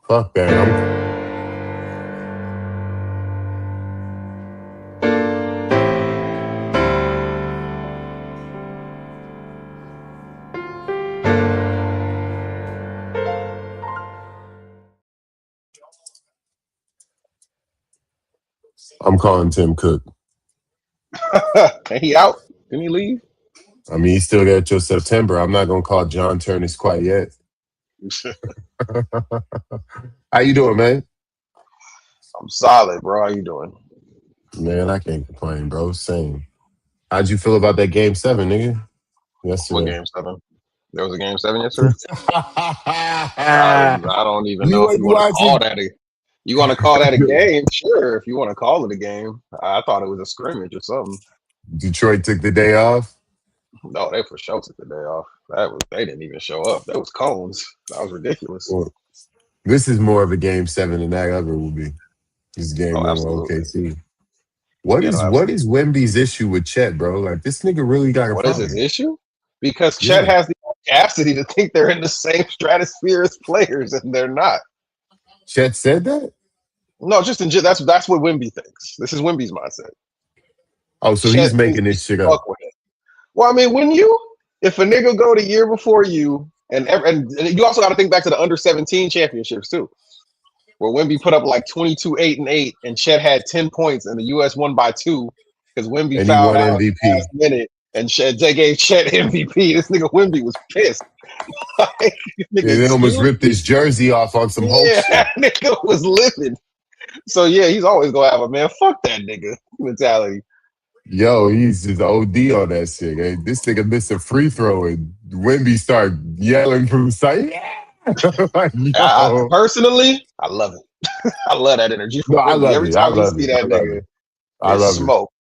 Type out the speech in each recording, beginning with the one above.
Fuck that. I'm calling Tim Cook. And he out? Didn't he leave? I mean, he's still there till September. I'm not gonna call John Turners quite yet. How you doing, man? I'm solid, bro. How you doing? Man, I can't complain, bro. Same. How'd you feel about that game 7, nigga? What Yesterday. game 7? There was a game 7 yesterday. I don't even You know if you wasn't want to call watching? that a. You want to call that a game? Sure, if you want to call it a game. I thought it was a scrimmage or something. Detroit took the day off. No, they for sure took the day off. They didn't even show up. That was cones. That was ridiculous. Well, this is more of a game 7 than that ever will be. This is Oh, game 1 with absolutely. OKC. What Yeah, is no, what absolutely. is Wemby's issue with Chet, bro? Like this nigga really got a What is his problem. issue? Because Chet Yeah. has the audacity to think they're in the same stratosphere as players, and they're not. Chet said that? No, that's what Wimby thinks. This is Wimby's mindset. Oh, so Chet he's thinks making he this can shit up. fuck with it. Well, I mean, when you if a nigga go the year before you, and you also got to think back to the under 17 championships too, where Wimby put up like 22, 8-8, and Chet had 10 points, and the U.S. won by 2 because Wimby And he fouled won out MVP. last minute, and they gave Chet MVP. This nigga Wimby was pissed. Like, nigga, And they almost excuse ripped me. his jersey off on some Hulk Yeah, shit. that nigga was livid. So yeah, he's always gonna have a man. Fuck that nigga mentality. Yo, he's just OD on that shit. Eh? This nigga missed a free throw and Wemby start yelling from the side. Yeah. Like, yo. Personally, I love it. I love that energy No, from I Wimby. love Every it. I time you love see it. I that love nigga, it. I it's love it. smoke.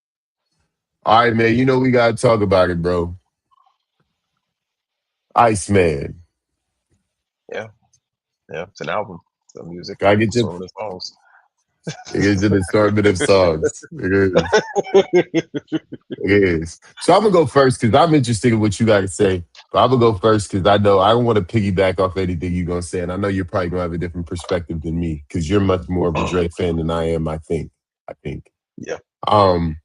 All right, man. You know we gotta talk about it, bro. Iceman. Yeah, yeah. It's an album. It's a music Gotta get your sort of songs. it is an assortment of songs. It is. It is. So I'm gonna go first because I'm interested in what you got to say. But I'm gonna go first because I know I don't want to piggyback off anything you're gonna say, and I know you're probably gonna have a different perspective than me because you're much more of a Drake fan than I am. I think. I think. Yeah. Um.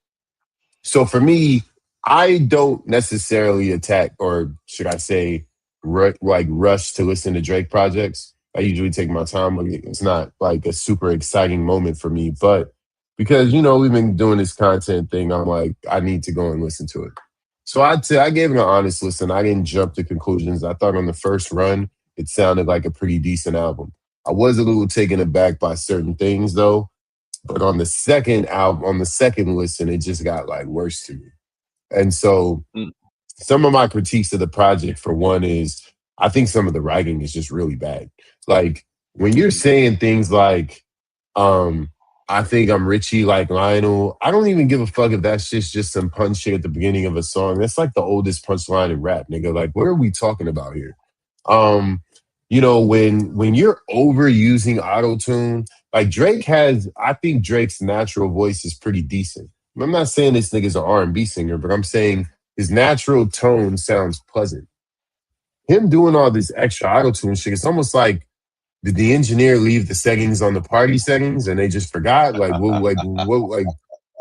So for me, I don't necessarily attack, or should I say, rush to listen to Drake projects. I usually take my time. Like, it's not like a super exciting moment for me, but because we've been doing this content thing, I'm like, I need to go and listen to it. So I gave it an honest listen. I didn't jump to conclusions. I thought on the first run, it sounded like a pretty decent album. I was a little taken aback by certain things though, but on the second album, on the second listen, it just got like worse to me. And so Mm. some of my critiques of the project, for one, is I think some of the writing is just really bad. Like when you're saying things like, um, I think I'm Richie like Lionel, I don't even give a fuck if that's just some punch shit at the beginning of a song. That's like the oldest punchline in rap, nigga. Like, what are we talking about here? Um, when you're overusing auto tune, like Drake has, I think Drake's natural voice is pretty decent. I'm not saying this nigga's an R&B singer, but I'm saying his natural tone sounds pleasant. Him doing all this extra auto tune shit, it's almost like did the engineer leave the settings on the party settings and they just forgot?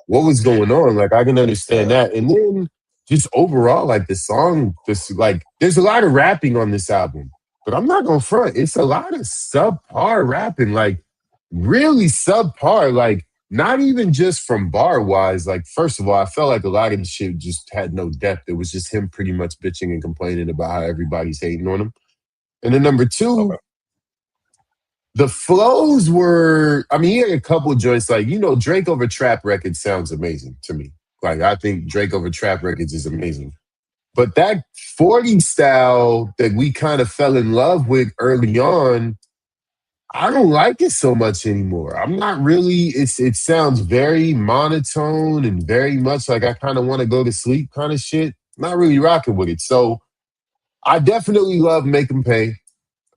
What was going on? Like I can understand that. And then just overall, like the song, just like there's a lot of rapping on this album, but I'm not gonna front. It's a lot of subpar rapping, like really subpar, like not even just from bar wise. Like, first of all, I felt like a lot of the shit just had no depth. It was just him pretty much bitching and complaining about how everybody's hating on him. And then number two, Okay. the flows were, I mean, he had a couple of joints like, Drake over Trap Records sounds amazing to me. Like, I think Drake over Trap Records is amazing. But that 40 style that we kind of fell in love with early on, I don't like it so much anymore. I'm not really, it sounds very monotone and very much like I kind of want to go to sleep kind of shit. Not really rocking with it. So I definitely love Make 'em Pay.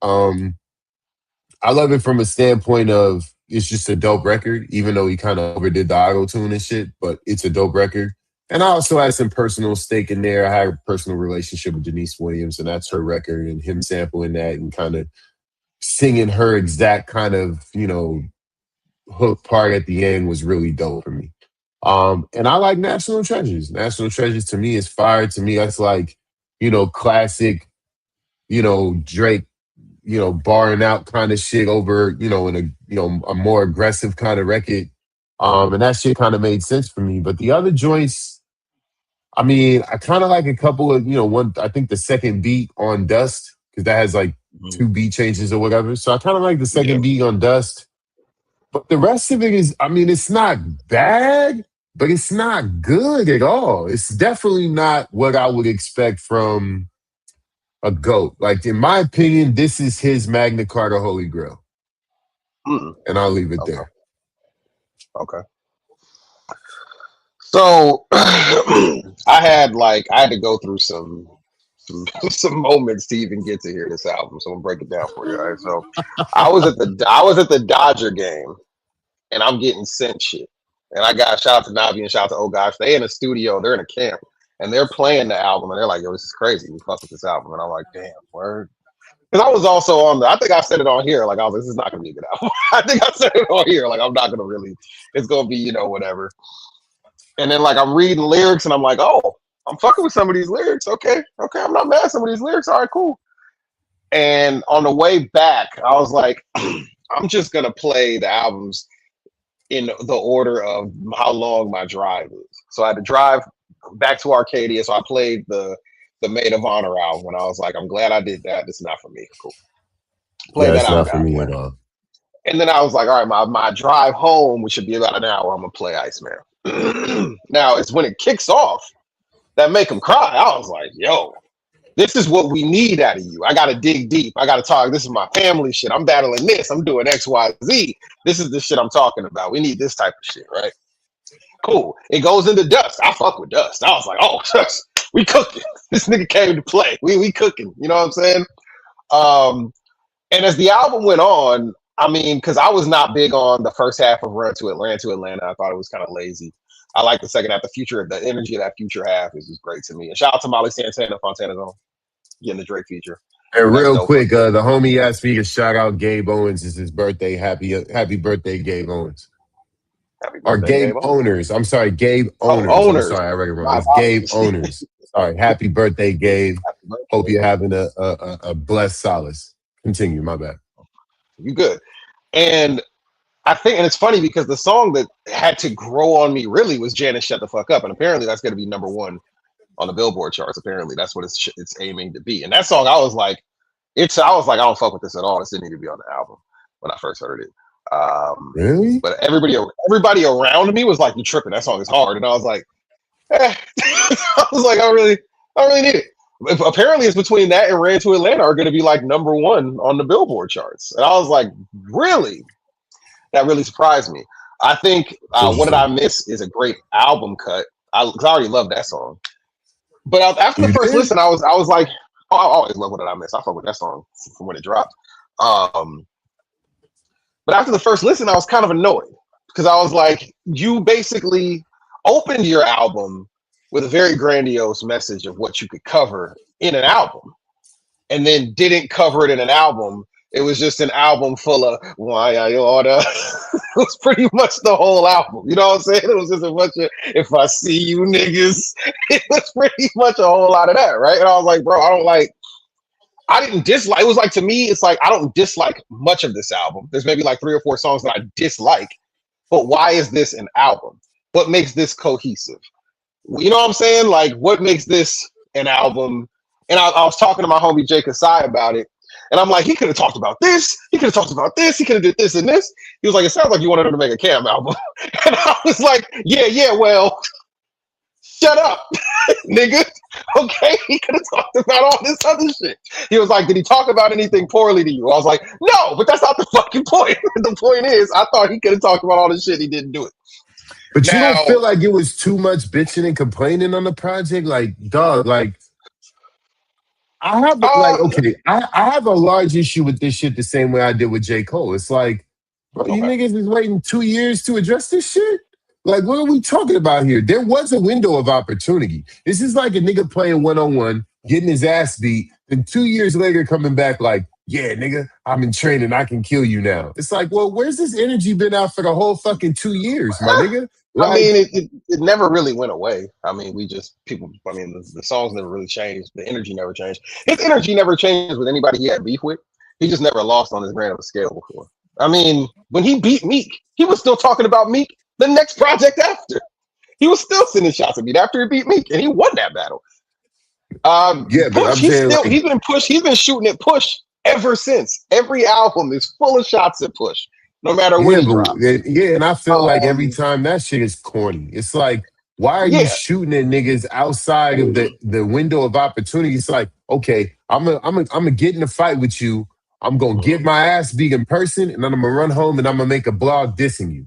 Um, I love it from a standpoint of it's just a dope record, even though he kind of overdid the auto tune and shit, but it's a dope record. And I also had some personal stake in there. I had a personal relationship with Denise Williams, and that's her record, and him sampling that and kind of singing her exact kind of, hook part at the end was really dope for me. And I like National Treasures. National Treasures to me is fire. To me, that's like, classic, Drake, barring out kind of shit over, in a more aggressive kind of record. And that shit kind of made sense for me. But the other joints, I mean, I kind of like a couple of, one, I think the second beat on Dust, because that has like Mhm. two beat changes or whatever. So I kind of like the Yeah. second beat on Dust. But the rest of it is, I mean, it's not bad, but it's not good at all. It's definitely not what I would expect from a GOAT. Like, in my opinion, this is his Magna Carta Holy Grail. Mm. And I'll leave it Okay. there. Okay. So I had to go through some moments to even get to hear this album. So I'm gonna break it down for you. All right. So I was at the Dodger game and I'm getting sent shit. And I got shout out to Navi and shout out to Oh Gosh. They in a studio, they're in a camp, and they're playing the album, and they're like, "Yo, this is crazy. We fuck with this album." And I'm like, "Damn, word." Because I was also on the. I think I said it on here. Like I was like, "This is not gonna be a good album." I think I said it on here. Like I'm not gonna really. It's gonna be whatever. And then like I'm reading lyrics, and I'm like, "Oh, I'm fucking with some of these lyrics. Okay, okay, I'm not mad at some of these lyrics. All right, cool." And on the way back, I was like, "I'm just gonna play the albums in the order of how long my drive is." So I had to drive back to Arcadia. So I played the Maid of Honor album when I was like, I'm glad I did that. This is not for me. Cool. Played Yeah, that it's album not for down. me at Went. all. And then I was like, all right, my drive home, which should be about an hour, I'm gonna play Iceman. Now it's when it kicks off that make him cry. I was like, yo, this is what we need out of you. I gotta dig deep. I gotta talk. This is my family shit. I'm battling this. I'm doing X, Y, Z. This is the shit I'm talking about. We need this type of shit, right? Cool. It goes into Dust. I fuck with Dust. I was like, oh, we cooking. This nigga came to play. We cooking. You know what I'm saying? Um, and as the album went on, I mean, because I was not big on the first half of Run to Atlanta. I thought it was kind of lazy. I like the second half. The energy of that future half is just great to me. And shout out to Molly Santana, Fontana's on getting the Drake feature. And That's real dope for quick, me. the homie asked me to shout out Gabe Owens. It's his birthday. Happy birthday, Gabe Owens. Happy Or birthday, Gabe Game On. Owners. I'm sorry, Gabe Oh, Owners. I'm owners. sorry, I read it wrong. My It's Gabe apologies. Owners. Sorry. Happy birthday, Gabe. Happy Hope birthday. you're having a blessed solace. Continue, my bad. You good. And I think, and it's funny because the song that had to grow on me really was Janice Shut the Fuck Up. And apparently that's going to be number one on the Billboard charts. Apparently that's what it's aiming to be. And that song, I was like, I don't fuck with this at all. This didn't need to be on the album when I first heard it. Um, Really? but everybody around me was like, "You tripping? That song is hard." And I was like, I was like, I really need it. Apparently, it's between that and Ran to Atlanta are going to be like number one on the Billboard charts. And I was like, really? That really surprised me. I think That's What Did I interesting. Miss is a great album cut. Cause I already love that song. But after the You first did? listen, I was like, oh, I always love What Did I Miss. I fuck with that song from when it dropped. Um, but after the first listen, I was kind of annoyed because I was like, you basically opened your album with a very grandiose message of what you could cover in an album and then didn't cover it in an album. It was just an album full of why I order. It was pretty much the whole album. You know what I'm saying? It was just a bunch of if I see you niggas. It was pretty much a whole lot of that, right? And I was like, bro, I didn't dislike. It was like to me, it's like I don't dislike much of this album. There's maybe like 3 or 4 songs that I dislike, but why is this an album? What makes this cohesive? You know what I'm saying? Like, what makes this an album? And I was talking to my homie Jake Asai about it, and I'm like, he could have talked about this. He could have talked about this. He could have did this and this. He was like, it sounds like you wanted him to make a Cam album, and I was like, yeah, well, shut up, nigga. Okay, he could have talked about all this other shit. He was like, did he talk about anything poorly to you? I was like, no, but that's not the fucking point. The point is, I thought he could have talked about all this shit. He didn't do it. But you don't Now, feel like it was too much bitching and complaining on the project? Like, dog, like, I have, like, uh, okay, I have a large issue with this shit the same way I did with J. Cole. It's like, bro, you okay, niggas is waiting 2 years to address this shit? Like, what are we talking about here? There was a window of opportunity. This is like a nigga playing one-on-one, getting his ass beat, and 2 years later coming back like, yeah, nigga, I'm in training. I can kill you now. It's like, well, where's this energy been out for the whole fucking 2 years, my nigga? I mean, Like, it never really went away. I mean, we just people. I mean, the songs never really changed. The energy never changed. His energy never changed with anybody he had beef with. He just never lost on his grand of a scale before. I mean, when he beat Meek, he was still talking about Meek the next project after. He was still sending shots at Meek after he beat Meek, and he won that battle. yeah, but Push, I'm saying like, he's been Push. He's been shooting at Push ever since. Every album is full of shots at Push, no matter what yeah, he but drops. yeah, and I feel like every Um, time that shit is corny. It's like, why are you yeah, shooting at niggas outside of the window of opportunity? It's like, okay, I'm gonna get in a fight with you. I'm gonna get my ass beat in person, and then I'm gonna run home and I'm gonna make a blog dissing you.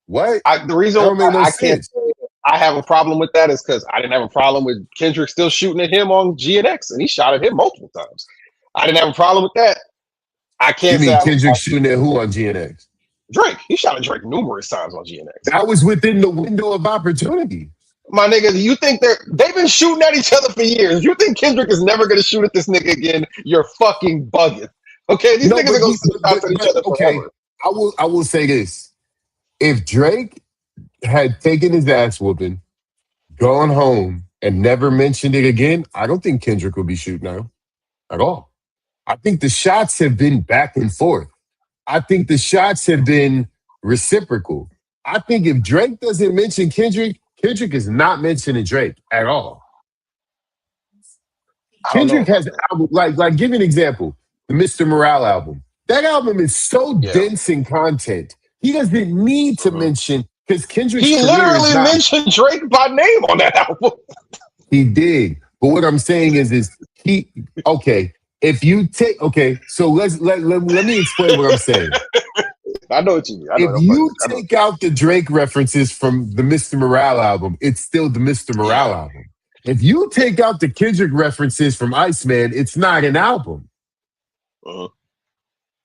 What? the reason That why don't make no I can't sense. say I have a problem with that is because I didn't have a problem with Kendrick still shooting at him on GNX, and he shot at him multiple times. I didn't have a problem with that. I You can't say mean I have a Kendrick problem. shooting at who on GNX? Drake. He shot at Drake numerous times on GNX. That was within the window of opportunity. My nigga, you think they've been shooting at each other for years? You think Kendrick is never gonna shoot at this nigga again? You're fucking bugging. Okay, these No, niggas are gonna send shots at each but other okay. forever. I will say this: if Drake had taken his ass whooping, gone home, and never mentioned it again, I don't think Kendrick would be shooting now at all. I think the shots have been back and forth. I think the shots have been reciprocal. I think if Drake doesn't mention Kendrick, Kendrick is not mentioning Drake at all. I don't know Kendrick about has that. album like give you an example, the Mr. Morale album. That album is so Yeah. dense in content. He doesn't need to Mhm. mention because Kendrick's He career is literally not. mentioned Drake by name on that album. He did, but what I'm saying is he okay. If you take okay, so let me explain what I'm saying. I know what you mean. I know If what I'm you I know. take out the Drake references from the Mr. Morale album, it's still the Mr. Yeah. Morale album. If you take out the Kendrick references from Iceman, it's not an album. Mhm.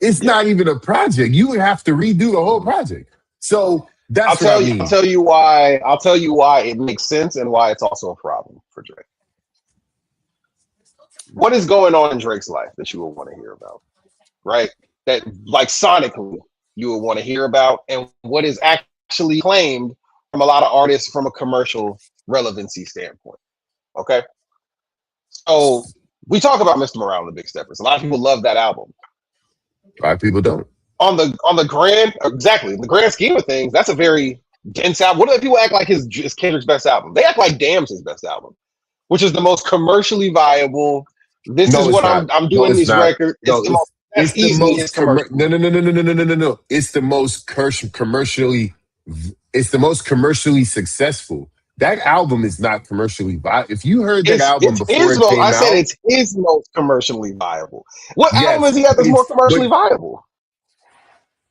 It's Yeah. not even a project. You would have to redo the whole project. So I'll that's what I tell you. I'll mean. tell you why. I'll tell you why it makes sense and why it's also a problem for Drake. What is going on in Drake's life that you would want to hear about? Right? That like sonically you would want to hear about, and what is actually claimed from a lot of artists from a commercial relevancy standpoint. Okay. So we talk about Mr. Morale and the Big Steppers. A lot of people love that album. A lot of people don't. On the grand exactly the grand scheme of things, that's a very dense album. What do people act like his Kendrick's best album? They act like Damn's his best album, which is the most commercially viable. This is No, it's what not. I'm No, doing it's this not. record. It's No, the most that's it's the easily his most commercial. no no no no no no no no no no. It's the most commercially successful. That album is not commercially viable. If you heard that album It's before his it most. I came said out, it's his most commercially viable. What album yes, has he had that's more but commercially viable?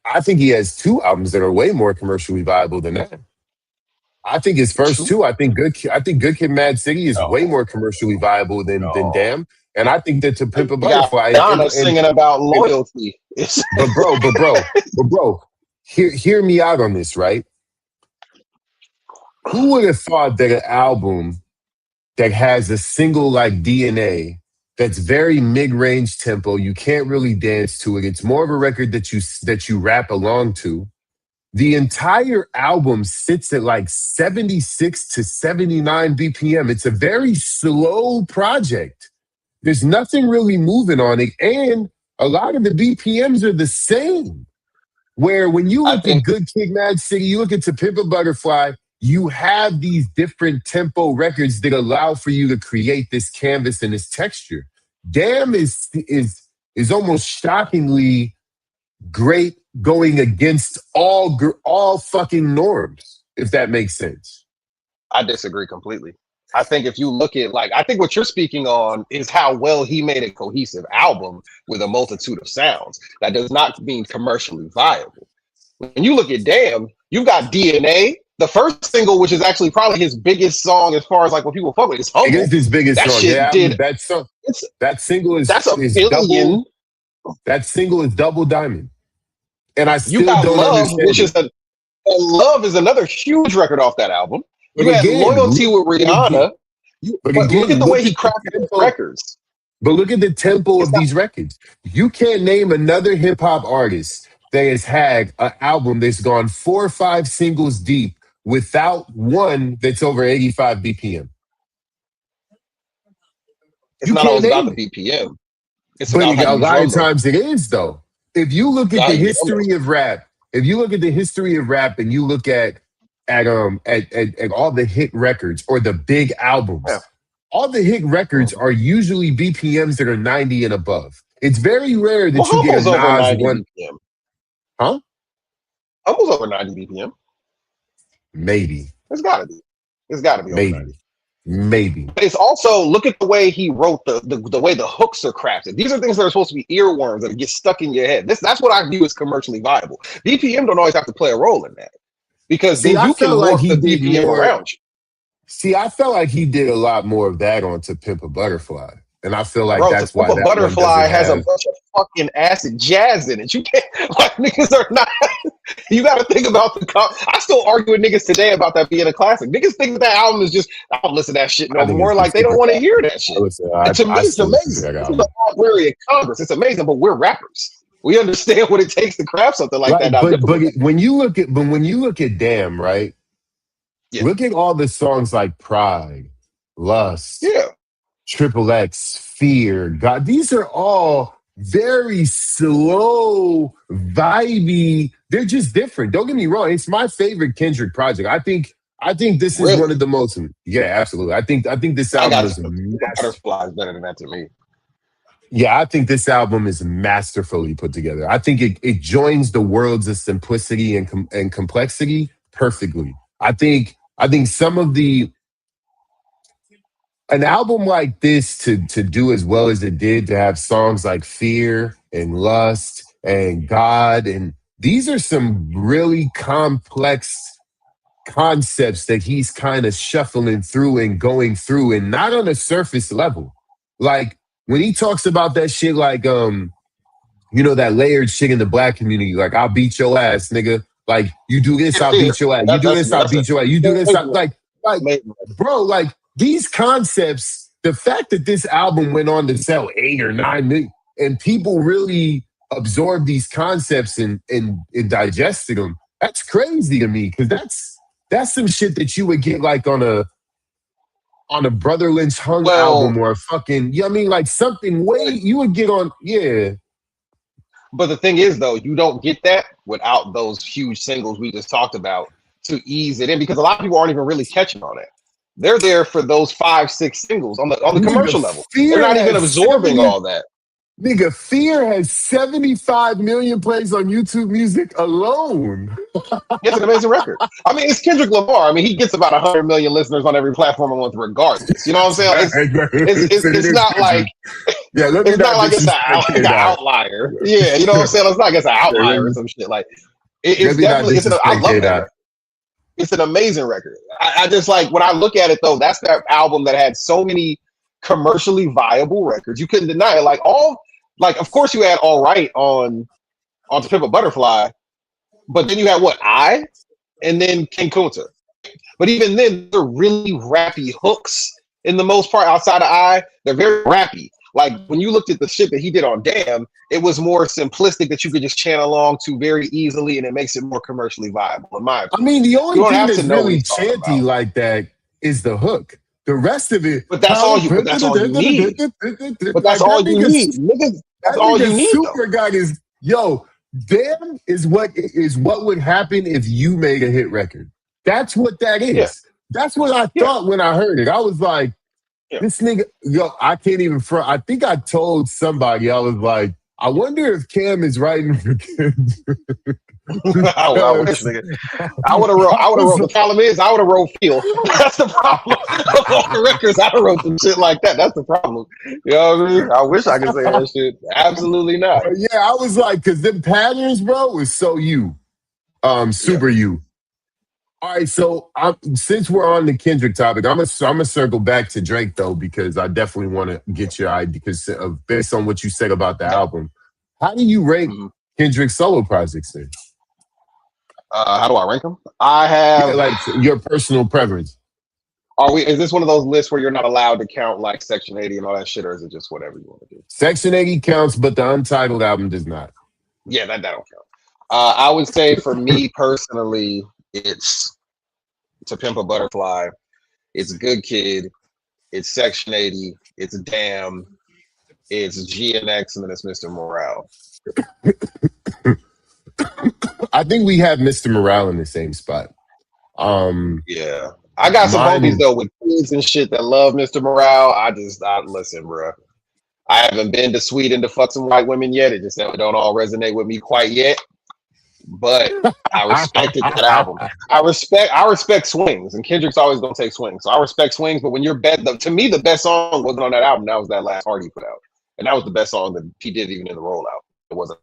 I think he has two albums that are way more commercially viable than that. I think his first True. two, I think Good Kid, Mad City is way No, more commercially viable than no. Damn, and I think that To Pimp a You got Butterfly Rihanna singing about and loyalty. It's but bro, hear me out on this, right? Who would have thought that an album that has a single like DNA that's very mid-range tempo, you can't really dance to it. It's more of a record that you rap along to. The entire album sits at like 76 to 79 BPM. It's a very slow project. There's nothing really moving on it. And a lot of the BPMs are the same. Where when you I look at think Good Kid, Mad City, you look at To Pimp a Butterfly, you have these different tempo records that allow for you to create this canvas and this texture. Damn is almost shockingly great going against all fucking norms, if that makes sense. I disagree completely. I think if you look at I think what you're speaking on is how well he made a cohesive album with a multitude of sounds. That does not mean commercially viable. When you look at Damn, you've got DNA. The first single, which is actually probably his biggest song as far as like what people fuck with, is It is Humble. his biggest That song. shit Yeah, did that song, it's that single that's a is double. billion. That single is double diamond, and I You still got don't Love, understand which it. is Love is another huge record off that album. But You had again, Loyalty with but again, Rihanna. but But look again, at the way look he at the crafted his tempo. records. But look at the tempo It's of not. these records. You can't name another hip hop artist that has had an album that's gone 4 or 5 singles deep without one that's over 85 BPM. It's You not can't always about name the it. BPM. It's But about how a you lot of drum those. times it is though. If you look at How the you drum those. history of rap, if you look at the history of rap and you look at all the hit records or the big Yeah. albums, all the hit records Mhm. are usually BPMs that are 90 and above. It's very rare Well, that you get a Humble's over Nas 90 one, BPM. huh? Humble's over 90 BPM. Maybe, It's got to be. It's got to be over maybe, 90. maybe. But it's also look at the way he wrote the way the hooks are crafted. These are things that are supposed to be earworms that get stuck in your head. That's what I view as commercially viable. BPM don't always have to play a role in that because See, then I you can felt like morph he the did BPM more. around you. See, I felt like he did a lot more of that on To Pimp a Butterfly. And I feel like Bro, to that's pump why a that one doesn't butterfly has a have. bunch of fucking acid jazz in it. You can't like niggas are not. You got to think about the. I still argue with niggas today about that being a classic. Niggas think that album is just. I don't listen to that shit no I think it's more. a Like they don't super want to classic. hear that shit. And to me, I it's still listen to amazing. that This is the album. Library of Congress. It's amazing, but we're rappers. We understand what it takes to craft something like that. Right, How difficult that when you look at Damn, right? is. Look at all the songs like Pride, Lust, Yeah. Triple X, Fear, God. These are all very slow, vibey. They're just different. Don't get me wrong. It's my favorite Kendrick project. I think this is one Really? of the most. Yeah, absolutely. I think this I album got is you. The butterfly is better than that to me. yeah, I think this album is masterfully put together. I think it joins the worlds of simplicity and complexity perfectly. I think some of the an album like this to do as well as it did, to have songs like Fear and Lust and God, and these are some really complex concepts that he's kind of shuffling through and going through, and not on a surface level. Like when he talks about that shit, like that layered shit in the black community, like I'll beat your ass, nigga. Like you do this, Yeah, I'll yeah. beat your ass. You That, do this, I'll that's a beat your ass. You do this, amazing. like, Amazing. bro, like these concepts. The fact that this album went on to sell 8 or 9 million, and people really absorbed these concepts and digested them. That's crazy to me because that's some shit that you would get like on a Brother Lynch Hung Well, album or a fucking, you know what I mean? Like something way you would get on, yeah. but the thing is, though, you don't get that without those huge singles we just talked about to ease it in because a lot of people aren't even really catching on it. They're there for those 5, 6 singles on the Nigga, commercial level. They're not even absorbing all that. Fear has 75 million plays on YouTube Music alone. It's an amazing record. I mean, it's Kendrick Lamar. I mean, he gets about 100 million listeners on every platform a month, regardless. You know what I'm saying? It's not like Yeah, let me it's not not like disrespect it's an K-Dot. outlier. Yeah, you know what I'm saying? It's not like it's an outlier or some shit. Like Let it's me not definitely I disrespect love that K-Dot. record. It's an amazing record. I just like when I look at it though, that's that album that had so many commercially viable records. You couldn't deny it. Of course you had All Right on To Pimp a Butterfly, but then you had what and then King Kunta. But even then, they're really rappy hooks in the most part outside of they're very rappy. Like when you looked at the shit that he did on Damn, it was more simplistic that you could just chant along to very easily, and it makes it more commercially viable, in my I opinion. mean, the You only don't thing have to that's know what really he's talking chanty about. like that is the hook. The rest of it, But that's all you. But that's all you need. But that's like all you need, nigga. That's that all nigga you need, though. super got his yo. Damn is what would happen if you made a hit record. That's what that Yeah, is. That's what I yeah, thought when I heard it. I was like, yeah. this nigga, yo, I can't even front. I think I told somebody, I was like, I wonder if Cam is writing for kids. I wish, Because nigga. I would have wrote. I I would have was wrote. The problem is, I would have wrote Feel. That's the problem. Of all the records, I would have wrote some shit like that. That's the problem. You know what I mean? I wish I could say that shit. Absolutely not. but yeah, I was like, because them patterns, bro, was so you, Yeah. super you. All right, so since we're on the Kendrick topic, I'm gonna circle back to Drake though because I definitely want to get your idea because based on what you said about the Yeah. album, how do you rank Mhm. Kendrick's solo projects? Then? How do I rank them? I Yeah, have. like your personal preference. Are we? Is this one of those lists where you're not allowed to count like Section 80 and all that shit, or is it just whatever you want to do? Section 80 counts, but the Untitled album does not. Yeah, that don't count. I would say for me personally, it's To Pimp a Butterfly, it's Good Kid, it's Section 80, it's Damn, it's G and X, and then it's Mr. Morale. I think we have Mr. Morale in the same spot. Yeah. I got some Mine homies is though with kids and shit that love Mr. Morale. I listen, bro. I haven't been to Sweden to fuck some white women yet. It just don't all resonate with me quite yet. But I respected that album. I respect swings, and Kendrick's always gonna take swings. So I respect swings, but when you're to me, the best song wasn't on that album. That was that last Hard he put out, and that was the best song that he did even in the rollout. It wasn't.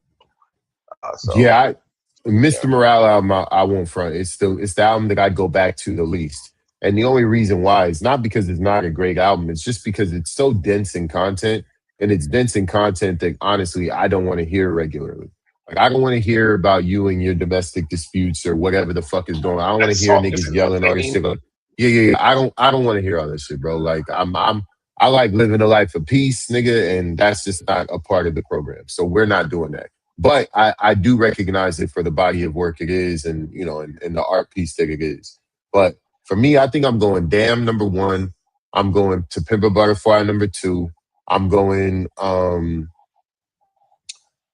So yeah, yeah, Mr. Morale album, I won't front. It's the album that I'd go back to the least. And the only reason why is not because it's not a great album. It's just because it's so dense in content. And it's dense in content that honestly I don't want to hear regularly. Like I don't want to hear about you and your domestic disputes or whatever the fuck is going on. I don't want to that hear song is niggas yelling all this insane. shit. Like, yeah. I don't want to hear all that shit, bro. Like I like living a life of peace, nigga, and that's just not a part of the program. So we're not doing that. But I do recognize it for the body of work it is and and the art piece that it is. But for me, I think I'm going Damn number 1. I'm going To Pimp a Butterfly number 2. I'm going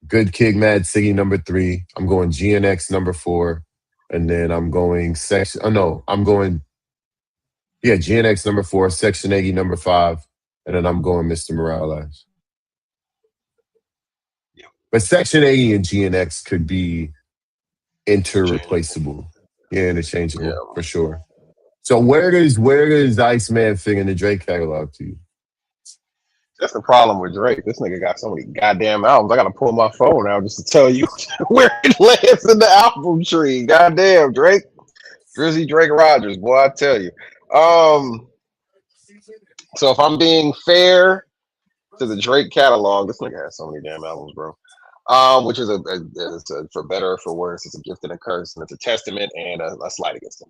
Good Kid Mad City number 3. I'm going GNX number 4. And then I'm going I'm going GNX number 4, Section 80 number 5. And then I'm going Mr. Morales. Yeah, But Section 80 and GNX could be interchangeable. interreplaceable. Yeah, interchangeable Yeah. for sure. So where does Iceman fit in the Drake catalog to you? That's the problem with Drake. This nigga got so many goddamn albums. I gotta pull my phone out just to tell you where it lands in the album tree. Goddamn, Drake, Drizzy, Drake, Rogers, boy, I tell you. Um, so if I'm being fair to the Drake catalog, this nigga has so many damn albums, bro. Which is for better or for worse, it's a gift and a curse, and it's a testament and a slight against him.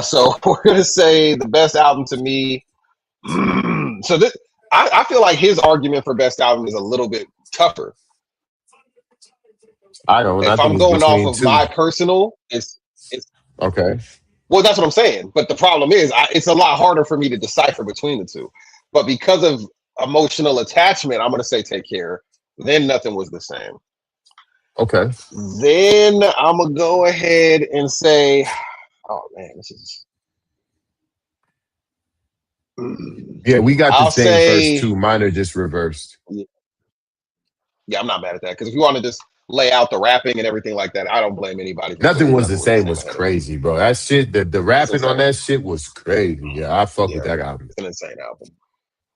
So we're gonna say the best album to me. So this, I feel like his argument for best album is a little bit tougher. I don't. I If think I'm it's going off between of two. my personal, it's Okay. well, that's what I'm saying. But the problem is, it's a lot harder for me to decipher between the two. But because of emotional attachment, I'm gonna say Take Care. Then Nothing Was the Same. Okay. Then I'm gonna go ahead and say, oh man, this is. Yeah, we got the I'll same first say, two. Mine are just reversed. yeah, I'm not mad at that because if you want to just lay out the rapping and everything like that, I don't blame anybody for Nothing putting Was the Nothing Was the Same Same was ahead of it. crazy, bro. That shit, the It's rapping on insane. that shit was crazy. Yeah, I fuck with Yeah, that album. it's an insane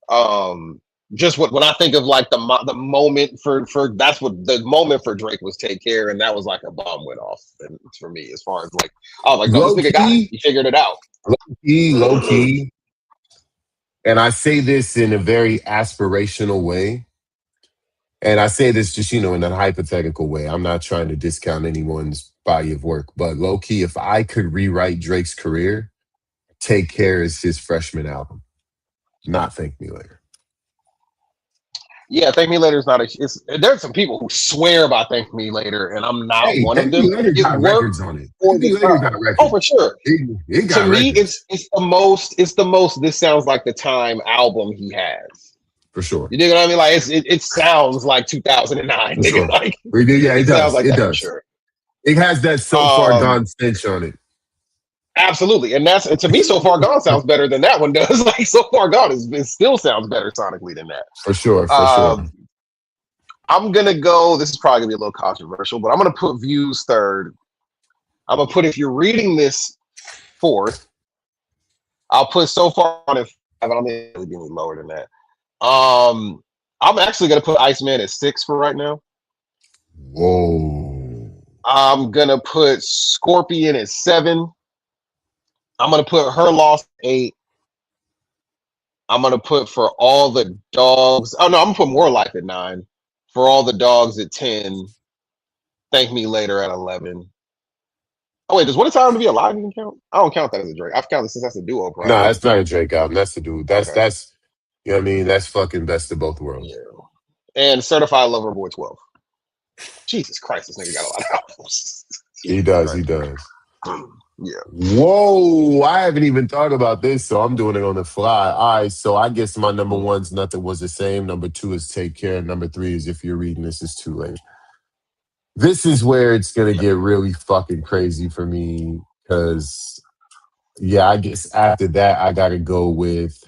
album. Just when I think of like the moment for that's what the moment for Drake was Take Care, and that was like a bomb went off and for me as far as like I was like, no, this Low nigga got it. key, He figured it out. low key. And I say this in a very aspirational way. And I say this just, in a hypothetical way. I'm not trying to discount anyone's body of work, but low key, if I could rewrite Drake's career, Take Care is his freshman album, not Thank Me Later. Yeah, Thank Me Later is not a. There's some people who swear by Thank Me Later, and I'm not Hey, one of Thank Me them. Later It got worked records on it. for Thank the Me Later got time. Oh, records. for sure. It To got me, records it's the most. This sounds like the time album he has. for sure. You dig what I mean? Like it sounds like 2009, For nigga. sure. Like Yeah, it it sounds does. like It that for does. sure. It has that So Far Um, Gone stench on it. Absolutely, and to me, So Far Gone sounds better than that one does. Like So Far Gone it still sounds better sonically than that. For sure, for sure. Um, I'm gonna go. This is probably gonna be a little controversial, but I'm gonna put Views third. I'm gonna put If You're Reading This fourth. I'll put So Far on it. I don't think it'll be any lower than that. I'm actually gonna put Iceman at 6 for right now. Whoa. I'm gonna put Scorpion at 7. I'm gonna put Her Loss at 8. I'm gonna put For All the Dogs. Oh no, I'm gonna put More Life at 9. For All the Dogs at 10. Thank Me Later at 11. Oh wait, does What a Time to Be Alive even count? I don't count that as a Drake. I've counted since that's a duo Nah, project. that's not a Drake album. That's the dude. Okay. You know what I mean? That's fucking best of both Yeah. worlds. And Certified Lover Boy 12. Jesus Christ, this nigga got a lot of albums. He Jesus does. He Christ. does. Yeah. Whoa, I haven't even thought about this, so I'm doing it on the fly. All right, so I guess my number Mm. one's Nothing Was the Same. Number two is Take Care. Number three is If You're Reading This, It's Too Late. This is where it's gonna Yeah. get really fucking crazy for me because yeah, I guess after that I gotta go with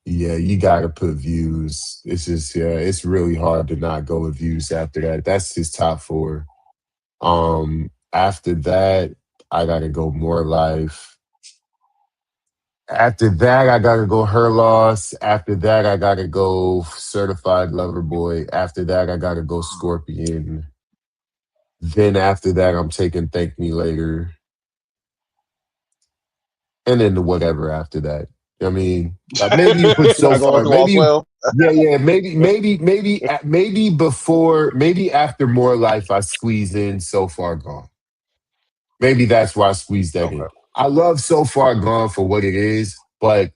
yeah, you gotta put Views. It's just yeah, it's really hard to not go with Views after that. That's his top four. After that, I gotta go More Life. After that, I gotta go Her Loss. After that, I gotta go Certified Lover Boy. After that, I gotta go Scorpion. Then after that, I'm taking Thank Me Later. And then the whatever after that. I mean, maybe you put So Not going Far. through all Maybe 12. yeah. Maybe before, maybe after More Life, I squeeze in So Far Gone. Maybe that's why I squeezed that Okay. in. I love So Far Gone for what it is, but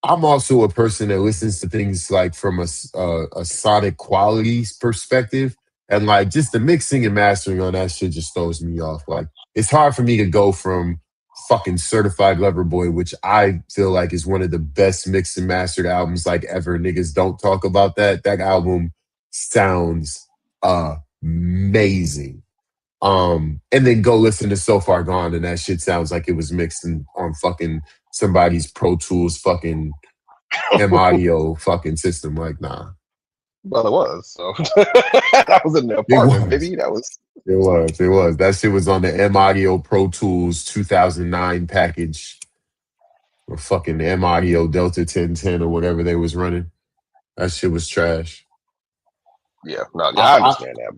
I'm also a person that listens to things like from a sonic qualities perspective, and like just the mixing and mastering on that shit just throws me off. Like it's hard for me to go from fucking Certified Lover Boy, which I feel like is one of the best mixed and mastered albums like ever. Niggas don't talk about that. That album sounds amazing. And then go listen to So Far Gone, and that shit sounds like it was mixed on fucking somebody's Pro Tools fucking M audio fucking system. Like, nah. Well, it was. So that was in the It apartment, was. baby. That was. It was. It was. That shit was on the M Audio Pro Tools 2009 package or fucking M Audio Delta 1010 or whatever they was running. That shit was trash. Yeah. No, yeah, I, I I, understand that.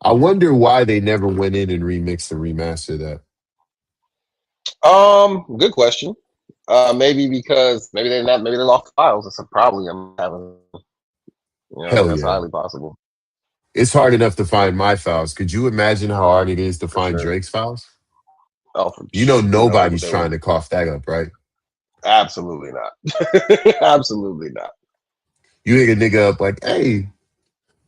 I wonder why they never went in and remixed and remastered that. Good question. Maybe because maybe they're not. Maybe they lost the files. It's probably having. Hell That's yeah. highly possible It's hard enough to find my files. Could you imagine how hard it is to for find sure. Drake's files? Oh, for, You know you know nobody's they trying would to cough that up, right? absolutely not. Absolutely not. You hit a nigga up like, hey,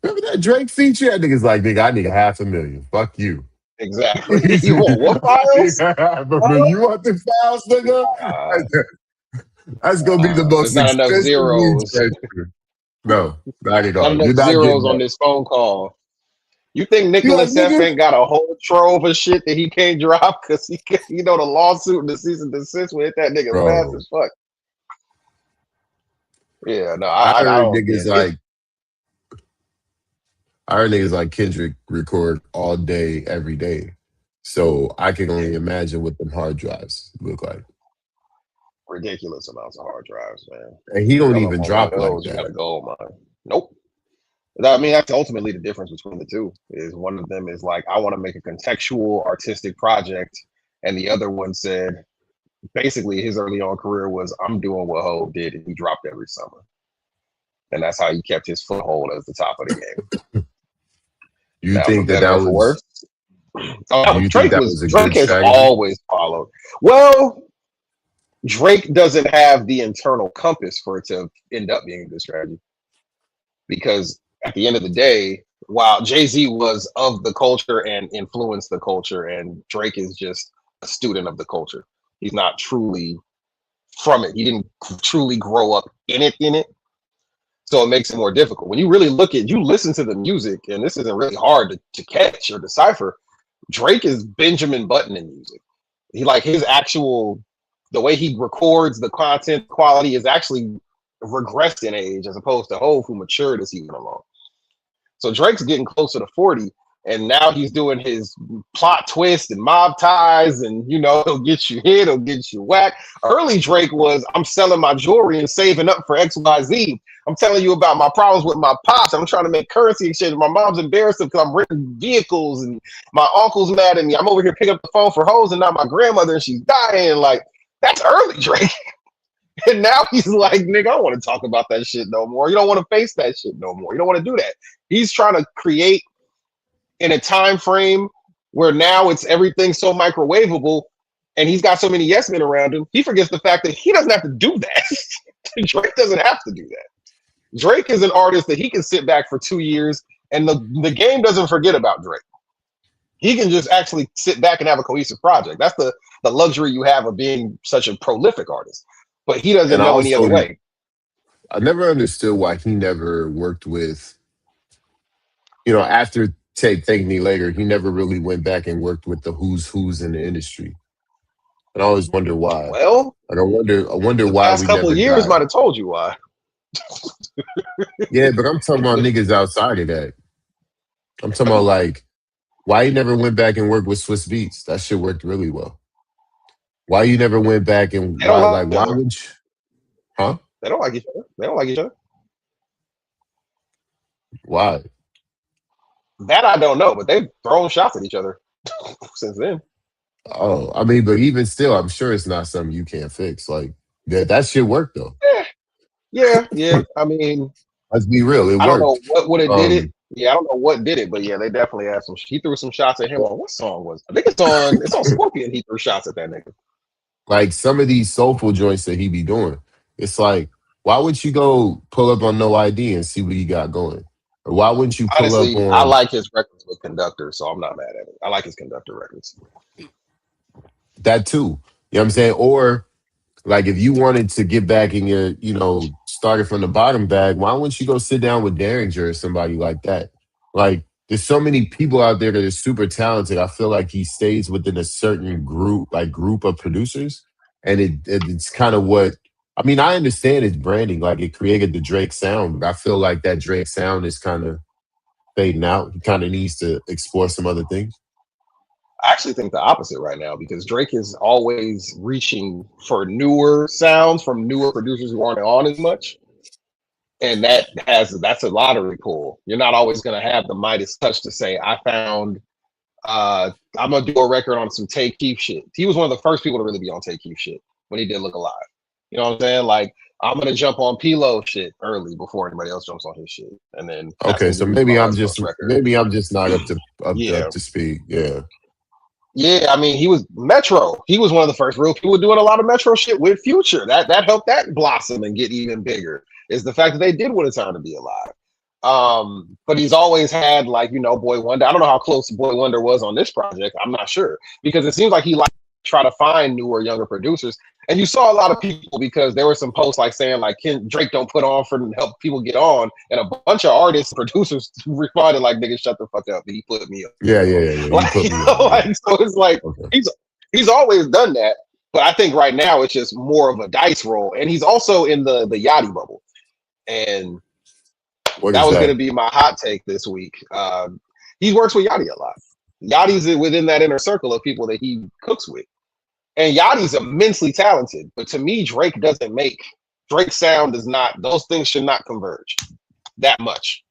remember that Drake feature? That nigga's like, nigga, I need $500,000. Fuck you. Exactly. You want what files? But you want the files, nigga? Uh, That's gonna be the there's most not enough expensive weed zeros. transfer. No, not at Not all. enough You're not getting zeros on that. this phone call. You think You like, Nicholas F nigga? ain't got a whole trove of shit that he can't drop because he can't, the lawsuit and the cease and desist will hit that nigga fast Bro, as fuck. Yeah, no, I I heard don't. Yeah, niggas like, I heard niggas like Kendrick record all day, every day. So I can only imagine what them hard drives look like. ridiculous amounts of hard drives, man. And he To don't come up even on one of drop like those, you that. got a gold mine. Nope. I mean, that's ultimately the difference between the two. Is one of them is like, I want to make a contextual, artistic project, and the other one said, basically, his early on career was, I'm doing what Hov did, and he dropped every summer, and that's how he kept his foothold as the top of the game. You Now, for think that better that or for was? worse, oh, Do you think that was a Drake good has strategy? always followed. Well, Drake doesn't have the internal compass for it to end up being a good strategy because at the end of the day, while Jay-Z was of the culture and influenced the culture, and Drake is just a student of the culture. He's not truly from it. He didn't truly grow up in it. So it makes it more difficult. When you really you listen to the music, and this isn't really hard to catch or decipher. Drake is Benjamin Button in music. He like his actual the way he records the content quality is actually regressed in age as opposed to Hov who matured as he went along. So Drake's getting closer to 40, and now he's doing his plot twist and mob ties, and he'll get you hit, he'll get you whacked. Early Drake was, I'm selling my jewelry and saving up for XYZ. I'm telling you about my problems with my pops. I'm trying to make currency exchange. My mom's embarrassed because I'm renting vehicles, and my uncle's mad at me. I'm over here picking up the phone for hoes, and not my grandmother, and she's dying. Like, that's early Drake. And now he's like, nigga, I don't want to talk about that shit no more. You don't want to face that shit no more. You don't want to do that. He's trying to create in a time frame where now it's everything so microwavable, and he's got so many yes men around him, he forgets the fact that he doesn't have to do that. Drake doesn't have to do that. Drake is an artist that he can sit back for 2 years, and the game doesn't forget about Drake. He can just actually sit back and have a cohesive project. That's the luxury you have of being such a prolific artist. But he And doesn't I know any other also way. I never understood why he never worked with, after Take Thank Me Later, he never really went back and worked with the who's in the industry. And I always wonder why. Well, Like I wonder the why past we couple never of years got. might have told you why. Yeah, but I'm talking about niggas outside of that. I'm talking about like why he never went back and worked with Swiss Beats. That shit worked really well. Why you never went back and They don't why like like each why other. would you, huh? They don't like each other. They don't like each other. Why? That I don't know, but they've thrown shots at each other since then. Oh, I mean, but even still, I'm sure it's not something you can't fix. Like that shit worked though. Yeah, yeah, yeah. I mean, Let's be real, it I don't know worked. what would have did it. Um, Yeah, I don't know what did it, but yeah, they definitely had some. He threw some shots at him on what song was? I think it's on Scorpion. He threw shots at that nigga. like some of these soulful joints that he be doing, it's like, why would you go pull up on No ID and see what he got going? Or why wouldn't you pull up Honestly, I on like his records with Conductor, so I'm not mad at it. I like his Conductor records. that too? You know what I'm saying? Or like if you wanted to get back in your, started from the bottom bag, why wouldn't you go sit down with Derringer or somebody like that? Like there's so many people out there that are super talented. I feel like he stays within a certain group of producers. And it's kind of what I mean, I understand his branding, like it created the Drake sound, but I feel like that Drake sound is kind of fading out. He kind of needs to explore some other things. I actually think the opposite right now because Drake is always reaching for newer sounds from newer producers who aren't on as much, and that's a lottery pool. You're not always going to have the Midas touch to say, "I found I'm gonna do a record on some Take Keith shit." He was one of the first people to really be on Take Keith shit when he did Look Alive. You know what I'm saying? Like I'm gonna jump on P-Lo shit early before anybody else jumps on his shit, and then that's Okay, gonna so be my maybe I'm West just Coast record. maybe I'm just not up Yeah, to speed. Yeah. yeah. I mean, he was Metro. He was one of the first real people doing a lot of Metro shit with Future. That helped that blossom and get even bigger. Is the fact that they did "What a Time to Be Alive." But he's always had like Boy Wonder. I don't know how close Boy Wonder was on this project. I'm not sure because it seems like he like try to find newer, younger producers. And you saw a lot of people because there were some posts like saying like Drake don't put on for help people get on, and a bunch of artists and producers responded like nigga shut the fuck up. He put me Yeah, yeah, on. yeah, yeah. He Like, put me on. Yeah. like so it's like Okay. he's he's always done that. But I think right now it's just more of a dice roll, and he's also in the Yachty bubble, and What that is was going to that? be my hot take this week. He works with Yachty a lot. Yachty's within that inner circle of people that he cooks with. And Yachty's immensely talented. But to me, Drake's sound does not, those things should not converge that much.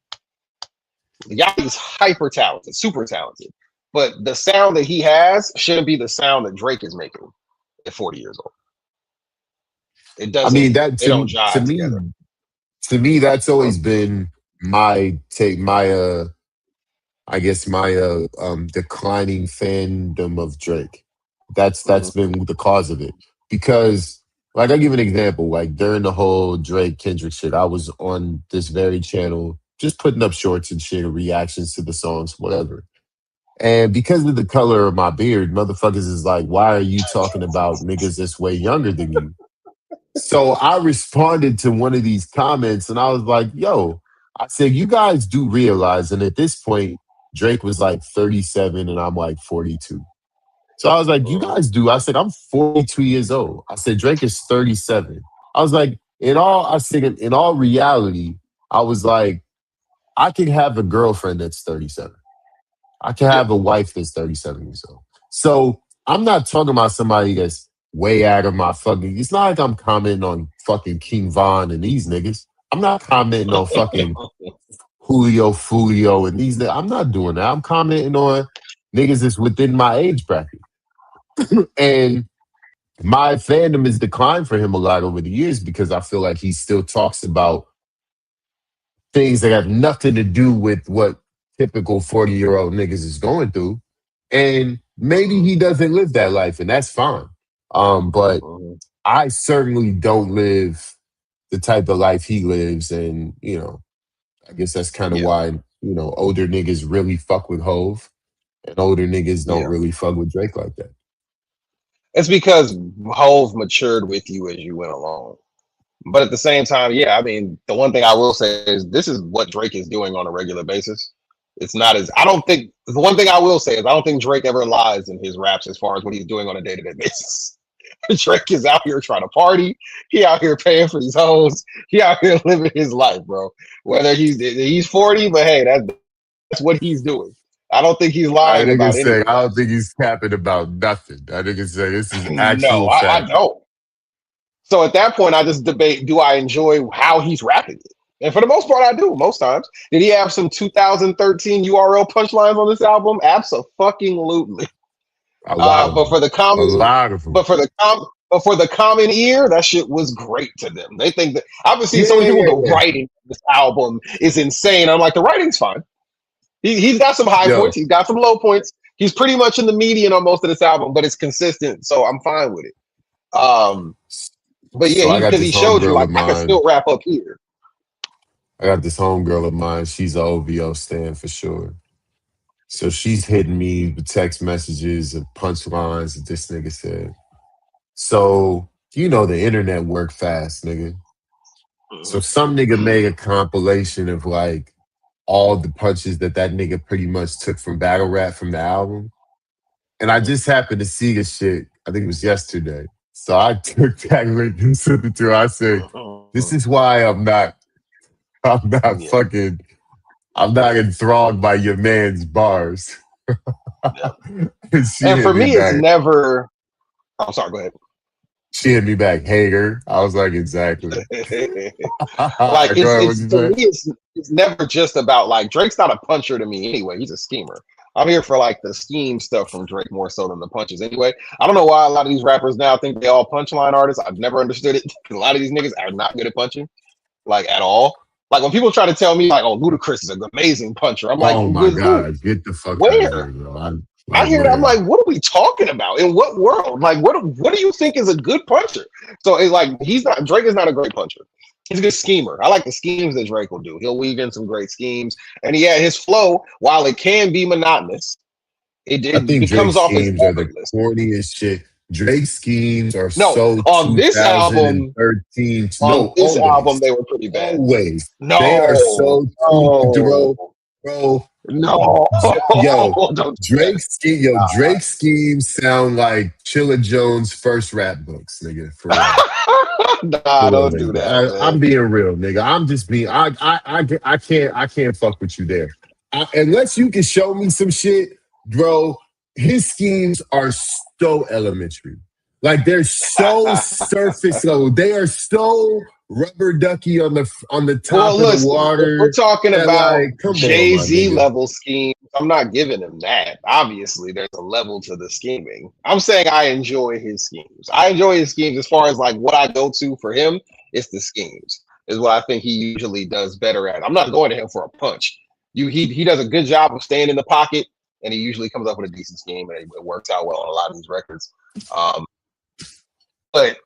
Yachty's hyper talented, super talented. But the sound that he has shouldn't be the sound that Drake is making at 40 years old. It I doesn't, mean, that they don't to jive me together. to me that's always been my take, my I guess my declining fandom of Drake. That's Mm-hmm. been the cause of it. Because like I give an example, like during the whole Drake Kendrick shit, I was on this very channel just putting up shorts and shit, reactions to the songs, whatever. And because of the color of my beard, motherfuckers is like, why are you talking about niggas that's way younger than you? So I responded to one of these comments and I was like, yo, I said, you guys do realize, and at this point, Drake was like 37 and I'm like 42. So I was like, you Mm-hmm. guys do. I said, I'm 42 years old. I said, Drake is 37. I was like, I said, in all reality, I was like, I can have a girlfriend that's 37. I can Yep. have a wife that's 37 years old. So I'm not talking about somebody that's way out of my fucking. It's not like I'm commenting on fucking King Von and these niggas. I'm not commenting on fucking Julio Fulio and these. I'm not doing that. I'm commenting on niggas that's within my age bracket. And my fandom has declined for him a lot over the years because I feel like he still talks about things that have nothing to do with what typical 40-year-old niggas is going through. And maybe he doesn't live that life, and that's fine. But Mhm. I certainly don't live the type of life he lives, and I guess that's kind of Yeah, why older niggas really fuck with Hove, and older niggas don't yeah. really fuck with Drake like that. It's because Hove matured with you as you went along. But at the same time, yeah, I mean, the one thing I will say is this is what Drake is doing on a regular basis. It's not as I don't think the one thing I will say is I don't think Drake ever lies in his raps as far as what he's doing on a day to day basis. Drake is out here trying to party. He out here paying for these hoes. He out here living his life, bro. Whether he's 40, but hey, that's what he's doing. I don't think he's I lying nigga about any say of I that. don't think he's capping about nothing. I nigga say this is No, actual I fact. don't. So at that point, I just debate: do I enjoy how he's rapping it? And for the most part, I do. Most times, did he have some 2013 URL punchlines on this album? Absolutely. A lot of But for them. the A common, lot of them. but for the com, but for the common ear, that shit was great to them. They think that I've been seeing Yeah, so many yeah, people yeah, go yeah. writing this album is insane. I'm like, the writing's fine. He's got some high Yo, points. He's got some low points. He's pretty much in the median on most of this album, but it's consistent, so I'm fine with it. Um, but yeah, so I he got because he this showed you homegirl like of I can mine. still rap up here. I got this homegirl of mine. She's a OVO stan for sure. So she's hitting me with text messages of punchlines that this nigga said. So the internet work fast, nigga. So some nigga made a compilation of like all the punches that nigga pretty much took from battle rap from the album. And I just happened to see this shit, I think it was yesterday. So I took that link and sent it to her. I said, this is why I'm not Yeah, fucking, I'm not enthralled by your man's bars. yeah. And she And hit for me me, it's back. never. I'm sorry. Go She hit me back, hater. I was like, exactly. ahead. Go Like ahead, what'd it's you for say? me, it's never just about like Drake's not a puncher to me anyway. He's a schemer. I'm here for like the scheme stuff from Drake more so than the punches anyway. I don't know why a lot of these rappers now think they all punchline artists. I've never understood it. A lot of these niggas are not good at punching, like at all. Like when people try to tell me like, oh, Ludacris is an amazing puncher, I'm like, Oh my with who? God, get the fuck out of Where? here, bro. I Like, hear that. I'm where? like, what are we talking about? In what world? Like, what do you think is a good puncher? So it's like he's not Drake is not a great puncher. He's a good schemer. I like the schemes that Drake will do. He'll weave in some great schemes. And yeah, his flow, while it can be monotonous, I it think becomes Drake's off as schemes are the effortless. corniest shit. Drake's schemes are No, so on this album, 2013. No, always. they were pretty bad. Always. They are No, so no, bro. no. Yo, Don't do that. Drake's schemes sound like Chilla Jones' first rap books, nigga. For real. Nah, For real, don't do nigga. that, I'm man. being real, nigga. I'm just being. I can't fuck with you there. Unless you can show me some shit, bro. His schemes are so elementary. Like they're so surface level. They are so rubber ducky on the Well, top of the listen, if we're water. talking That about like, come on, Jay my Z nigga. level schemes, I'm not giving him that. Obviously, there's a level to the scheming. I'm saying I enjoy his schemes. I enjoy his schemes as far as like what I go to for him. It's the schemes is what I think he usually does better at. I'm not going to him for a punch. He does a good job of staying in the pocket, and he usually comes up with a decent scheme, and it works out well on a lot of these records. Um, but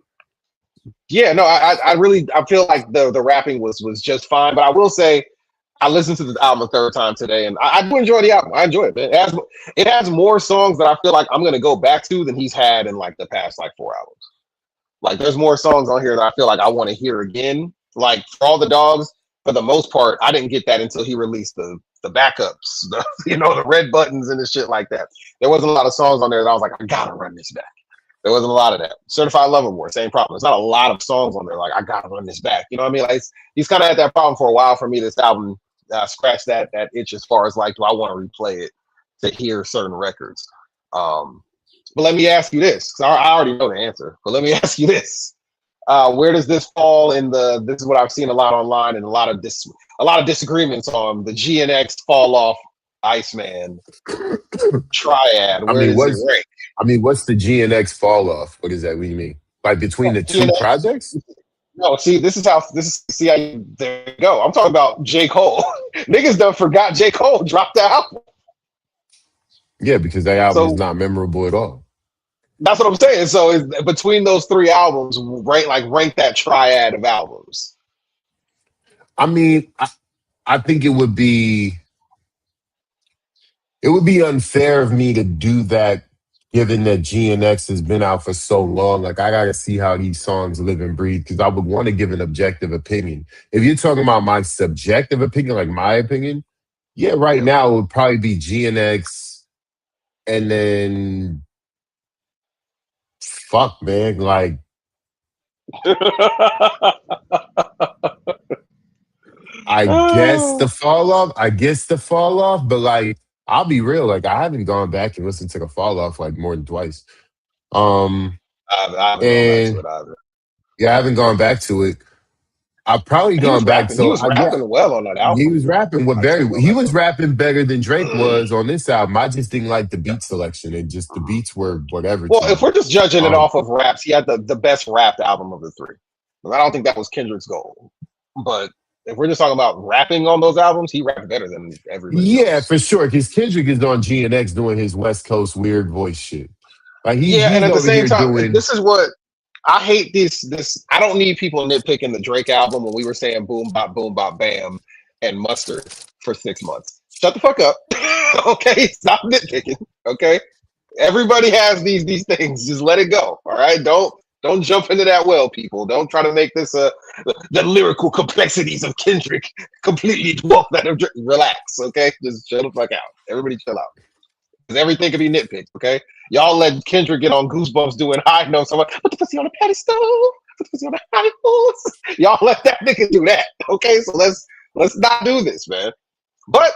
yeah, no, I really I feel like the rapping was just fine. But I will say I listened to the album a third time today, and I do enjoy the album. I enjoy it, man. It has more songs that I feel like I'm gonna go back to than he's had in like the past like 4 albums. Like there's more songs on here that I feel like I want to hear again. Like for all the dogs, for the most part, I didn't get that until he released the backups, the red buttons and the shit like that. There wasn't a lot of songs on there that I was like, I gotta run this back. There wasn't a lot of that. Certified Lover Boy, same problem. There's not a lot of songs on there like I gotta run this back. You know what I mean? Like he's kind of had that problem for a while for me. This album scratched that itch as far as like, do I want to replay it to hear certain records? Um, but let me ask you this, because I already know the answer. But let me ask you this: where does this fall in the? This is what I've seen a lot online and a lot of disagreements on the GNX fall off Iceman triad. I Where mean, does it what's rank? what's the GNX fall off? What does that really mean? Like between the two GNX. projects? No, see, see how there you go. I'm talking about J. Cole. Niggas done forgot J. Cole dropped the album. Yeah, because that album is So not memorable at all. that's what I'm saying. So between those three albums, rank that triad of albums. I mean, I think it would be unfair of me to do that given that GNX has been out for so long. Like I gotta see how these songs live and breathe because I would want to give an objective opinion. If you're talking about my subjective opinion, like my opinion, yeah, right Yeah. now it would probably be GNX and then fuck man, like I guess the Oh, fall off. I guess the fall off, but like I'll be real, like I haven't gone back and listened to the fall off like more than twice. Um I haven't gone back to and it either. yeah, I haven't gone back to it. I've probably He was gone back. rapping. He So was I yeah, rapping well on that he album. was rapping with Like very singing on he that was song. rapping better than Drake was on this album. I just didn't like the beat selection and just the beats were whatever Well, to if me. we're just judging it Um off of raps, he had the best rapped album of the three. I don't think that was Kendrick's goal. But if we're just talking about rapping on those albums, he rapped better than everybody yeah, else. for sure. Because Kendrick is on GNX doing his West Coast weird voice shit. Like Yeah, and he's at the over same here time, doing this is what I hate. This I don't need people nitpicking the Drake album when we were saying boom bop bam and mustard for 6 months. Shut the fuck up. Okay, stop nitpicking. Okay, everybody has these things. Just let it go. All right, don't jump into that well, people. Don't try to make this the lyrical complexities of Kendrick completely dwarf that of Drake. Relax. Okay, just chill the fuck out. Everybody chill out. Because everything can be nitpicked, okay? Y'all let Kendrick get on Goosebumps doing high notes. I'm like, put the pussy on a pedestal, put the pussy on a high horse. Y'all let that nigga do that, okay? So let's not do this, man. But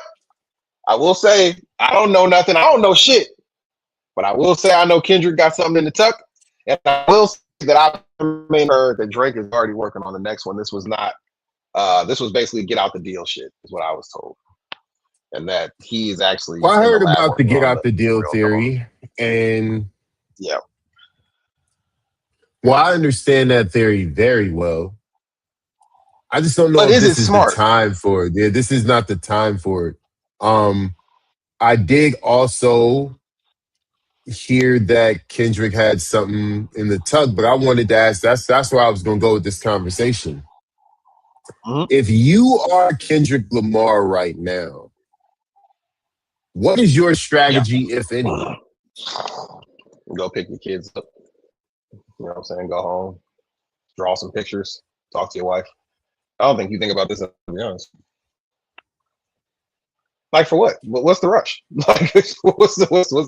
I will say, I don't know nothing. I don't know shit. But I will say I know Kendrick got something in the tuck. And I will say that I heard that Drake is already working on the next one. This was not this was basically get out the deal shit, is what I was told. And that he is actually well, I in the heard lab about the working get on out the the deal real dog. theory. And Yeah. well, I understand that theory very well. I just don't know But if is it this is the smart? time for it. Yeah, this is not the time for it. Um, I did also hear that Kendrick had something in the tug, but I wanted to ask. That's where I was going to go with this conversation. Mhm. If you are Kendrick Lamar right now, what is your Yeah. strategy, if any? Go pick your kids up. You know what I'm saying? Go home, draw some pictures, talk to your wife. I don't think you think about this, to be honest. Like for what? What's the rush? Like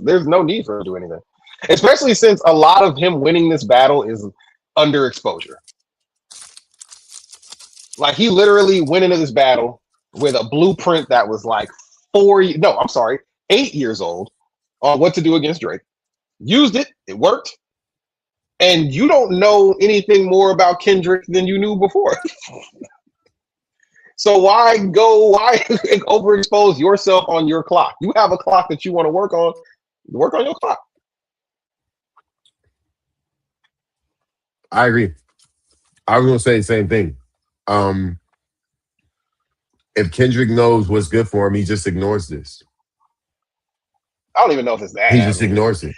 there's no need for him to do anything. Especially since a lot of him winning this battle is underexposure. Like he literally went into this battle with a blueprint that was like 8 years old on what to do against Drake. Used it, it worked, and you don't know anything more about Kendrick than you knew before. So why overexpose yourself on your clock? You have a clock that you want to work on your clock. I agree. I was going to say the same thing. If Kendrick knows what's good for him, he just ignores this. I don't even know if it's that. He I just mean, ignores it.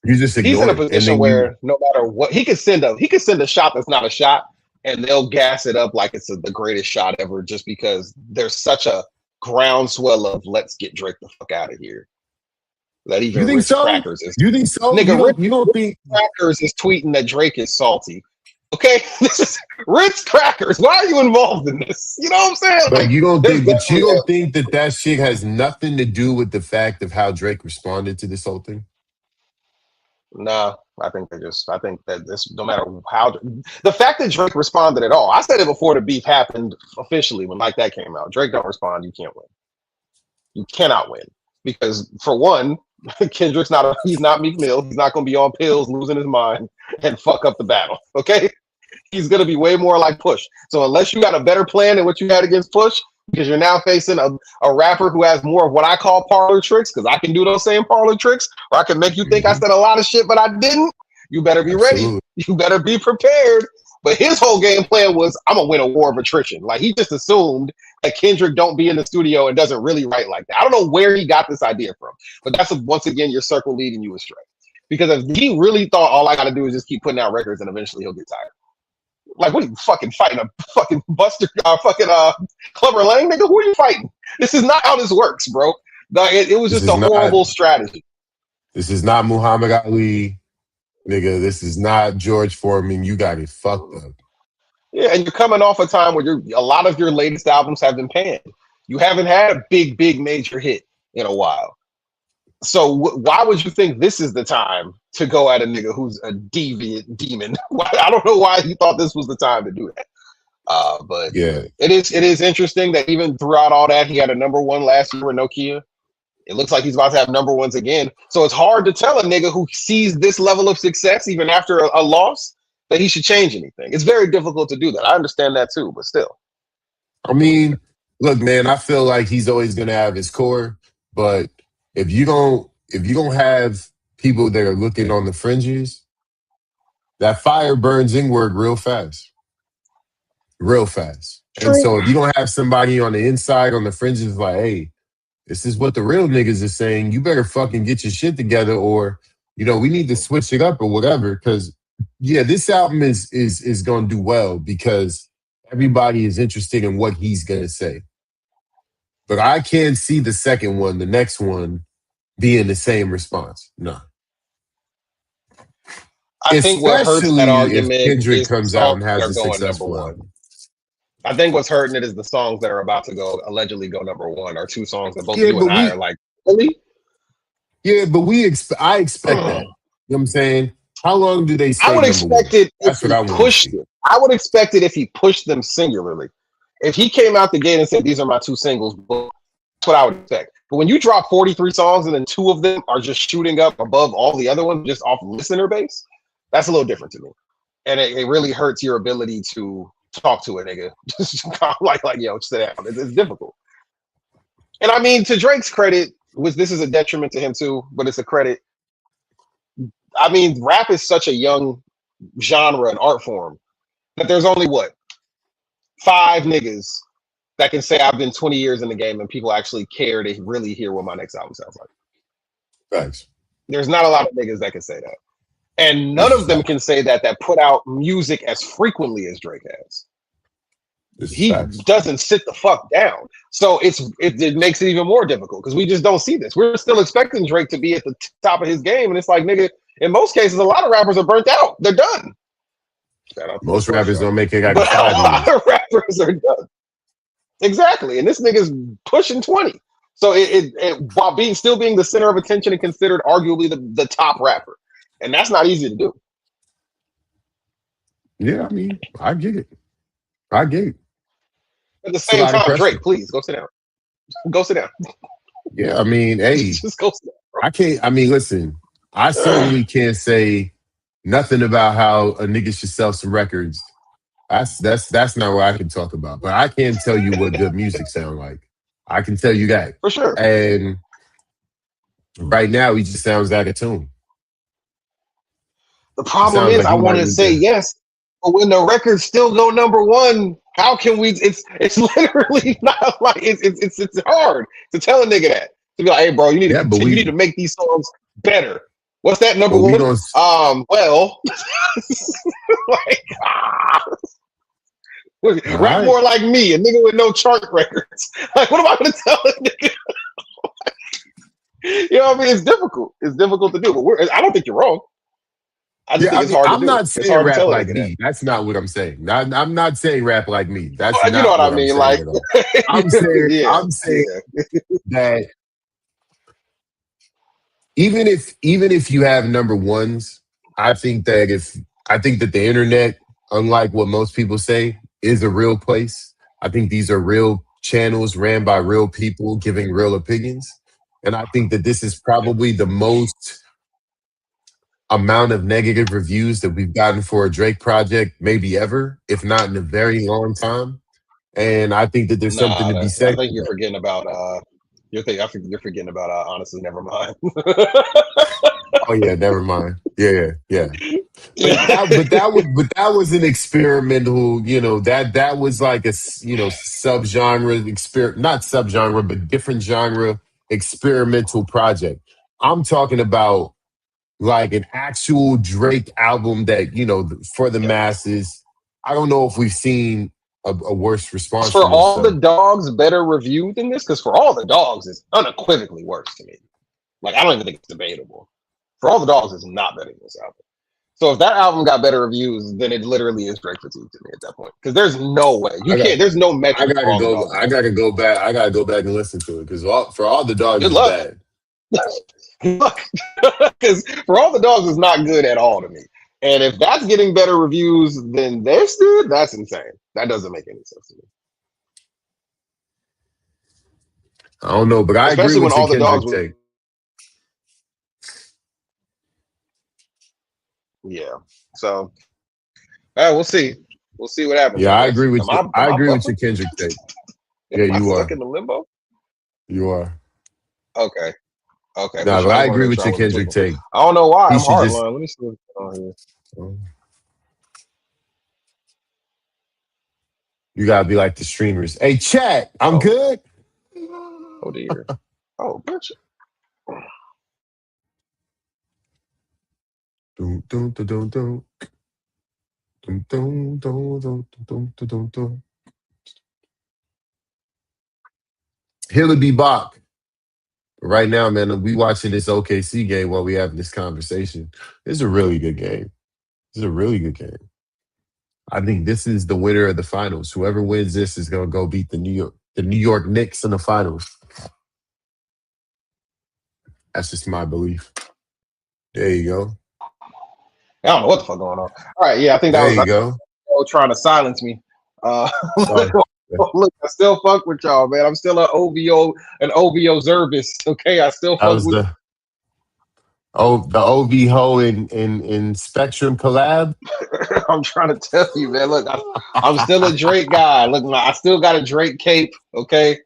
You just he's in ignore a it, and position then you. where no matter what, he could send a shot that's not a shot, and they'll gas it up like it's the greatest shot ever, just because there's such a groundswell of let's get Drake the fuck out of here. That You even think Ritz so? Crackers is You think so? You nigga don't. You don't think Crackers is tweeting that Drake is salty. Okay, this is Ritz Crackers. Why are you involved in this? You know what I'm saying? But Like, you don't there's think, but you definitely don't think that that shit has nothing to do with the fact of how Drake responded to this whole thing. nah. I think that this, no matter how, the fact that Drake responded at all. I said it before the beef happened officially when like that came out. Drake don't respond, you can't win. You cannot win because for one, Kendrick's he's not Meek Mill. He's not going to be on pills, losing his mind, and fuck up the battle. Okay, he's going to be way more like Push. So unless you got a better plan than what you had against Push, because you're now facing a rapper who has more of what I call parlor tricks, because I can do those same parlor tricks, or I can make you think I Mhm. said a lot of shit, but I didn't. You better be ready. Absolutely. You better be prepared. But his whole game plan was, I'm gonna win a war of attrition. Like he just assumed that Kendrick don't be in the studio and doesn't really write like that. I don't know where he got this idea from, but that's once again your circle leading you astray. Because if he really thought all I got to do is just keep putting out records and eventually he'll get tired. Like, what are you fucking fighting? A fucking Buster, Clubber Lang, nigga? Who are you fighting? This is not how this works, bro. Like, it was This just is a not. horrible strategy. This is not Muhammad Ali, nigga. This is not George Foreman. You got it fucked up. Yeah, and you're coming off a time where a lot of your latest albums have been panned. You haven't had a big major hit in a while. So why would you think this is the time to go at a nigga who's a deviant demon? I don't know why he thought this was the time to do that. But Yeah, it is interesting that even throughout all that, he had a number one last year with Nokia. It looks like he's about to have number ones again. So it's hard to tell a nigga who sees this level of success, even after a loss, that he should change anything. It's very difficult to do that. I understand that too, but still. I mean, look, man. I feel like he's always gonna have his core, but if you don't have people that are looking on the fringes, that fire burns inward real fast. Real fast. And True. so if you don't have somebody on the inside, on the fringes, like, hey, this is what the real niggas are saying, you better fucking get your shit together, or, we need to switch it up or whatever. Because, yeah, this album is going to do well because everybody is interested in what he's going to say. But I can't see the second one, the next one, being the same response. No. I think what hurts that Especially if argument Kendrick is the comes out songs and that has are a going number successful one. album. I think what's hurting it is the songs that are about to allegedly go number one, or two songs that both Yeah, you and I are like, really? Yeah, but I expect that. You know what I'm saying? How long do they stay I would number expect one? it if he pushed it. I would expect it if he pushed them singularly. If he came out the gate and said, these are my two singles, that's what I would expect. But when you drop 43 songs and then two of them are just shooting up above all the other ones just off listener base, that's a little different to me. And it really hurts your ability to talk to a nigga. like, yo, sit down. It's difficult. And I mean, to Drake's credit, this is a detriment to him too, but it's a credit. I mean, rap is such a young genre and art form that there's only 5 niggas that can say I've been 20 years in the game and people actually care to really hear what my next album sounds like. Thanks. There's not a lot of niggas that can say that. And none of them can say that put out music as frequently as Drake has. He doesn't sit the fuck down. So it makes it even more difficult because we just don't see this. We're still expecting Drake to be at the top of his game. And it's like, nigga, in most cases, a lot of rappers are burnt out. They're done. Most rappers don't make it like but 5 a lot of rappers are done. Exactly. And this nigga's pushing 20. So while still being the center of attention and considered arguably the top rapper. And that's not easy to do. Yeah, I mean, I get it. At the same time, Drake, please go sit down. Go sit down. Yeah, I mean, hey, just go sit down, bro. I can't. I mean, listen, I certainly can't say nothing about how a nigga should sell some records. That's not what I can talk about. But I can tell you what good music sound like. I can tell you that for sure. And right now, he just sounds out of tune. The problem is, I want to say yes, but when the records still go number one, how can we? It's literally not like it's hard to tell a nigga that to be like, hey, bro, you need to you need to make these songs better. What's that number one? Well, like rap more like me, a nigga with no chart records. Like, what am I going to tell a nigga? You know what I mean? It's difficult. It's difficult to do, but I don't think you're wrong. I just think it's hard to do. I'm not saying rap like me. That's not what I'm saying. I'm not saying rap like me. That's not what I mean. Like, I'm saying that even if you have number ones, I think that the internet, unlike what most people say, is a real place. I think these are real channels ran by real people giving real opinions. And I think that this is probably the most amount of negative reviews that we've gotten for a Drake project, maybe ever, if not in a very long time. And I think that there's something to be said. I think you're forgetting about you're forgetting about honestly, never mind. Oh yeah, never mind. Yeah, yeah, yeah. But that was an experimental. That was like a subgenre not subgenre, but different genre experimental project. I'm talking about like an actual Drake album that for the Yeah. masses. I don't know if we've seen a worse Is response For from this. All the So Dogs better reviewed than this? Because For All the Dogs is unequivocally worse to me. Like, I don't even think it's debatable. For All the Dogs is not better than this album. So if that album got better reviews, then it literally is Drake fatigue to me at that point. Because there's no way you I got can't. There's no I metric for gotta All the go. Dogs. I gotta go back. I gotta go back and listen to it because for all the dogs Good is luck. bad. Look, because For All the Dogs is not good at all to me. And if that's getting better reviews than this did, that's insane. That doesn't make any sense to me. I don't know, but I agree Especially when with your All the Kendrick Dogs was. take. Yeah. So we'll see. We'll see what happens. Yeah, I I guess. agree with Am you. I I am I agree with buffering? your Kendrick take. Am Yeah, I you stuck are. in the limbo? You are. Okay. Okay. For No, sure. but I I just want to agree make with sure I your wasn't Kendrick tweaking. take. I don't know why He I'm should just. hardline. Let me see what's going on here. You gotta be like the streamers. Hey, chat. I'm Oh, good. oh dear. Oh, bitch. Dun, dun, dun, dun, dun. Dun, dun, dun, dun, dun, dun, dun, dun. Hilly be Bach. Right now, man, we watching this OKC game while we having this conversation. It's a really good game. It's a really good game. I think this is the winner of the finals. Whoever wins this is gonna go beat the New York Knicks in the finals. That's just my belief. There you go. I don't know what the fuck going on. All right. Yeah, I think that There was you go. trying to silence me. Sorry. Look, I still fuck with y'all, man. I'm still an OVO service. Okay, I still That fuck was with. the OV Ho in Spectrum collab. I'm trying to tell you, man. Look, I'm still a Drake guy. Look, I still got a Drake cape. Okay,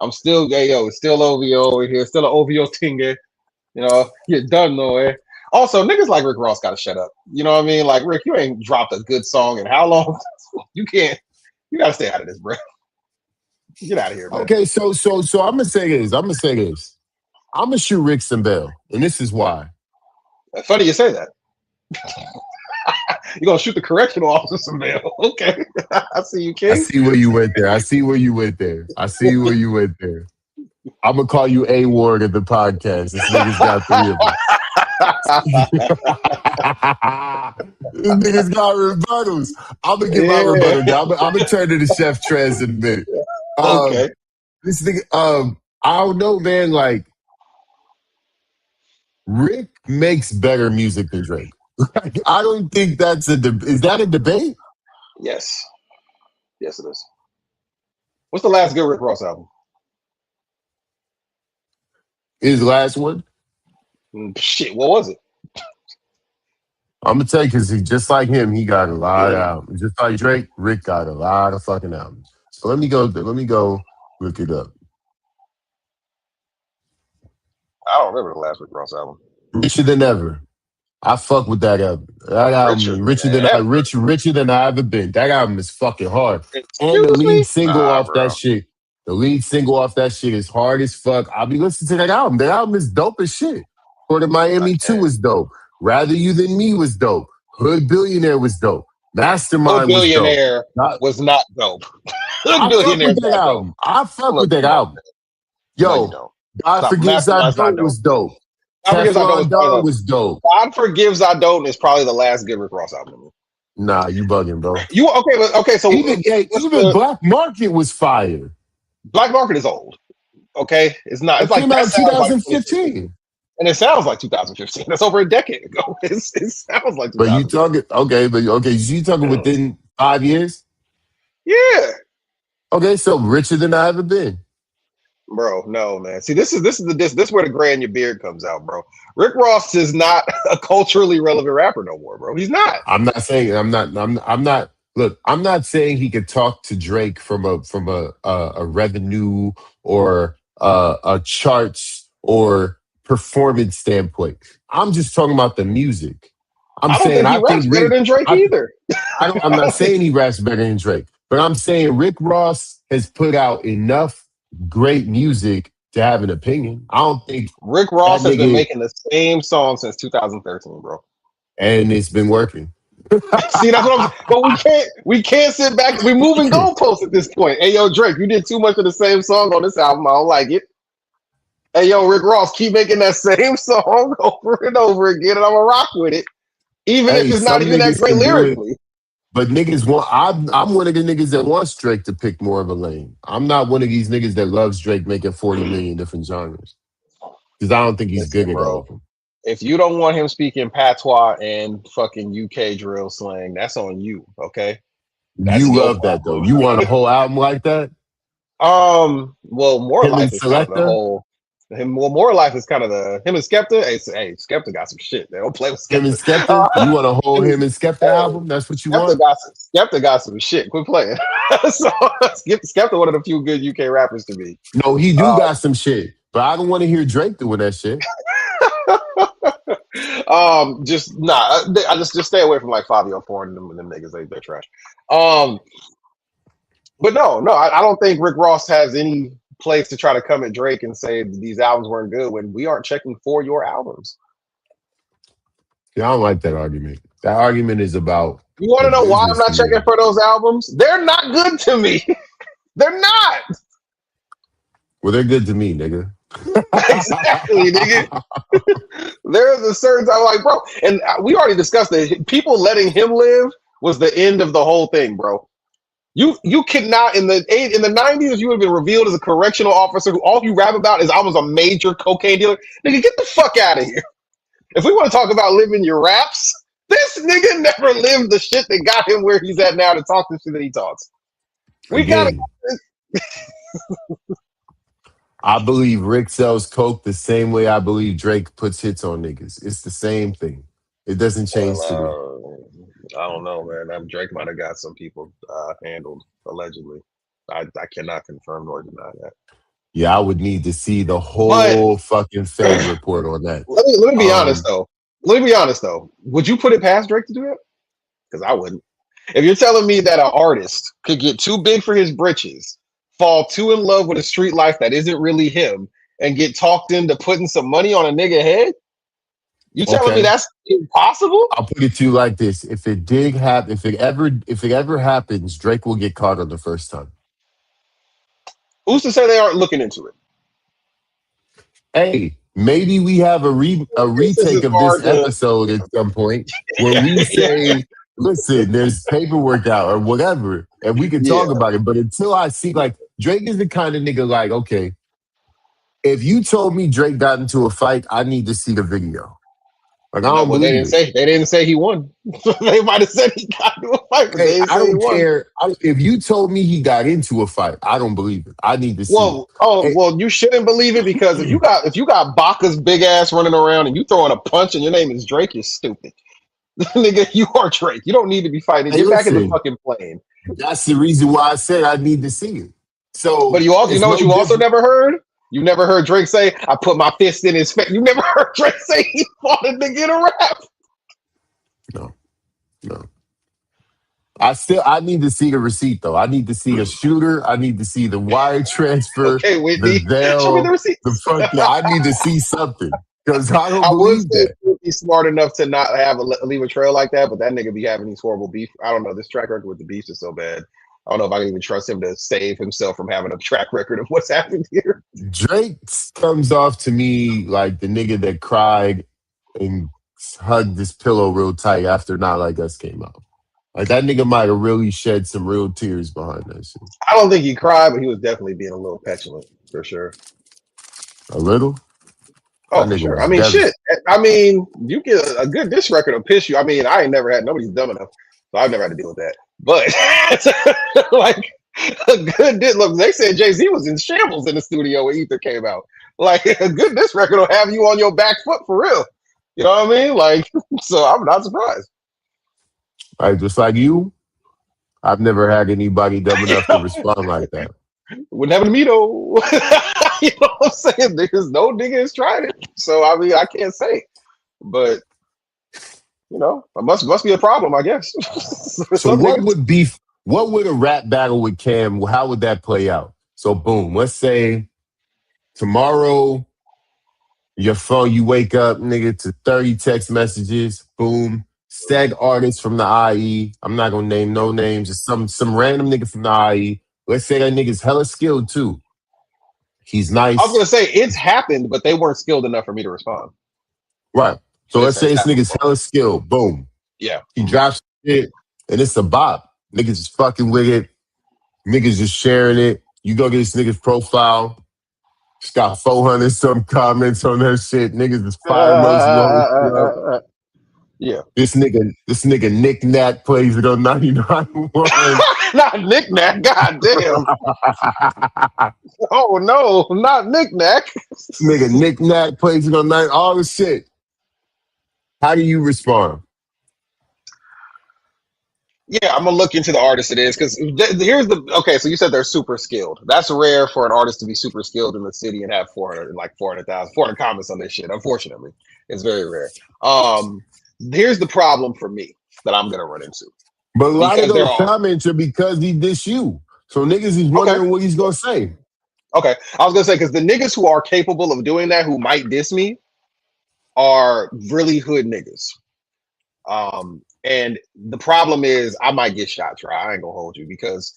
I'm still it's still OVO over here. Still an OVO tinga. You're done though, eh? Also, niggas like Rick Ross gotta shut up. You know what I mean? Like, Rick, you ain't dropped a good song in how long? You can't. You gotta stay out of this, bro. Get out of here, man. Okay, so I'm gonna say this. I'm gonna shoot Rick some bail, and this is why. Funny you say that. You're gonna shoot the correctional officer some bail. Okay. I see you, I King. see where you went there. I see where you went there. I see where you went there. I'm gonna call you A Ward at the podcast. This nigga's got 3 of them. This nigga's got rebuttals. I'm gonna get my Yeah. rebuttal now. I'm gonna turn to the chef Trez in a minute. Okay. This thing, I don't know, man. Like Rick makes better music than Drake. Like, I don't think that's is that a debate? Yes. Yes, it is. What's the last good Rick Ross album? His last one. Shit, what was it? I'm gonna tell you because he just like him, he got a lot of Yeah. albums. Just like Drake, Rick got a lot of fucking albums. So let me go. Look it up. I don't remember the last Rick Ross album. Richer than ever. I fuck with that album. That Richer album, than ever. richer than I ever been. That album is fucking hard. And the Excuse lead me? single Nah, off that bro. shit. The lead single off that shit is hard as fuck. I'll be listening to that album. That album is dope as shit. Port of I Miami 2 can't. was dope. Rather You Than Me was dope. Hood Billionaire was dope. Hood Mastermind was dope. Billionaire was not dope. Hood I fuck Billionaire with is that not dope. album. I fuck Look, with that come on, album. man. No, you Yo, don't. God Stop. Forgives I Mastermind's not Don't dope. was dope. God Forgives I Don't Teflon is probably Don the was dope. God Forgives I Don't is probably the last good Rick Ross album. Nah, you bugging, bro. You okay? So what's Even the Black Market was fire. Black Market is old. Okay, it's not. It's It like came out that in sounds like 2015, 2015. and it sounds like 2015. That's over a decade ago. It sounds like But you 2015. talking so you talking within 5 years? Yeah, Okay, so richer than I ever been. bro. No, man. See, this where the gray in your beard comes out, bro. Rick Ross is not a culturally relevant rapper no more, bro. He's not. I'm not saying I'm not look, I'm not saying he could talk to Drake from a revenue or a charts or performance standpoint. I'm just talking about the music. I'm I don't saying think he I raps think better Rick. than Drake I either. I'm not saying he raps better than Drake, but I'm saying Rick Ross has put out enough great music to have an opinion. I don't think Rick that Ross has been nigga, making the same song since 2013, bro. and it's been working. See, that's what I'm. But we can't sit back. We're moving goalposts at this point. Hey, yo, Drake, you did too much of the same song on this album. I don't like it. Hey, yo, Rick Ross, keep making that same song over and over again, and I'm gonna rock with it, even if Hey, it's not some even that niggas great can do it, lyrically. but niggas want. I'm one of the niggas that wants Drake to pick more of a lane. I'm not one of these niggas that loves Drake making 40 million different genres because I don't think he's good Listen, at all bro. of them. If you don't want him speaking patois and fucking UK drill slang, that's on you. Okay, that's You your love that though. You want a whole album like that? Well, More Him and Life is kind of the Selecta? whole. Him, well, More Life is kind of the him and Skepta. Hey, Skepta got some shit. They don't play with Him and Skepta. Skepta? You want a whole Him and, him and Skepta hey, album? That's what you Skepta want? got some shit. Quit playing. So Skepta, one of the few good UK rappers to me. No, he do Uh, got some shit, but I don't want to hear Drake doing that shit. just nah. I just stay away from like Fabio Foreign and them niggas. They're trash. Um, but no, I don't think Rick Ross has any place to try to come at Drake and say these albums weren't good when we aren't checking for your albums. Yeah, I don't like that argument. That argument is about You want the to know why I'm business to not checking me. for those albums? They're not good to me. They're not. Well, they're good to me, nigga. Exactly, nigga. There's a certain time like, bro, and we already discussed that people letting him live was the end of the whole thing, bro. You could not in the 90s you would have been revealed as a correctional officer who all you rap about is I was a major cocaine dealer. Nigga, get the fuck out of here. If we want to talk about living your raps, this nigga never lived the shit that got him where he's at now to talk the shit that he talks. We gotta. Again, I believe Rick sells coke the same way I believe Drake puts hits on niggas. It's the same thing. It doesn't change to me. I don't know, man. Drake might have got some people handled allegedly. I cannot confirm nor deny that. Yeah, I would need to see the But whole fucking Fed report on that. let me be honest Um, though. Let me be honest though. Would you put it past Drake to do that? Because I wouldn't. If you're telling me that an artist could get too big for his britches, fall too in love with a street life that isn't really him, and get talked into putting some money on a nigga head, you telling me okay. that's impossible? I'll put it to you like this: if it did happen, if it ever happens, Drake will get caught on the first time. Who's to say they aren't looking into it? Hey, maybe we have a This retake is of this hard to. episode at some point where we Yeah, say, "Listen, there's paperwork out or whatever," and we can yeah. talk about it. But until I see, like Drake is the kind of nigga, like, okay, if you told me Drake got into a fight, I need to see the video. Like, I No, don't well, they believe didn't it. say he won. They might have said he got into a fight, but Hey, they didn't I say he don't won. care. If you told me he got into a fight, I don't believe it. I need to see it. Well, oh Hey, well, you shouldn't believe it because if you got Baca's big ass running around and you throwing a punch and your name is Drake, you're stupid. Nigga, you are Drake. You don't need to be fighting. hey, Get back in the listen, fucking plane. that's the reason why I said I need to see it. But So you it's know what no you also different. never heard? You never heard Drake say, "I put my fist in his face." You never heard Drake say he fought a nigga in a rap. No, no. I need to see the receipt though. I need to see a shooter. I need to see the wire transfer, Okay, the Whitney, show me the Zelle, the receipts. fucking. I need to see something because I don't I would believe say that. he's smart enough to not have leave a trail like that, but that nigga be having these horrible beef. I don't know. This track record with the beefs is so bad. I don't know if I can even trust him to save himself from having a track record of what's happened here. Drake comes off to me like the nigga that cried and hugged his pillow real tight after Not Like Us came out. Like that nigga might have really shed some real tears behind that shit. I don't think he cried, but he was definitely being a little petulant for sure. A little. Oh, That for nigga sure. I was mean, shit. devastated. I mean, you get a good diss record will piss you. I mean, I ain't never had nobody's dumb enough, so I've never had to deal with that. But like a good diss. Look, they said Jay Z was in shambles in the studio when Ether came out. Like a good diss record will have you on your back foot for real. You know what I mean? Like, so I'm not surprised. Like just like you, I've never had anybody dumb enough to respond like that. Wouldn't happen to me though. You know what I'm saying? There's no nigga has tried it. So I mean, I can't say. But it must be a problem, I guess. For So some niggas. what would a rap battle with Cam, how would that play out? So boom, let's say tomorrow your phone, you wake up, nigga, to 30 text messages, boom. Stag artist from the IE. I'm not gonna name no names, just some random nigga from the IE. Let's say that nigga's hella skilled too. He's I was gonna nice. say it's happened, but they weren't skilled enough for me to respond. Right. So let's say It's this happened nigga's before. hella skilled. Boom. Yeah. He drops it and it's a bop. Niggas is fucking with it. Niggas just sharing it. You go get this nigga's profile. It's got 400 some comments on that shit. Niggas is fire emojis all this shit up. Yeah. This nigga Nick Nack plays it on 99.1. Not knickknack. God damn. Oh no, not knickknack. This nigga Nick Nack plays it on 9. All the shit. How do you respond? Yeah, I'm gonna look into the artist it is because here's the okay. So you said they're super skilled. That's rare for an artist to be super skilled in the city and have 400, like 400,000, 400 comments on this shit. Unfortunately, it's very rare. Um, Here's the problem for me that I'm gonna run into But a lot of because they're those all comments are because he diss you. So niggas is okay. wondering what he's gonna say. Okay, I was gonna say because the niggas who are capable of doing that, who might diss me, are really hood niggas. And the problem is I might get shot, try. I ain't gonna hold you because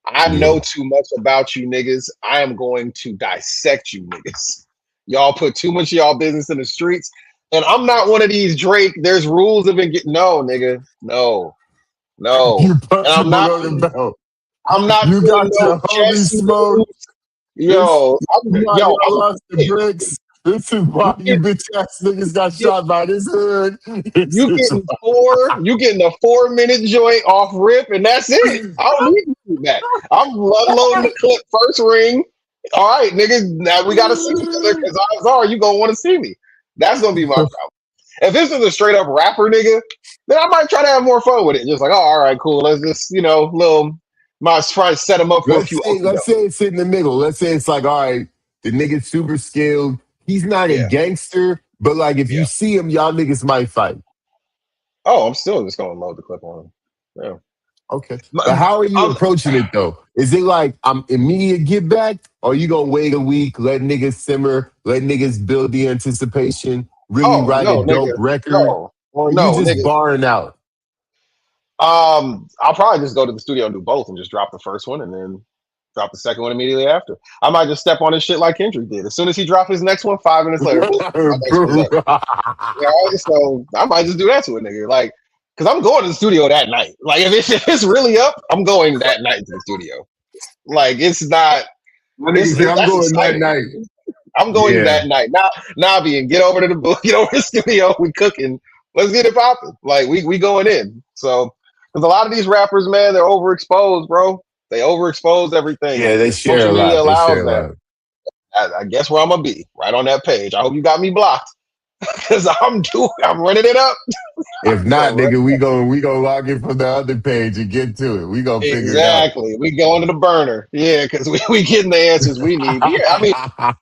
I Yeah. know too much about you niggas. I am going to dissect you niggas. Y'all put too much of y'all business in the streets. And I'm not one of these Drake. There's rules of it. No, nigga. No, no. You And punch him below the belt. I'm not You doing got no your homie chess smoke. moves. This Yo, is why yo, y'all lost the bricks. This is why you bitch ass niggas got shot by this hood. This is you getting a 4 minute joint off rip, and that's it. I don't need to do that. I'm unloading the clip first ring. All right, niggas, now we gotta see each other why. because odds are you gonna want to see me. That's gonna be my problem. If this is a straight up rapper nigga, then I might try to have more fun with it. Just like, oh, all right, cool. Let's just, little might try to set him up for a few okey Let's doke. say it's in the middle. Let's say it's like, all right, the nigga's super skilled. He's not a Yeah, gangster, but like if you yeah. see him, y'all niggas might fight. Oh, I'm still just gonna load the clip on him. Yeah. Okay. But how are you I'm, approaching it though? Is it like I'm immediate get back? Or you gonna wait a week, let niggas simmer, let niggas build the anticipation, really oh write a no, dope nigga, record? no, or Or you no, just nigga. barring out? I'll probably just go to the studio and do both and just drop the first one and then drop the second one immediately after. I might just step on his shit like Kendrick did. As soon as he dropped his next one, 5 minutes later, boom, my next one's up. Yeah, right? So I might just do that to a nigga. Like, because I'm going to the studio that night. Like, if it's really up, I'm going that night to the studio. Like, it's not, My nigga said, I'm that's going that exciting. night. I'm going Yeah. that night. Now, Nabi, and get over to the booth, get over to the studio. We cooking. Let's get it popping. Like we going in. So because a lot of these rappers, man, they're overexposed, bro. They overexpose everything, Yeah, and they share social a media lot. They share allows a that. lot. I guess where I'm gonna be, right on that page. I hope you got me blocked because I'm running it up. If not, So nigga, we gonna log in from the other page and get to it. We gonna figure it out. exactly, we going to the burner, yeah, because we getting the answers we need. But yeah, I mean,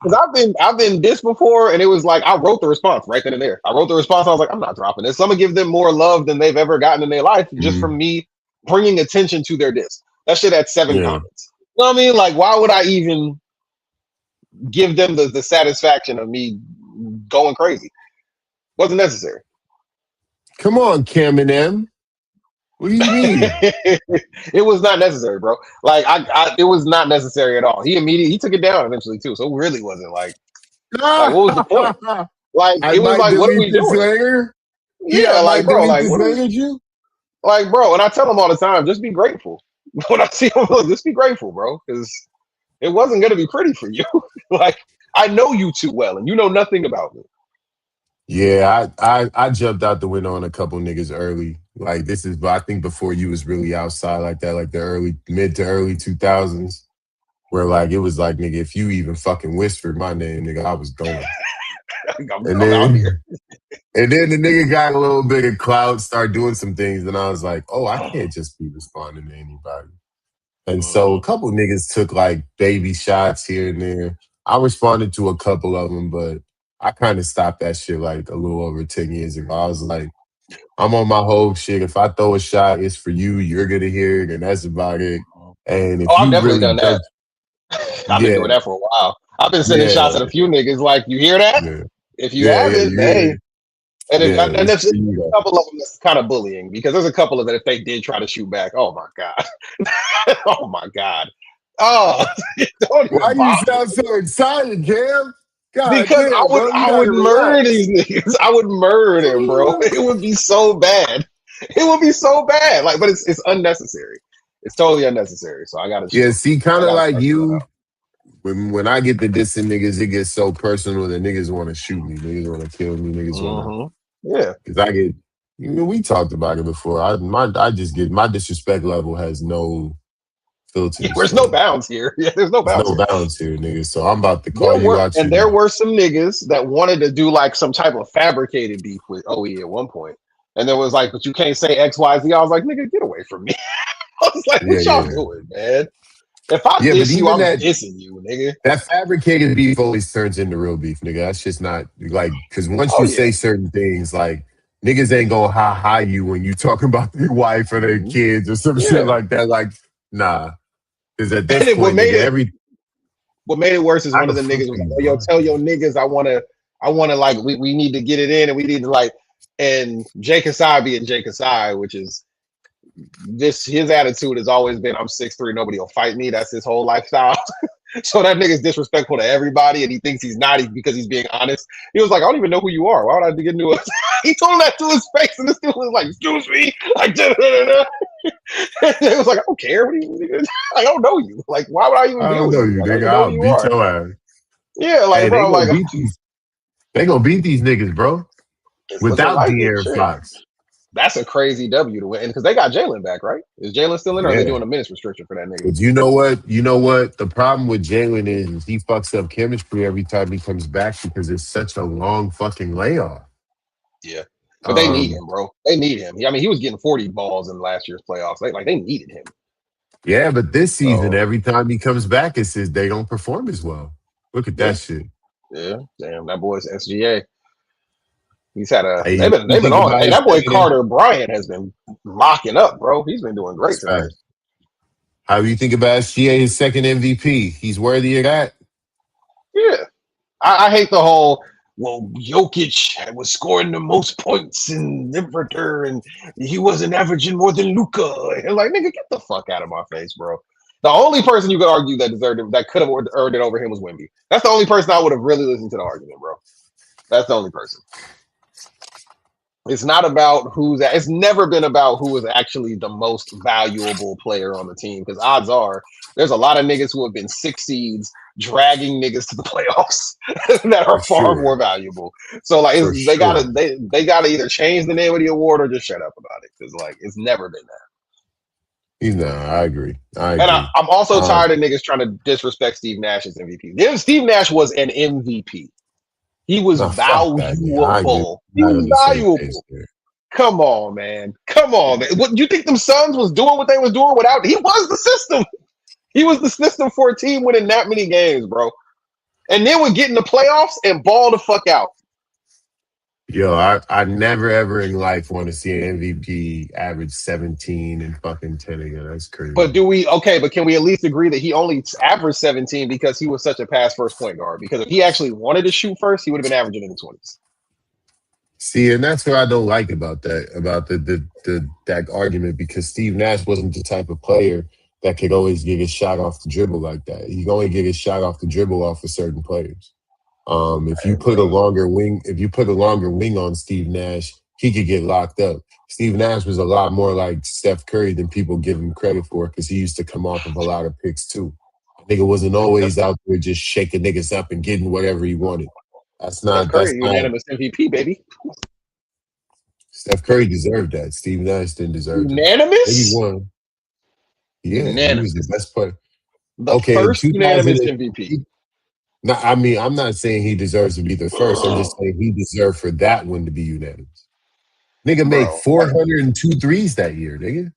because I've been dissed before, and it was like I wrote the response right then and there. I wrote the response. I was like, I'm not dropping this. So I'm gonna give them more love than they've ever gotten in their life just Mhm. from me bringing attention to their diss. That shit had 7 Yeah. comments. You know what I mean? Like, why would I even give them the satisfaction of me going crazy? Wasn't necessary. Come on, Cam and M. What do you mean? It was not necessary, bro. Like it was not necessary at all. He took it down eventually too. So it really wasn't like what was the point? Like I it was might like, what are delete we this doing? later. Yeah, I Yeah, like might bro, delete like this what is later, you. like bro? And I tell them all the time, just be grateful. When I see them, just be grateful, bro, because it wasn't gonna be pretty for you. Like I know you too well, and you know nothing about me. Yeah, I jumped out the window on a couple niggas early. Like this is, I think before you was really outside like that, like the early mid to early 2000s, where like it was like nigga, if you even fucking whispered my name, nigga, I was going. And I'm out then here. and then the nigga got a little bit of clout, start doing some things, and I was like, oh, I can't just be responding to anybody. And so a Mhm. couple niggas took like baby shots here and there. I responded to a couple of them, but I kind of stopped that shit like a little over 10 years ago. I was like, I'm on my whole shit. If I throw a shot, it's for you. You're gonna hear it, and that's about it. And Oh, if I've you definitely really done that. don't, I've been yeah, doing that for a while. I've been sending yeah, shots at a few niggas like, you hear that? yeah, If you yeah, yeah, haven't, you hear hey. it? And if Yeah, and it's there's for a you though. couple of them that's kind of bullying because there's a couple of that if they did try to shoot back, oh my god, oh my god, oh, don't Why even you bother sound so excited, Cam? God because damn, bro, you I would gotta murder relax. these niggas. I would murder them, bro. It would be so bad. It would be so bad. Like, but it's unnecessary. It's totally unnecessary. So I gotta Yeah, chill. see, kind I of gotta like start chilling you. out. When I get to dissing niggas, it gets so personal that niggas want to shoot me, niggas want to kill me, niggas want to. Yeah. Because I get, we talked about it before. I just get my disrespect level has no Yeah, filters, there's no so bounds here. Yeah, there's no there's bounds no here. balance here, niggas. So I'm about to call you out There your. were some niggas that wanted to do like some type of fabricated beef with OE at one point. And there was like, but you can't say X, Y, Z. I was like, nigga, get away from me. I was like, Yeah, what y'all yeah, doing, man? If I yeah. But diss you, even I'm that dissing you, nigga. that fabricated beef always turns into real beef, nigga. That's just not like because once Oh you yeah. say certain things, like niggas ain't gonna hi you when you talking about their wife or their Mhm. kids or some shit Yeah. like that. Like, nah. Because at And this then point, nigga, every what made it worse is how one the of the fuck niggas was are like, you oh yo, tell blocking? your niggas I wanna like we need to get it in and we need to like and Jay Kasai being Jay Kasai, which is this his attitude has always been I'm 6'3", nobody will fight me. That's his whole lifestyle. So that nigga's disrespectful to everybody, and he thinks he's not because he's being honest. He was like, I don't even know who you are. Why would I get into it? He told him that to his face, and this dude was like, excuse me. Like, it was like, I don't care. What do you, I don't know you. Like, why would I even I deal don't with know you? you, I don't nigga. even know who I'll you beat are. your ass. Yeah, like, Hey, bro, I'm like, they gonna beat these niggas, bro. it's looking Without like it. De'Aaron Shit. Fox. That's a crazy W to win. Because they got Jalen back, right? Is Jalen still in, or are they Yeah. doing a minutes restriction for that nigga? But you know what? You know what? The problem with Jalen is he fucks up chemistry every time he comes back because it's such a long fucking layoff. Yeah. But they need Um, him, bro. They need him. I mean, he was getting 40 balls in last year's playoffs. They needed him. yeah, but this season, So every time he comes back, it says they don't perform as well. Look at yeah, that shit. yeah. Damn, that boy's SGA. He's had a Hey, you they've been think on. about Hey, his that boy second Carter Bryant has been locking up, bro. He's been doing great tonight. fact. How do you think about SGA, his second MVP? He's worthy of that. Yeah. I hate the whole well, Jokic was scoring the most points in Libertor and he wasn't averaging more than Luca. And like, nigga, get the fuck out of my face, bro. The only person you could argue that deserved it, that could have earned it over him was Wemby. That's the only person I would have really listened to the argument, bro. That's the only person. It's not about it's never been about who is actually the most valuable player on the team. Because odds are there's a lot of niggas who have been six seeds dragging niggas to the playoffs that For are far sure. more valuable. So like For sure. they gotta either change the name of the award or just shut up about it. Because like it's never been that. He's not. I agree. I And agree. I'm also Um, tired of niggas trying to disrespect Steve Nash as MVP. Steve Nash was an MVP. He was no, fuck that, nigga. I agree. valuable. He Not was on the same page valuable. there. Come on, man. Come on, man. What you think them Suns was doing what they was doing without he was the system. He was the system for a team winning that many games, bro. And then would get in the playoffs and ball the fuck out. Yo, I never ever in life want to see an MVP average 17 and fucking 10 again. That's But crazy. but can we at least agree that he only averaged 17 because he was such a pass first point guard? Because if he actually wanted to shoot first, he would have been averaging in the 20s. See, and that's what I don't like about that, about the that argument, because Steve Nash wasn't the type of player that could always get his shot off the dribble like that. He can only get his shot off the dribble off of certain players. If I you put a agree. longer wing, if you put a longer wing on Steve Nash, he could get locked up. Steve Nash was a lot more like Steph Curry than people give him credit for, because he used to come off of a lot of picks too. Nigga wasn't always out there just shaking niggas up and getting whatever he wanted. That's Steph not. That's Curry, not. unanimous MVP, baby. Steph Curry deserved that. Steve Nash didn't deserve that. Maybe Unanimous? one. Yeah, he was the Unanimous. best player. The Okay, in first unanimous 2000. MVP. No, I mean, I'm not saying he deserves to be the first. I'm just saying he deserved for that one to be unanimous. Nigga made Bro, 402 threes that year, nigga.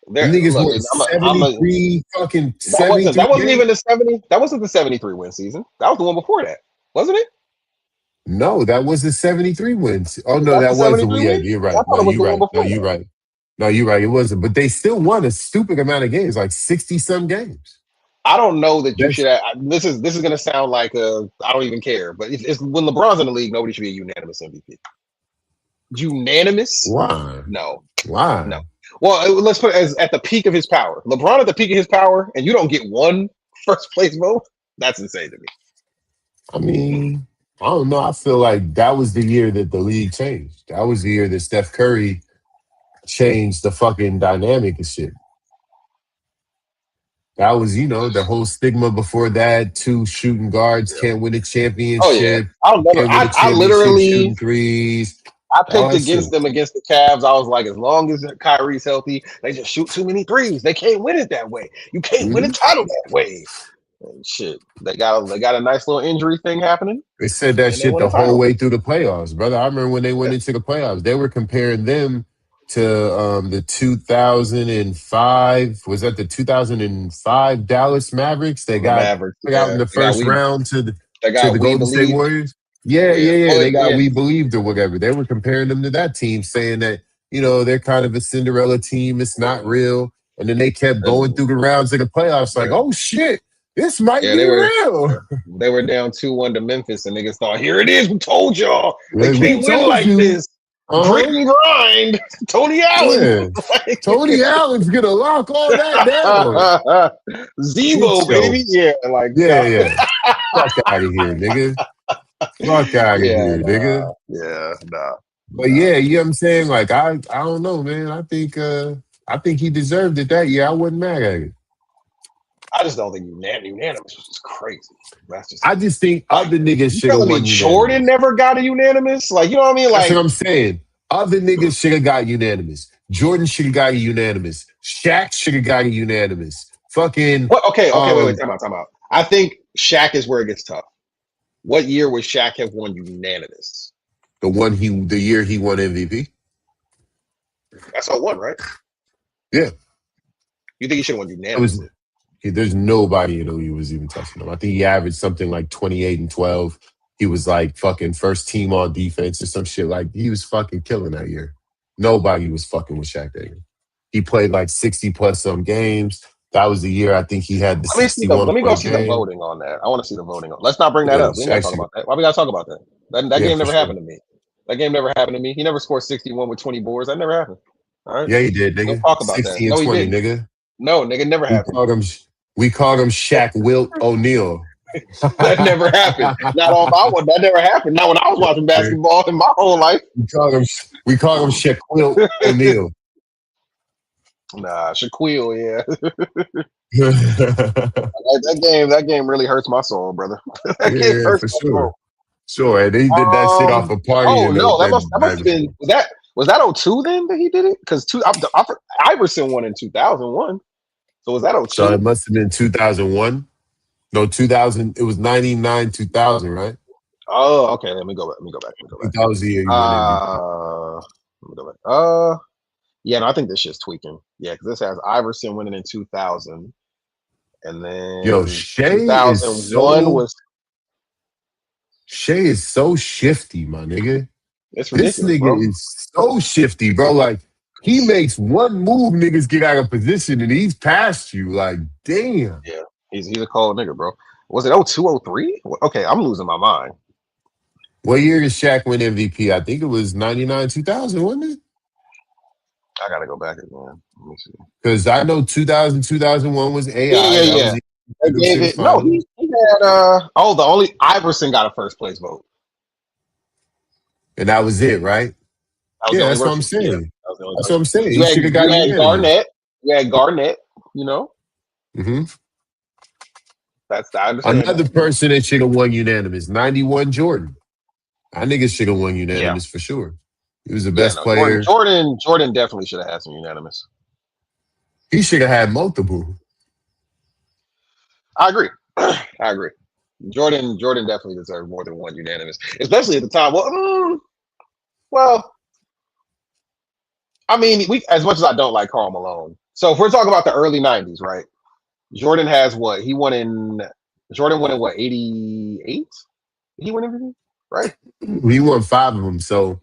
Them There, niggas look, won I'm a 73 fucking that 73 wasn't games. even the 70. That wasn't the 73 win season. That was the one before that, wasn't it? No, that was the 73 wins. Oh Was no, that the that was the 73 one. Yeah, win? you're I right. thought No, it was you're the one right. No, before you're that. right. No, you're right. It wasn't. But they still won a stupid amount of games, like 60 some games. I don't know that you That's should. This is going to sound like I don't even care, but it's when LeBron's in the league, nobody should be a unanimous MVP. Unanimous? why. No, no. Why? Well, let's put it as at the peak of his power. LeBron at the peak of his power, and you don't get one first place vote. That's insane to me. I mean, I don't know. I feel like that was the year that the league changed. That was the year that Steph Curry changed the fucking dynamic and shit. That was, the whole stigma before that. Two shooting guards Yeah. can't win a Oh yeah. championship. I'll never. Can't win a I championship literally shooting threes. I All picked that shit. against them against the Cavs. I was like, as long as Kyrie's healthy, they just shoot too many threes. They can't win it that way. You can't win a Mhm. title that way. And shit, they got a nice little injury thing happening, They said that and they shit won a the whole title. way through the playoffs, brother. I remember when they went Yeah. into the playoffs, they were comparing them to the 2005. Was that the 2005 Dallas Mavericks? They The got Mavericks. put out in Yeah, the first round to the they to got the we Golden State believe. Warriors. Yeah, Yeah, yeah, yeah. well, They got yeah, we believed or whatever. They were comparing them to that team, saying that they're kind of a Cinderella team. It's not real. And then they kept going and through the rounds of the playoffs, like, yeah, oh shit, this might yeah. be real. They were down 2-1 to Memphis, and niggas thought, here it is. We told y'all they Like, we can't win told like you. this. Grit Uh-huh. and grind. Tony Allen. Yeah. Tony Allen's gonna lock all that down. Zebo, Get your baby. Yeah, like yeah, yeah. Fuck out of here, nigga. Fuck out of yeah, here, nigga. nah, yeah, nah, But nah. yeah, you know what I'm saying? Like I don't know, man. I think he deserved it that year. I wasn't mad at it. I just don't think unanimous was just crazy. That's just I just think like other niggas you should have telling me won Jordan unanimous. never got a unanimous? Like, you know what I mean? That's what Like, I'm saying. Other niggas should have got unanimous. Jordan should have got a unanimous. Shaq should have got a unanimous. Fucking what? Okay, wait, um time out. I think Shaq is where it gets tough. What year would Shaq have won unanimous? the year he won MVP. That's all one, right? Yeah. You think he should have won It unanimous? was there's nobody in the league was even touching him. I think he averaged something like 28 and 12. He was like fucking first team on defense or some shit. Like he was fucking killing that year. Nobody was fucking with Shaq that year. He played like 60 plus some games. That was the year I think he had the Let 61 me go point see the game. voting on that. I want to see the voting on. Let's not bring that Yeah, up. We ain't gotta talk actually, about that. Why we gotta talk about that? That yeah, game for never sure. happened to me. That game never happened to me. He never scored 61 with 20 boards. That never happened. All right. Yeah, he did, Don't nigga. talk about that. 60 and No, he 20, didn't. nigga. No, nigga, never We happened. called him Shaq Wilt O'Neal. That never happened. Not on my one. That never happened. Not when I was watching basketball in my whole life. We called him Shaq Wilt O'Neal. Nah, Shaquille, yeah. Yeah, That game really hurts my soul, brother. That game hurts for my sure. soul. Sure. And he did that shit off a party Oh and no, that must have that been was that 02 then that he did it? Because Iverson won in 2001. So was that so 02? it must have been 2001. No, 2000. It was 99, 2000, right? Oh, okay. Let me go back. I think that was the year he won MVP. Let me go back. Yeah, no, I think this shit's tweaking. Yeah, because this has Iverson winning in 2000, and Yo, then 2001 was. Shea is so shifty, my nigga. It's This ridiculous, bro. nigga is so shifty, bro. Like, he makes one move, niggas get out of position, and he's past you. Like, damn. Yeah, he's a cold nigga, bro. Was it 02, 03? Okay, I'm losing my mind. What year did Shaq win MVP? I think it was 99, 2000, wasn't it? I gotta go back again. Let me see. Because I know 2000, 2001 was AI. That was Yeah. the They gave it. No, he had. The only Iverson got a first place vote. And that was it, right? That was the Yeah, only that's what I'm person. Yeah, saying. that was the only That's person. what I'm saying. You He had, should have got you had unanimous. Garnett. You had Garnett. You know, Mm-hmm. I understand Another that. person that should have won unanimous, 91 Jordan. That nigga should have won Yeah, unanimous for sure. He was the yeah. best No, player. Jordan definitely should have had some unanimous. He should have had multiple. I agree. I agree. Jordan definitely deserved more than one unanimous, especially at the time. Well, I mean, we as much as I don't like Karl Malone, So if we're talking about the early '90s, right? Jordan has what he won in. Jordan won in what '88? He won everything, right? He won five of them. So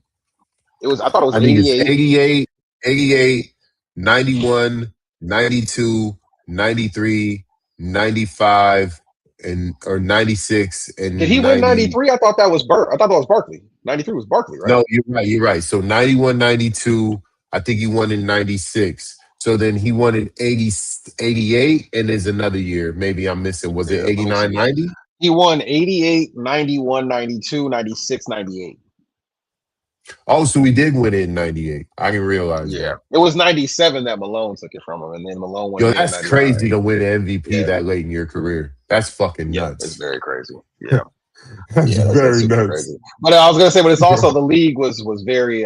It was. I thought it was I think it's '88. 88, 88, 91, 92, 93, 95, and or 96 Did and he win 90. '93? I thought that was I thought that was Barkley. '93 was Barkley, right? No, you're right. You're right. So 91, 92. I think he won in 96. So then he won in 80, 88, and there's another year. Maybe I'm missing. Was it Yeah. Let me 89, see. 90? He won '88, '91, '92, '96, '98. Oh, so we did win it in 98. I didn't realize Yeah. that. It was '97 that Malone took it from him, and then Malone won Yo, again in that's '99. crazy to win an MVP Yeah. that late in your career. That's fucking Yeah. It's nuts. very crazy. Yeah. That's Yeah. That's very super nuts. crazy. But I was gonna say, but it's also the league was very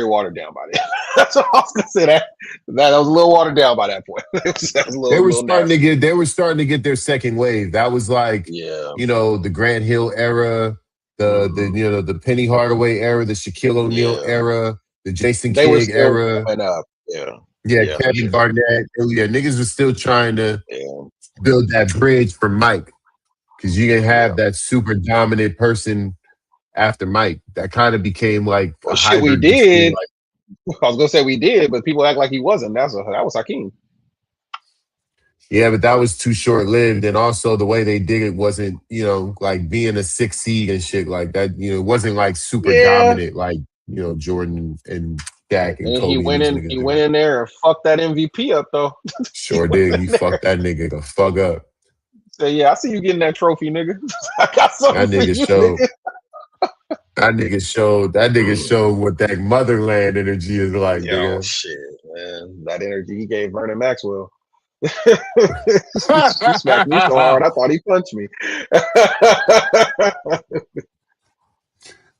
watered down by that. That's what I was gonna say. That was a little watered down by that point. That was a They were little starting to nasty. get they were starting to get their second wave. That was like, Yeah. the Grant Hill era, the Mhm. the Penny Hardaway era, the Shaquille O'Neal Yeah. era, the Jason They were Kidd still era. coming up. Yeah. Yeah, Yeah, for Kevin sure. Garnett. Yeah, niggas was still trying to Yeah. build that bridge for Mike because you didn't Yeah. have that super dominant person after Mike. That kind of became like Well, a shit, we hybrid between did. like, I was gonna say we did, but people act like he wasn't. That was Hakeem. yeah, but that was too short lived. And also the way they did it wasn't, like being a six seed and shit like that. It wasn't like super Yeah. dominant like, Jordan and Dak and And he Kobe and went these in. niggas He did. went in there and fucked that MVP up though. He Sure went did. He in there. fucked that nigga the fuck up. Said, "Yeah, I see you getting that trophy, nigga. I got something That for nigga you, showed. nigga." That nigga showed what that motherland energy is like, Yo, nigga. shit, man. That energy he gave Vernon Maxwell. He smacked me so hard, I thought he punched me.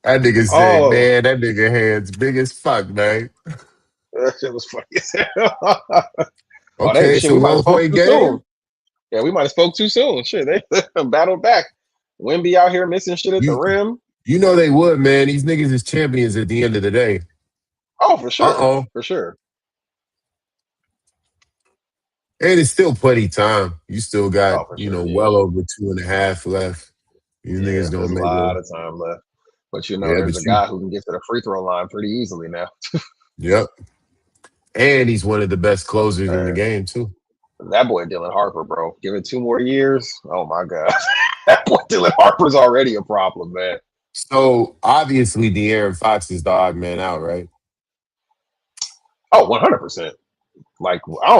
That nigga said, Oh, man, that nigga hands big as fuck, man. that shit was funny as hell. Oh, Okay, shit, so we might have one spoke point too soon. game. Yeah, we might have spoke too soon. Shit, they battled back. Wimby out here missing shit at the You rim. you know they would, man. These niggas is champions at the end of the day. Oh, for sure. Uh-oh. For sure. And it's still plenty time. You still got, Oh, for sure. Yeah. well over 2.5 left. These Yeah. niggas gonna There's a make a lot of time left. But yeah, there's but a guy who can get to the free throw line pretty easily now. yep. And he's one of the best closers in the Man, game, too. that boy Dylan Harper, bro. Give it 2 more years. Oh my God. That boy Dylan Harper's already a problem, man. So obviously De'Aaron Fox is the odd man out, right? Oh, 100%. Like I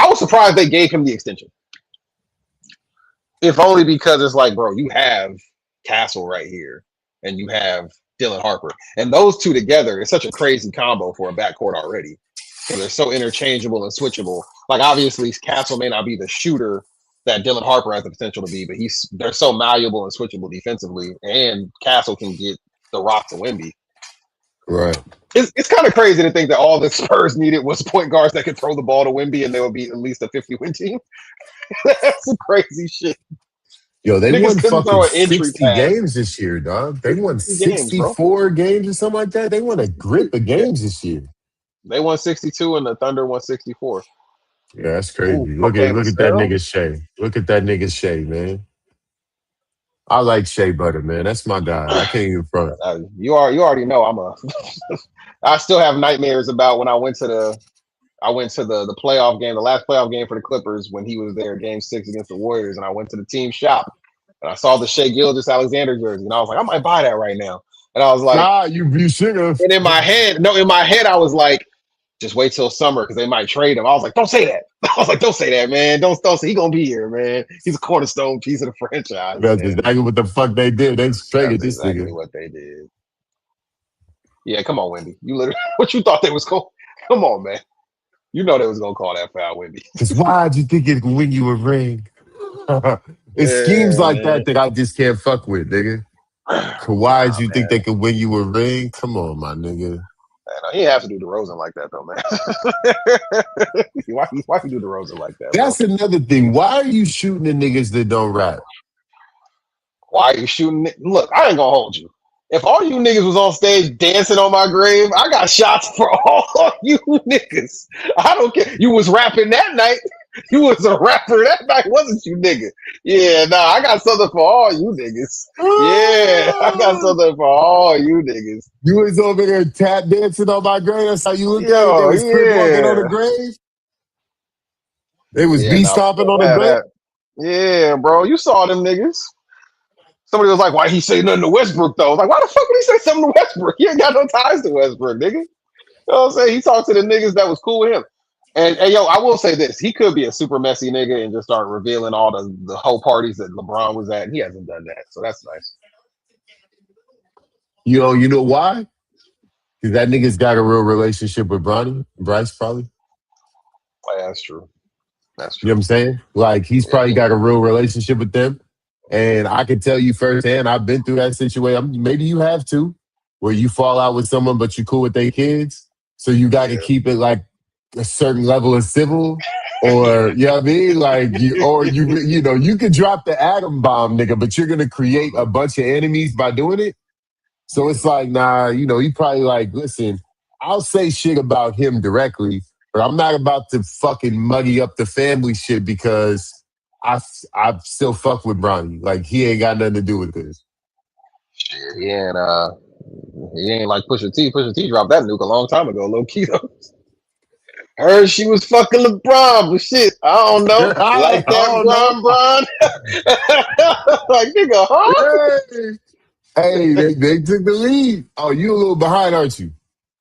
was surprised they gave him the extension. If only because it's like, bro, you have Castle right here and you have Dylan Harper. And those two together is such a crazy combo for a backcourt already. So they're so interchangeable and switchable. Like obviously Castle may not be the shooter that Dylan Harper has the potential to be, but they're so malleable and switchable defensively. And Castle can get the rock to Wemby. Right. It's kind of crazy to think that all the Spurs needed was point guards that could throw the ball to Wemby and they would be at least a 50-win team. That's some crazy shit. Yo, they Niggas won couldn't fucking throw an entry 60 pass. games this year, dog. They won games, bro. 64 games or something like that. They won a grip of Yeah. games this year. They won 62 and the Thunder won 64. Yeah, that's Ooh, crazy. Look okay, at that Vassell. nigga Shea. Look at that nigga Shea, man. I like Shea Butter, man. That's my guy. I can't even front. You already know I'm a. I still have nightmares about when I went to the playoff game, the last playoff game for the Clippers when he was there, Game 6 against the Warriors, and I went to the team shop and I saw the Shea Gilgeous-Alexander jersey, and I was like, I might buy that right now. And I was like, Nah, you should have. and in my head, I was like, just wait till summer because they might trade him. I was like, don't say that. I was like, don't say that, man. Don't say he gonna be here, man. He's a cornerstone piece of the franchise. That's Man. exactly what the fuck they did. They traded That's this exactly nigga. what they did. Yeah, come on, Wendy. You literally what you thought they was going? Come on, man. You know they was gonna call that foul, Wendy. Because why'd you think it could win you a ring? It's schemes Yeah, like man. that I just can't fuck with, nigga. Why'd you think they could win you a ring? Come on, my nigga. He didn't have to do DeRozan like that though, man. why you do DeRozan like that, bro? That's another thing. Why are you shooting the niggas that don't rap? Why are you shooting? Look, I ain't gonna hold you. If all you niggas was on stage dancing on my grave, I got shots for all you niggas. I don't care. You was rapping that night. You was a rapper that night, wasn't you, nigga? Yeah, nah, I got something for all you niggas. Yeah, I got Ah! something for all you niggas. You was over there tap dancing on my grave. That's how you look at it. They Yo, was crip walking on the yeah. grave. They was Yeah, beat no, stomping on the yeah, grave. that. Yeah, bro, you saw them niggas. Somebody was like, why he say nothing to Westbrook, though? I was like, why the fuck would he say something to Westbrook? He ain't got no ties to Westbrook, nigga. You know what I'm saying? He talked to the niggas that was cool with him. And yo, I will say this: he could be a super messy nigga and just start revealing all the whole parties that LeBron was at. And he hasn't done that, so that's nice. You know why? Because that nigga's got a real relationship with Bryce, probably. Yeah, that's true. That's You know what I'm true. saying? Like he's Yeah, probably got a real relationship with them. And I can tell you firsthand, I've been through that situation. Maybe you have too, where you fall out with someone, but you cool with their kids. So you got to yeah, keep it like a certain level of civil, or you know what I mean? Like you could drop the atom bomb, nigga, but you're gonna create a bunch of enemies by doing it. So yeah. it's like, nah, he probably like, listen, I'll say shit about him directly, but I'm not about to fucking muddy up the family shit because I still fuck with Bronny. Like he ain't got nothing to do with this. Shit, he ain't like Pusha T. Pusha T dropped that nuke a long time ago, low key though. Heard she was fucking LeBron, but shit, I don't know. I Like that, don't know. Bron. Like nigga, huh? Hey, hey, they took the lead. Oh, you a little behind, aren't you?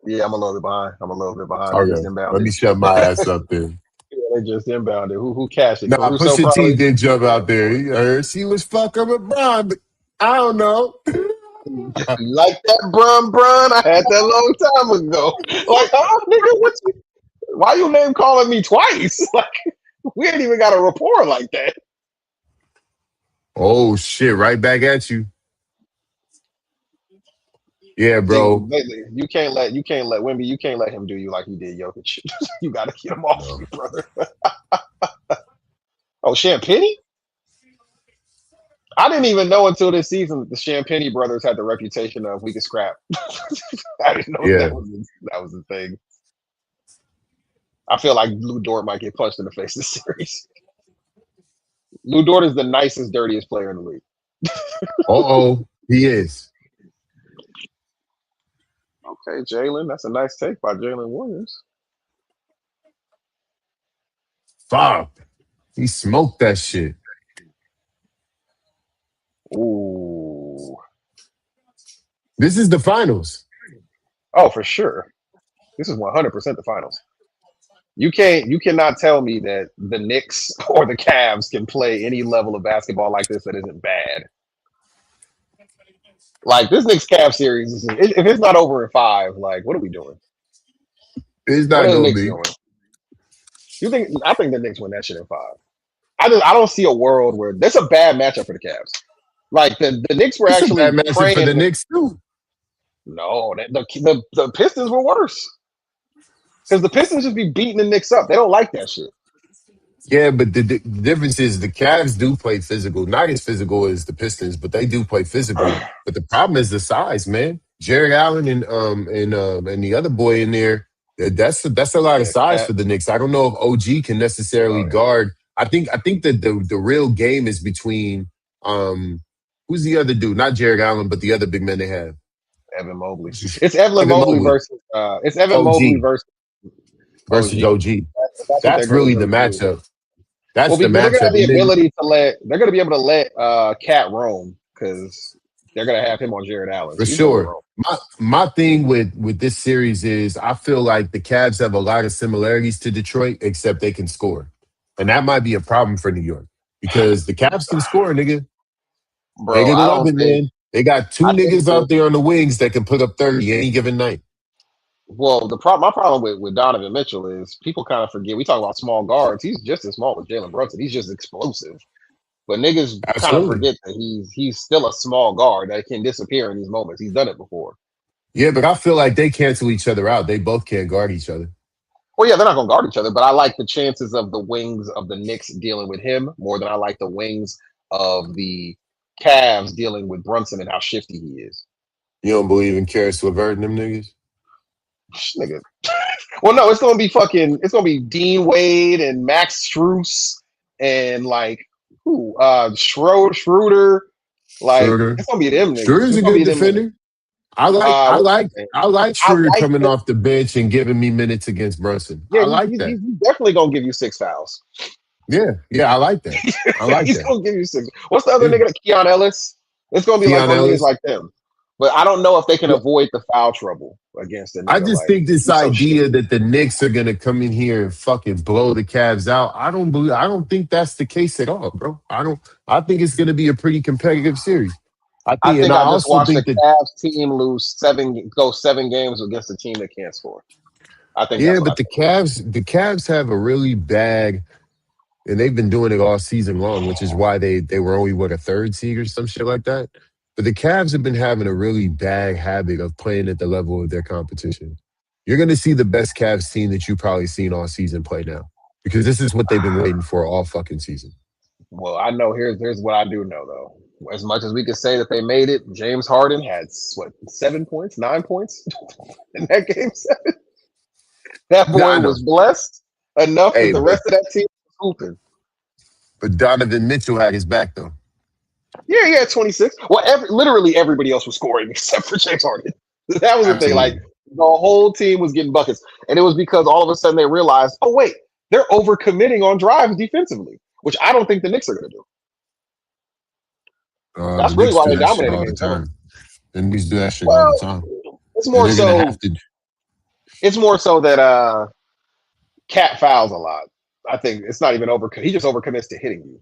Yeah, I'm a little bit behind. I'm a little bit behind. They just Okay, let inbounded. me shut my ass up then. Yeah, they just inbounded. Who cashed it? Nah, Caruso Pusha T probably. did jump Yeah. out there. He heard she was fucking with Bron, but I don't know. Like that, Bron? I had that long time ago. Like, oh, nigga, why you name calling me twice? Like, we ain't even got a rapport like that. Oh shit! Right back at you. Yeah, Nigga, bro. lately, you can't let Wimby, you can't let him do you like he did Jokic. You gotta get him off No. you, brother. Oh, Champagny? I didn't even know until this season that the Champagny brothers had the reputation of we could scrap. I didn't know Yeah. that was the thing. I feel like Lou Dort might get punched in the face this series. Lou Dort is the nicest, dirtiest player in the league. Oh, he is. Okay, Jalen, that's a nice take by Jalen Williams. Fuck. He smoked that shit. Ooh. This is the finals. Oh, for sure. This is 100% the finals. You cannot tell me that the Knicks or the Cavs can play any level of basketball like this that isn't bad. Like this Knicks Cavs series, if it's not over in 5, like what are we doing? It's What not are the gonna Knicks be. doing? I think the Knicks win that shit in 5. I don't see a world where that's a bad matchup for the Cavs. Like the Knicks were It's a bad actually matchup for the praying. Knicks too. No, the Pistons were worse because the Pistons just be beating the Knicks up. They don't like that shit. Yeah, but the difference is the Cavs do play physical. Not as physical as the Pistons, but they do play physical. But the problem is the size, man. Jared Allen and the other boy in there. That's a lot of Yeah, size Cat. for the Knicks. I don't know if OG can necessarily Oh yeah, guard. I think that the real game is between who's the other dude? Not Jared Allen, but the other big man they have. Evan Mobley. It's Evan Evan Mobley Mobley, versus it's Evan Mobley OG versus versus OG. OG. That's what they're That's going to really the really do. matchup. Well, That's the because they're going to have matchup. the And then ability to let they're going to be able to let Cat roam because they're going to have him on Jared Allen, for so he's going to sure. roam. My thing with this series is I feel like the Cavs have a lot of similarities to Detroit, except they can score. And that might be a problem for New York. Because the Cavs can score, nigga. They Bro, can I love don't it, think man. They got two I think niggas out there on the wings that can put up 30 any given night. my problem with Donovan Mitchell is people kind of forget. We talk about small guards. He's just as small as Jalen Brunson. He's just explosive. But niggas kind of Absolutely. forget that he's still a small guard that can disappear in these moments. He's done it before. Yeah, but I feel like they cancel each other out. They both can't guard each other. Well, yeah, they're not gonna guard each other, but I like the chances of the wings of the Knicks dealing with him more than I like the wings of the Cavs dealing with Brunson and how shifty he is. You don't believe in Karis LeVert and them niggas? Nigga. Well, no, it's gonna be Dean Wade and Max Struess and like who Schroeder. Like Schroeder. it's gonna be them niggas. Schroeder's It's a gonna good be them niggas. defender. I like I What's his like name? I like I Schroeder like coming him. off the bench and giving me minutes against Brunson. Yeah, I like that. he's definitely gonna give you 6 fouls. Yeah, I like that. I like He's that. gonna give you 6. What's the other Yeah. nigga? Keon Ellis. It's gonna be like Keon on niggas Ellis. like them. But I don't know if they can Look, avoid the foul trouble against a I nigga just like think this he's so idea shifty. that the Knicks are gonna come in here and fucking blow the Cavs out. I don't think that's the case at all, bro. I think it's gonna be a pretty competitive series. I And think I I just also watched the think that Cavs team go 7 games against a team that can't score. I think yeah, that's what I but think. The Cavs have a really bad and they've been doing it all season long, which is why they were only what a third seed or some shit like that. But the Cavs have been having a really bad habit of playing at the level of their competition. You're going to see the best Cavs team that you've probably seen all season play now because this is what they've been waiting for all fucking season. Well, I know here's what I do know though. As much as we could say that they made it, James Harden had what 7 points, 9 points in that game 7. That Yeah, boy I know. was blessed enough that Hey, the rest of that team was hooping. but Donovan Mitchell had his back though. Yeah, he had 26. Well, literally everybody else was scoring except for James Harden. That was the thing. Like Absolutely. the whole team was getting buckets, and it was because all of a sudden they realized, oh wait, they're overcommitting on drives defensively, which I don't think the Knicks are going to do. The That's really Knicks why do they that shit dominated all the game 7. time. The Knicks do that shit all the Well, time. it's And more they're gonna so have to. it's more so that Cat fouls a lot. I think it's not even over. He just overcommits to hitting you.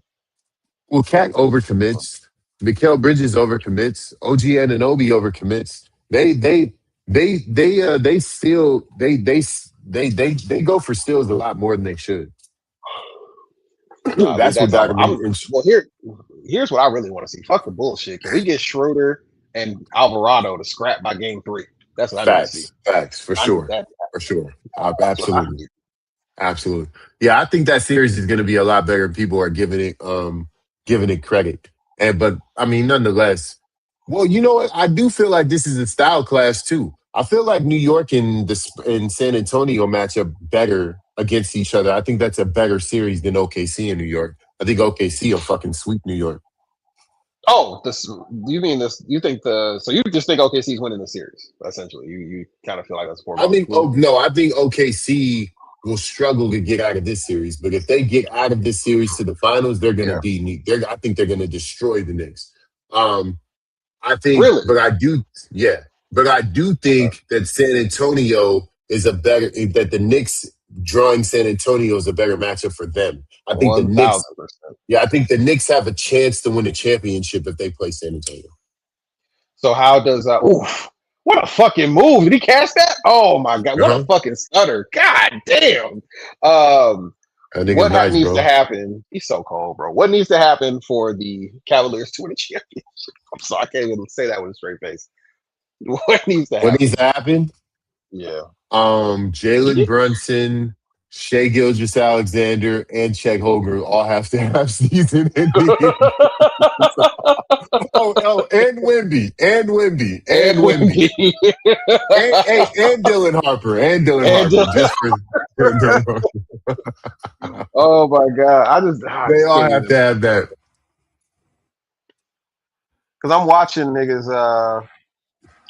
Well, Cat overcommits. Mikael Bridges overcommits. OG Anunoby overcommits. They still they go for steals a lot more than they should. No, I think That's what that's all. Donovan. And Well, here's what I really want to see. Fuck the bullshit. Can we get Schroeder and Alvarado to scrap by game 3? That's what I need to see. facts for I need sure, that. for sure. That's what I Absolutely, need. absolutely. Yeah, I think that series is going to be a lot better. People are giving it credit, and but I mean, nonetheless. Well, you know what? I do feel like this is a style clash too. I feel like New York and San Antonio match up better against each other. I think that's a better series than OKC and New York. I think OKC will fucking sweep New York. Oh, this. You mean this? You think So you just think OKC's winning the series? Essentially, you kind of feel like that's a I foregone think conclusion. I think OKC will struggle to get out of this series, but if they get out of this series to the finals, they're going to Yeah. be neat. I think they're going to destroy the Knicks. Um, I think, Really? but I do, yeah, but I do Okay. think that San Antonio is a better that the Knicks drawing San Antonio is a better matchup for them. I think the Knicks, 1000%. yeah, I think the Knicks have a chance to win a championship if they play San Antonio. So how does oof, what a fucking move. Did he catch that? Oh my god, what a Uh-huh. fucking stutter. God damn. Um I think it's nice, needs to bro. happen? He's so cold, bro. What needs to happen for the Cavaliers to win a championship? I'm sorry, I can't even say that with a straight face. What needs to What needs happen? to happen? Yeah. Jalen Brunson, Shea Gilgis Alexander, and Chet Holger all have to have season ending. And Wimby, And Wimby. and Dylan Harper, And just for Dylan Harper. oh my god, I They just all can't have even to have that. because I'm watching niggas.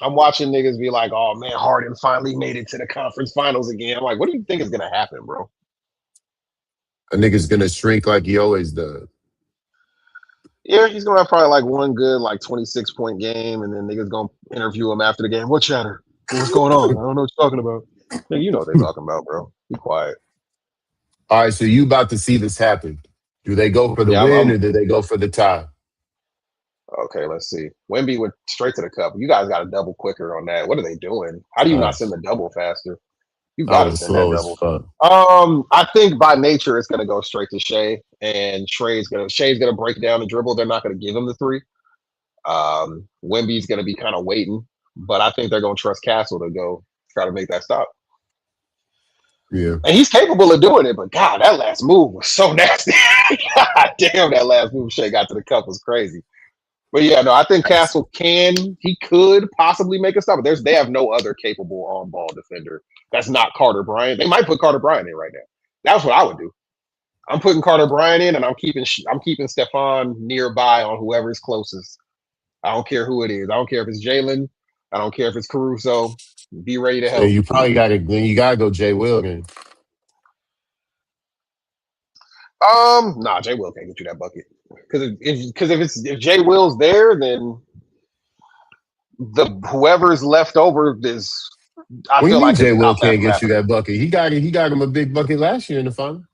I'm watching niggas be like, "Oh man, Harden finally made it to the conference finals again." I'm like, "What do you think is gonna happen, bro?" A nigga's gonna shrink like he always does. Yeah, he's gonna have probably like one good like 26-point game, and then niggas gonna interview him after the game. What chatter? What's going on? I don't know what you're talking about. Nigga, you know what they're talking about, bro. Be quiet. All right, so you about to see this happen. Do they go for the Yeah, win I'm or do they go for the tie? okay. Let's see. Wemby went straight to the cup. You guys got a double quicker on that. What are they doing? How do you not send the double faster? You I got to was send that slow as double. fuck. I think by nature it's gonna go straight to Shea, and Shea's gonna break down the dribble. They're not gonna give him the three. Wemby's gonna be kind of waiting, but I think they're gonna trust Castle to go try to make that stop. Yeah. And he's capable of doing it, but God, that last move was so nasty. God damn, that last move Shea got to the cup was crazy. But yeah, no, I think That's- Castle he could possibly make a stop, but they have no other capable on ball defender that's not Carter Bryant. They might put Carter Bryant in right now. That's what I would do. I'm putting Carter Bryant in, and I'm keeping Stephon nearby on whoever's closest. I don't care who it is. I don't care if it's Jalen. I don't care if it's Caruso. Be ready to so help. you probably got to then you got to go Jay Will then. Nah, Jay Will can't get you that bucket because if Jay Will's there, then the whoever's left over is. I What do you feel mean like Jay it's Will not that can't get you massive. that bucket? He got him a big bucket last year in the final.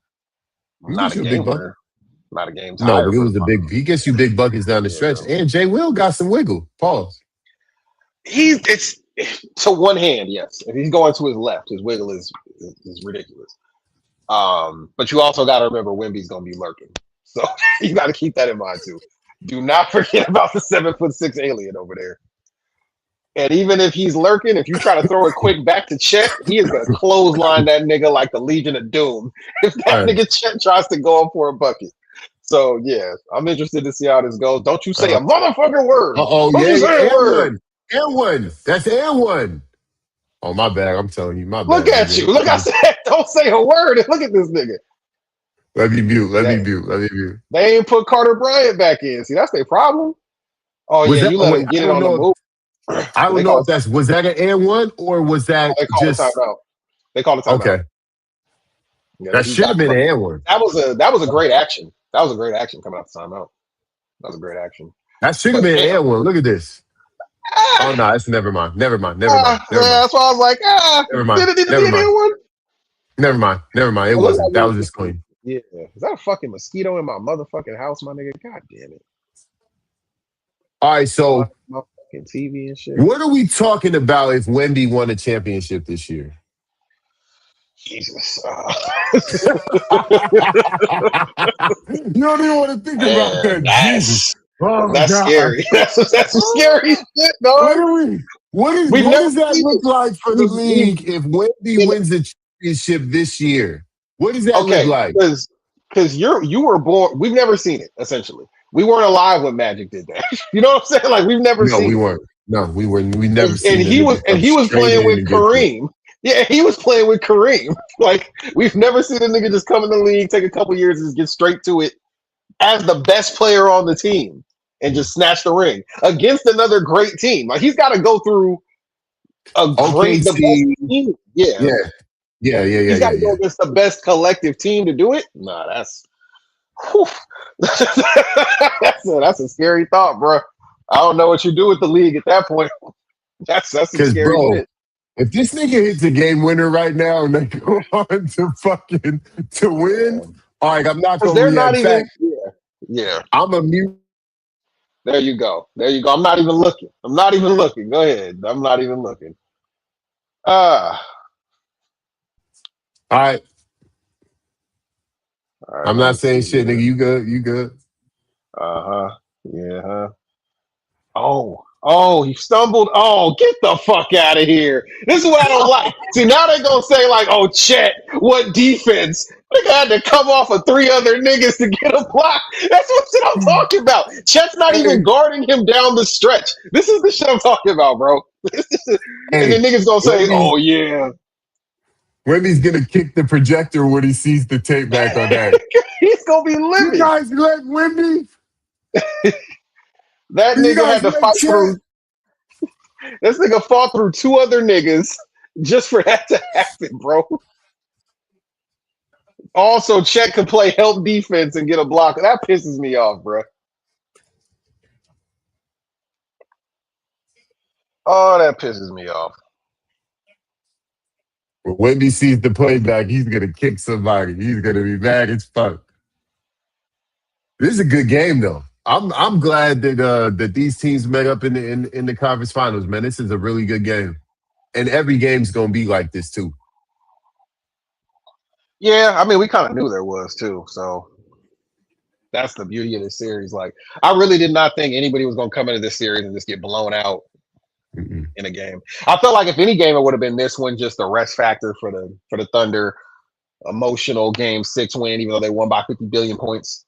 He Not get a you a big game bucket. winner, not a game No, but tire it for the was a big. He gets you big buckets down the stretch. yeah. And Jay Will got some wiggle. Pause. It's to one hand, yes. If he's going to his left, his wiggle is ridiculous. But you also got to remember Wemby's going to be lurking, so you got to keep that in mind too. Do not forget about the 7'6" alien over there. And even if he's lurking, if you try to throw it quick back to Chet, he is going to clothesline that nigga like the Legion of Doom. If that All right. nigga Chet tries to go up for a bucket. So, yeah, I'm interested to see how this goes. Don't you say a motherfucking word. Oh Don't you yeah, say a and word. one, and one. That's and one. Oh my bad. I'm telling you, my Look bad, at you. nigga. Look, I said, don't say a word. And look at this nigga. Let me mute. Let me They, mute. Let me mute. they ain't put Carter Bryant back in. See, that's their problem. Oh, Was yeah, that? you Oh let wait, him get it on the move. I don't They know call if that's was that an and one or was that they call it just timeout. They call it timeout. okay? Yeah, That he should got have been an and one. that was a great action. That was a great action coming out the timeout. That was a great action. That should have But been an damn. and one. Look at this. Oh no, it's never mind. Never mind. Never mind. Yeah, Never mind. that's why I was like, Never mind. did it need to be Never an mind. one? Never mind. Never mind. It Oh, look at wasn't. That that was just little clean. yeah. Is that a fucking mosquito in my motherfucking house, my nigga? God damn it. All right. So My fucking TV and shit. what are we talking about if Wemby won a championship this year? Jesus. You don't even want to think about Man, that. Jesus. Oh that's God. scary. That's some scary shit, What dog. do we? We've What never does that seen look this. like for the We've league if Wemby been wins the championship this year? What does that look okay, like? because you were born. We've never seen it. Essentially, we weren't alive when Magic did that. You know what I'm saying? Like we've never No, we seen it. weren't. No, we were. We And, never and seen a he was nigga and come he was straight playing in with and get cooked. Kareem. Yeah, he was playing with Kareem. Like we've never seen a nigga just come in the league, take a couple years, and just get straight to it as the best player on the team and just snatch the ring against another great team. Like he's got to go through the best OKC. team. Yeah, Yeah, yeah, yeah, yeah, he's got yeah, to go yeah. against the best collective team to do it. Nah, whew. That's a scary thought, bro. I don't know what you do with the league at that point. That's some Because, scary bro, shit. if this nigga hits a game winner right now and they go on to fucking to win, all right, I'm not Because gonna they're react. not In even. fact, Yeah, yeah. I'm a mute. There you go. There you go. I'm not even looking. I'm not even looking. Go ahead. I'm not even looking. Ah. All right, All right. I'm Let me not saying see shit, nigga. here. You good? You good? Uh huh. Yeah. Huh. Oh. Oh, he stumbled. Oh, get the fuck out of here. This is what I don't like. See, now they're going to say, like, oh, Chet, what defense? Nigga had to come off of three other niggas to get a block. That's what shit I'm talking about. Chet's not Hey, even guarding him down the stretch. This is the shit I'm talking about, bro. And then hey, niggas going to say, Wemby's, oh, yeah. Wemby's gonna kick the projector when he sees the tape back on that. He's going to be You livid. guys let Wemby? That You nigga had guys to let fight Chet? through. This nigga fought through two other niggas just for that to happen, bro. Also, Chet could play help defense and get a block. That pisses me off, bro. Oh, that pisses me off. When Wemby sees the playback, he's gonna kick somebody. He's gonna be mad as fuck. This is a good game though. I'm glad that that these teams met up in the conference finals, man. This is a really good game. And every game's gonna be like this too. Yeah, I mean, we kind of knew there was too. So that's the beauty of this series. Like, I really did not think anybody was going to come into this series and just get blown out Mm-mm. in a game. I felt like if any game, it would have been this one, just the rest factor for the Thunder, emotional game 6 win, even though they won by 50 billion points.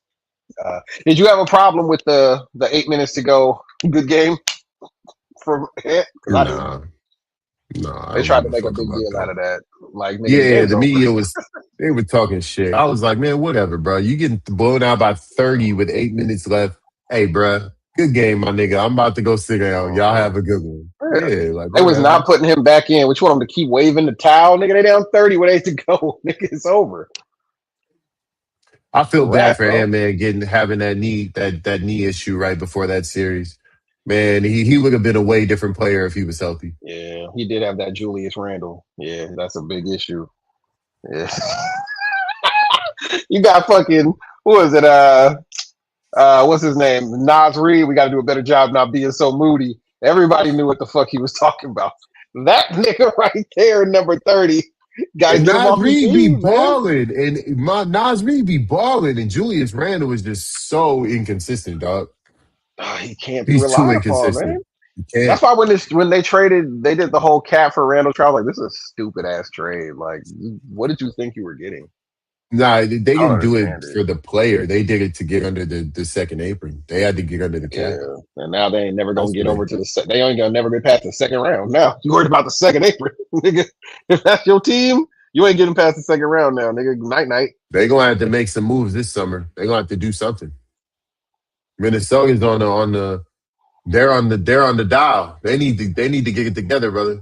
Did you have a problem with the 8 minutes to go? Good game from it? Because I didn't. Nah, nah, I They don't tried give to a make a fuck big about deal out that. of that. Like, nigga, the Yeah, game's the over. media they were talking shit. I was like, man, whatever, bro. You getting blown out by 30 with 8 minutes left. Hey, bro, good game, my nigga. I'm about to go sit down. Y'all Uh-huh. have a good one. Yeah. Yeah, like They was whatever. not putting him back in. Which want him to keep waving the towel? Nigga, they down 30 with 8 to go. Nigga, it's over. I It's a feel bad wrap, for bro. Ant-Man having that knee issue right before that series. Man, he would have been a way different player if he was healthy. Yeah, he did have that Julius Randle. Yeah, that's a big issue. Yeah. You got fucking, who is it? What's his name? Nas Reed. We got to do a better job not being so moody. Everybody knew what the fuck he was talking about. That nigga right there, number 30, got to And get him Nas off the Reed be team, man. balling, and Nas Reed be balling, and Julius Randle is just so inconsistent, dog. He can't be He's too relied upon, man. inconsistent. You can't. That's why when they traded, they did the whole cap for Randall Trial. Like, this is a stupid ass trade. Like, what did you think you were getting? Nah, they I don't didn't do it understand it. for the player. They did it to get under the second apron. They had to get under the cap. Yeah, and now they ain't never gonna That's get what they over to did. the. They ain't gonna never get past the second round. Now you worried about the second apron, nigga. If that's your team, you ain't getting past the second round now, nigga. Night night. They gonna have to make some moves this summer. They gonna have to do something. Minnesota's on the they're on the dial. They need to get it together, brother.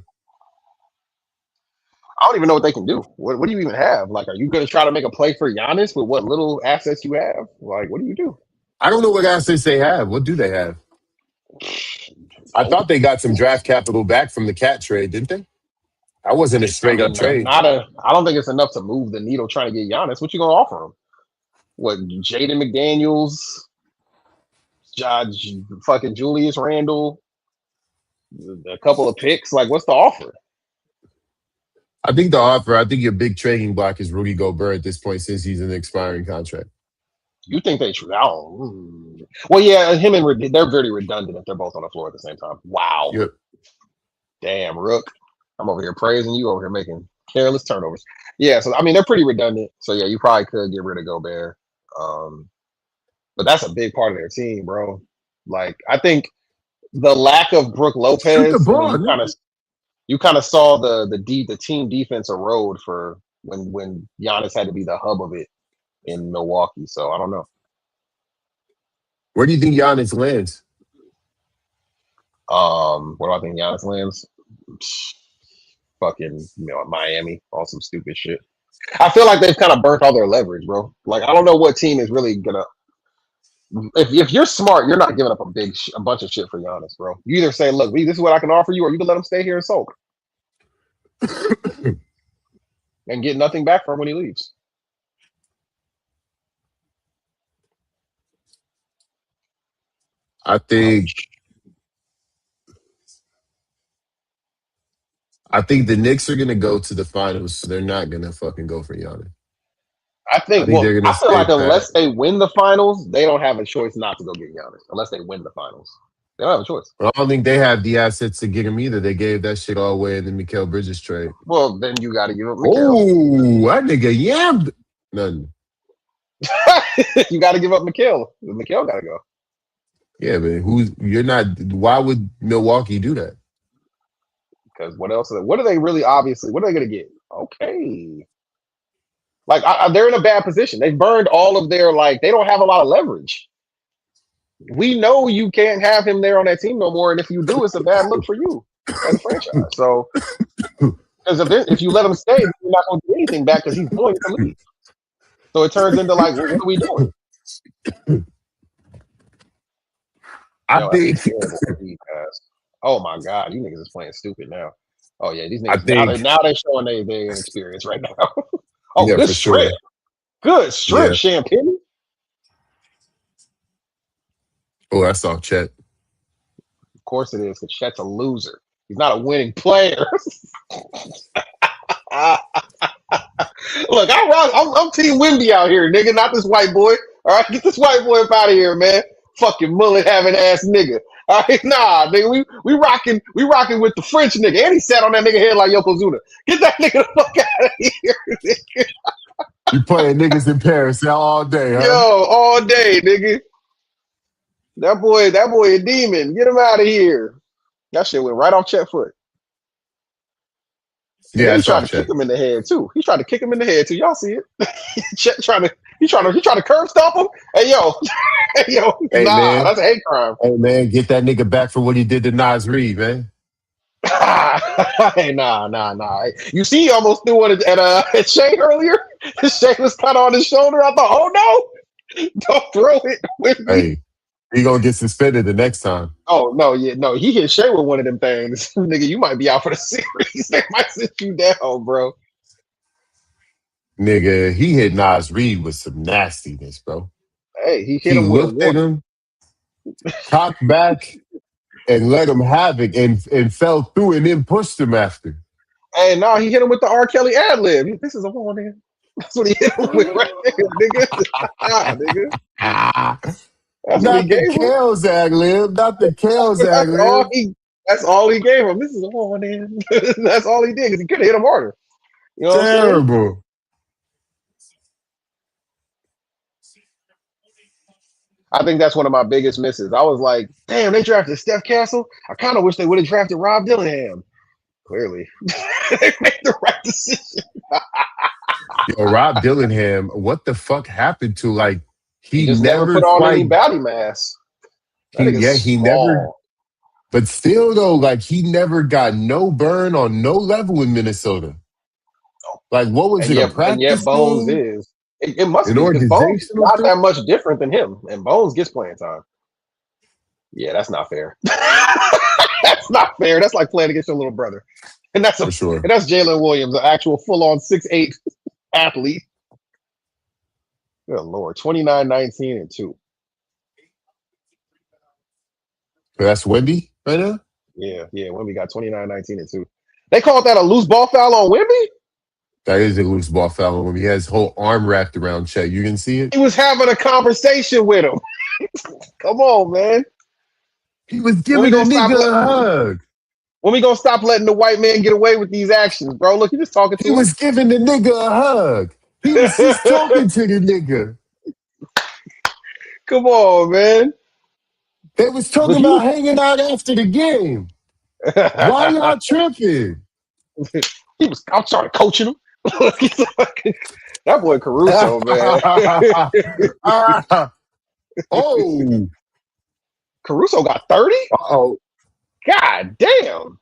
I don't even know what they can do. What do you even have? Like, are you gonna try to make a play for Giannis with what little assets you have? Like, what do you do? I don't know what assets they have. What do they have? I Nope. thought they got some draft capital back from the cat trade, didn't they? That wasn't a I straight up mean, trade. not a. I don't think it's enough to move the needle trying to get Giannis. What you gonna offer him? What Jaden McDaniels, fucking Julius Randle, a couple of picks? Like, what's the offer? I think your big trading block is Rudy Gobert at this point since he's in an expiring contract. You think they should? Well, yeah, him and they're very redundant if they're both on the floor at the same time. Wow, Yep. damn, Rook. I'm over here praising you, over here making careless turnovers. Yeah, so I mean they're pretty redundant. So yeah, you probably could get rid of Gobert, but that's a big part of their team, bro. Like I think the lack of Brook Shoot the Lopez, and then ball, nigga. you kind of saw the team defense erode for when Giannis had to be the hub of it in Milwaukee. So I don't know. Where do you think Giannis lands? What do I think Giannis lands? Fucking, Miami, all some stupid shit. I feel like they've kind of burnt all their leverage, bro. Like I don't know what team is really gonna. If you're smart, you're not giving up a bunch of shit for Giannis, bro. You either say, look, this is what I can offer you, or you can let him stay here and sulk and get nothing back from him when he leaves. I think I think the Knicks are gonna go to the finals, so they're not gonna fucking go for Giannis. I I think. think Well, they're gonna I feel stay like pat. unless they win the finals, they don't have a choice not to go get Giannis. Unless they win the finals, they don't have a choice. But I don't think they have the assets to get him either. They gave that shit all away in the Mikal Bridges trade. Well, then you got to give up Mikal. Oh, that nigga yammed nothing. You got to give up Mikal. Mikal got to go. Yeah, but you're not why would Milwaukee do that? Because what else? What are they really? Obviously, what are they going to get? Okay. Like they're in a bad position. They've burned all of their they don't have a lot of leverage. We know you can't have him there on that team no more, and if you do, it's a bad look for you as a franchise. So, because if you let him stay, you're not going to do anything back because he's going to leave. So it turns into what are we doing? I think Oh my god, you niggas is playing stupid now. Oh yeah, these I niggas think now they're showing they inexperience right now. Oh, yeah, good for strip. sure. Good strip, Yeah. Champagne. Oh, I saw Chet. Of course it is, because Chet's a loser. He's not a winning player. Look, I'm Team Wimby out here, nigga, not this white boy. All right, get this white boy up out of here, man. Fucking mullet having ass nigga. All right, nah, nigga, we rocking with the French nigga, and he sat on that nigga head like Yokozuna. Get that nigga the fuck out of here, nigga. You playing niggas in Paris all day, Yo, huh? all day, nigga. That boy a demon. Get him out of here. That shit went right off Chet foot. And Yeah, then I he saw tried to kick Chet. him in the head too. He tried to kick him in the head too. Y'all see it? Chet he trying to curb stomp him. Hey yo, hey yo, Hey nah, man, that's a hate crime. hey man, get that nigga back for what he did to Nas Reed, man. Hey, nah. You see, he almost threw one at Shea earlier. Shea was kind of on his shoulder. I thought, oh no, don't throw it with me. Hey, he gonna get suspended the next time. Oh no, yeah, no, he hit Shea with one of them things. Nigga, you might be out for the series. They might sit you down, bro. Nigga, he hit Nas Reed with some nastiness, bro. Hey, he hit He him with a looked at one. him, cocked back, and let him have it and fell through and then pushed him after. Hey, no, he hit him with the R. Kelly ad lib. This is a warning. That's what he hit him with right there, nigga. Nigga. Ah, That's what he not the gave him. Kales ad lib, not the Kales ad That's all lib. he. That's all he gave him. This is a warning. That's all he did because he could have hit him harder. You know what I'm saying? Terrible. I think that's one of my biggest misses. I was like, damn, they drafted Steph Castle. I kind of wish they would have drafted Rob Dillingham. Clearly, they made the right decision. Yo, Rob Dillingham, what the fuck happened to like He he just never never put on any quite body mass. That nigga's he never, small. but still though, like he never got no burn on no level in Minnesota. Like what was it, a And yet practice Bones thing? is. It must An be because Bones is organizational not thing? that much different than him, and Bones gets playing time. Yeah, that's not fair. That's not fair. That's like playing against your little brother, and For sure. that's Jalen Williams, an actual full on 6'8" athlete. Good lord, 29, 19, and 2. That's Wemby right now? Yeah. Wemby got 29, 19, and 2. They called that a loose ball foul on Wemby? That is a loose ball foul when he has his whole arm wrapped around Chet. You can see it? He was having a conversation with him. Come on, man. He was When we giving the gonna stop nigga a hug. when we gonna stop letting the white man get away with these actions, bro? Look, you just talking He to was giving the nigga a hug. He was just him. talking to the nigga. Come on, man. They was But talking he about hanging out after the game. Why y'all tripping? he was I'm sorry, coaching him. That boy Caruso, man. Ah, oh, Caruso got 30? uh-oh. God damn.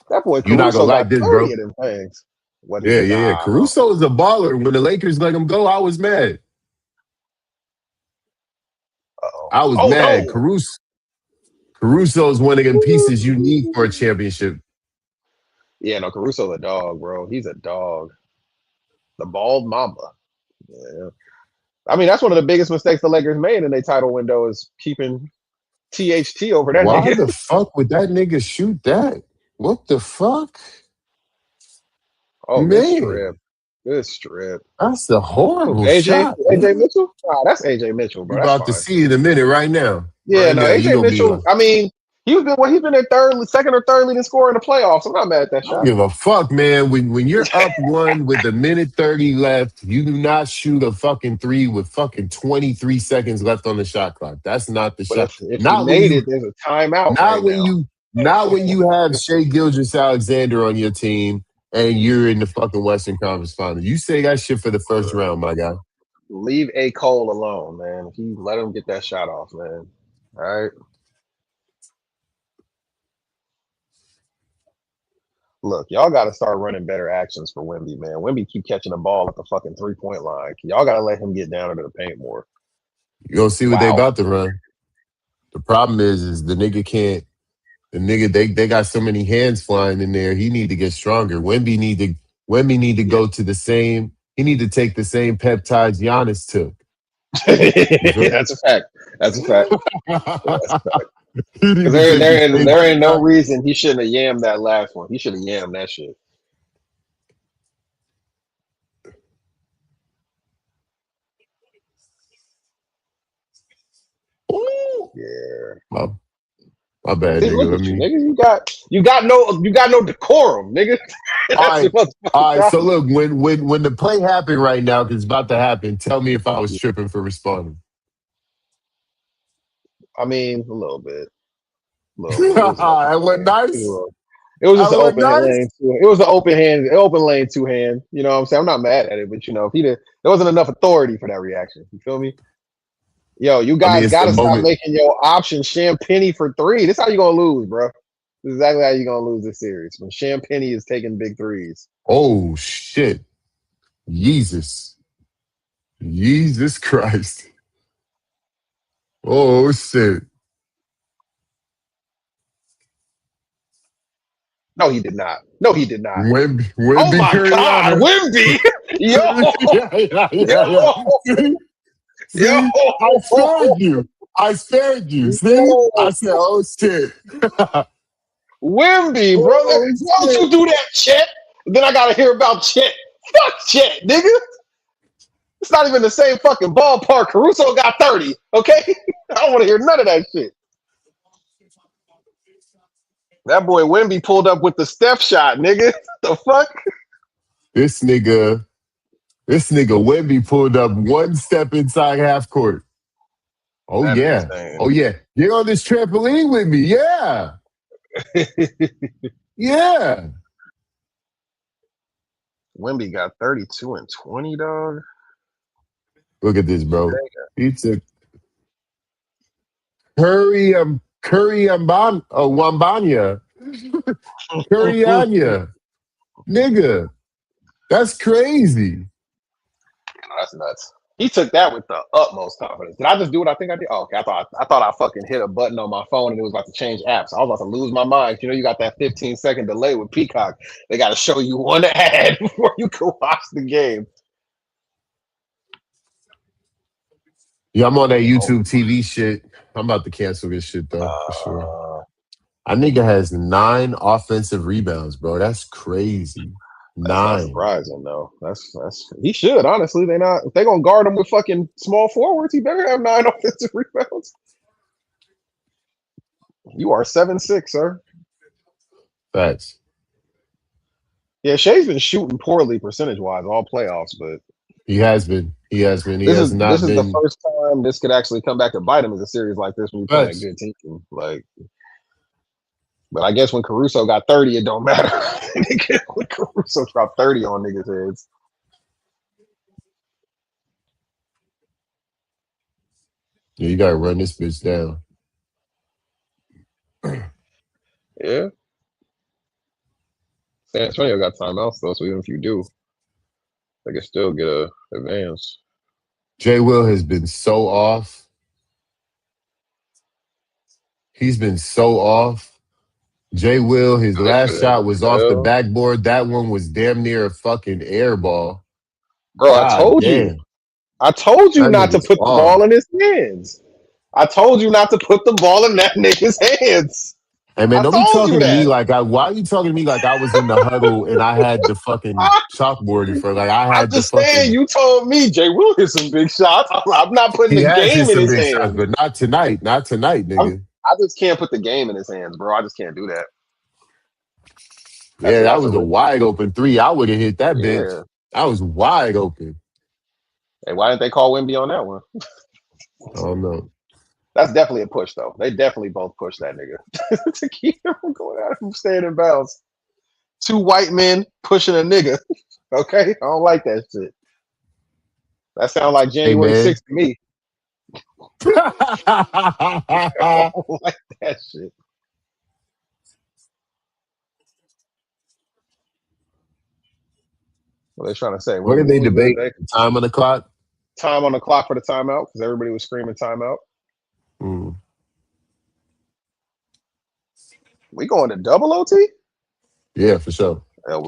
That boy You're not gonna Caruso like got this, 30 bro. of them things. What he Yeah. nah. Caruso is a baller. When the Lakers let him go, I was mad. Uh-oh. I was Oh mad. no. Caruso is one of them pieces you need for a championship. Yeah, no, Caruso's a dog, bro. He's a dog. The bald mamba. Yeah. I mean, that's one of the biggest mistakes the Lakers made in their title window is keeping THT over that Why nigga. the fuck would that nigga shoot that? What the fuck? Oh, good strip. Man, Good strip. that's a Who, horrible AJ shot, AJ man. Mitchell? Nah, that's AJ Mitchell, You bro. That's about to fine. see in a minute right now. Yeah, Right no, now. He AJ gonna be like, Mitchell. I mean, he's been their second or third leading scorer in the playoffs. I'm not mad at that I don't shot. give a fuck, man. When you're up one with a minute 30 left, you do not shoot a fucking three with fucking 23 seconds left on the shot clock. That's not the But shot. if you Not when made you it, there's a timeout not right when now. you not when you have Shea Gilgis Alexander on your team and you're in the fucking Western Conference Finals. You say that shit for the first round, my guy. Leave A. Cole alone, man. If you let him get that shot off, man. All right. Look, y'all got to start running better actions for Wemby, man. Wemby keep catching the ball at the fucking 3-point line. Y'all got to let him get down into the paint more. You gonna see what they Wow. about to run. The problem is the nigga can't. The nigga they got so many hands flying in there. He need to get stronger. Wemby need to Yeah. go to the same. He need to take the same peptides Giannis took. You feel me? That's a fact. That's a fact. That's a fact. He need Because to take the same there ain't no peptides. reason he shouldn't have yammed that last one. He should have yammed that shit. Ooh. Yeah. My, My bad, See, look nigga. at you, nigga. You got no decorum, nigga. All That's your right. motherfucking All right. So problem. look, when the play happened right now, because it's about to happen, tell me if I was tripping for responding. I mean, a little bit. It was an open That wasn't hand. nice. It was That just an wasn't open nice. lane. It was an open lane two hand. You know what I'm saying? I'm not mad at it, but if he did, there wasn't enough authority for that reaction. You feel me? Yo, you I mean, guys it's got the to stop moment. making your option Champagny for three. This is how you gonna lose, bro. This is exactly how you gonna lose this series when Champagny is taking big threes. Oh shit. Jesus. Jesus Christ. Oh shit. No, he did not. No, he did not. Oh Wemby my God, Kuriana. Wimby! Yo, Yeah. yo, See? yo, See? I spared you. I spared you. See? yo, I said, oh shit. Wimby, brother. Oh Why don't shit. you do that, Chet? Then I gotta hear about Chet. Fuck Chet, nigga. It's not even the same fucking ballpark. Caruso got 30. Okay, I don't want to hear none of that shit. That boy Wimby pulled up with the Steph shot, nigga. The fuck? This nigga, this nigga Wemby pulled up one step inside half court. Oh That is yeah. Oh yeah. Get on this trampoline with me. Yeah. insane. Yeah. Wimby got 32 and 20, dog. Look at this, bro. He took Wambanya. Curryanya. Nigga. That's crazy. That's nuts. He took that with the utmost confidence. Did I just do what I think I did? Oh, okay. I thought I fucking hit a button on my phone and it was about to change apps. I was about to lose my mind. You know, you got that 15-second delay with Peacock. They got to show you one ad before you can watch the game. Yeah, I'm on that Oh, YouTube TV shit. I'm about to cancel this shit though, for sure. uh, Our nigga has 9 offensive rebounds, bro. That's crazy. that's not 9. surprising though. That's he should honestly. They not if they gonna guard him with fucking small forwards. He better have 9 offensive rebounds. You are 7'6", sir. Facts. Yeah, Shea's been shooting poorly percentage wise all playoffs, but He has been. He has been. He this has is this not is the been. first time this could actually come back to bite him as a series like this when you playing a Facts. good team. Like, but I guess when Caruso got 30, it don't matter. When Caruso dropped 30 on niggas' heads. Yeah, you gotta run this bitch down. Yeah. San Antonio got timeouts though, so even if you do, they can still get a advance. Jay Will has been so off. He's been so off. Jay Will, his last shot was off the Hell. backboard. That one was damn near a fucking air ball. Bro, God damn. I told you That not to nigga's put the off. ball in his hands. I told you not to put the ball in that nigga's hands. Hey man, I don't be told talking you to me that. like why are you talking to me like I was in the huddle and I had the fucking chalkboard in front? Like I I'm had the just saying, fucking you told me Jay will hit some big shots. I'm not putting he the has hit game in some his big shots, hands. but not tonight. Not tonight, nigga. I just can't put the game in his hands, bro. I just can't do that. Yeah, that That's a was a risk. wide open 3. I would have hit that bitch. Yeah. I was wide open. Hey, why didn't they call Wimby on that one? I don't know. That's definitely a push, though. They definitely both push that nigga to keep him from going out from staying in bounds. 2 white men pushing a nigga. Okay, I don't like that shit. That sounds like Hey January man. 6th to me. I don't like that shit. What are they trying to say? What What did they was debate? the Time on the clock? time on the clock for the timeout? Because everybody was screaming timeout. Mm. We going to double OT? Yeah, for sure.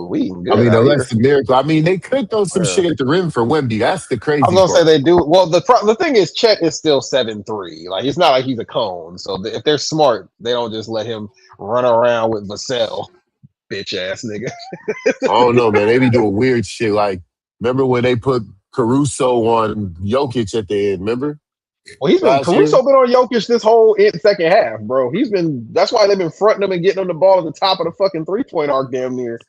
We eating I good mean, out unless here. the miracle. I mean, they could throw some Yeah. shit at the rim for Wemby. That's the I was crazy gonna say part. they do. Well, the thing is, Chet is still 7'3". Like it's not like he's a cone. So if they're smart, they don't just let him run around with Vassell, bitch ass nigga. I don't know, man. They be doing weird shit. Like, remember when they put Caruso on Jokic at the end? Remember? Well, he's been last year. Caruso been on Jokic this whole second half, bro. He's been. That's why they've been fronting him and getting him the ball at the top of the fucking 3-point arc, damn near.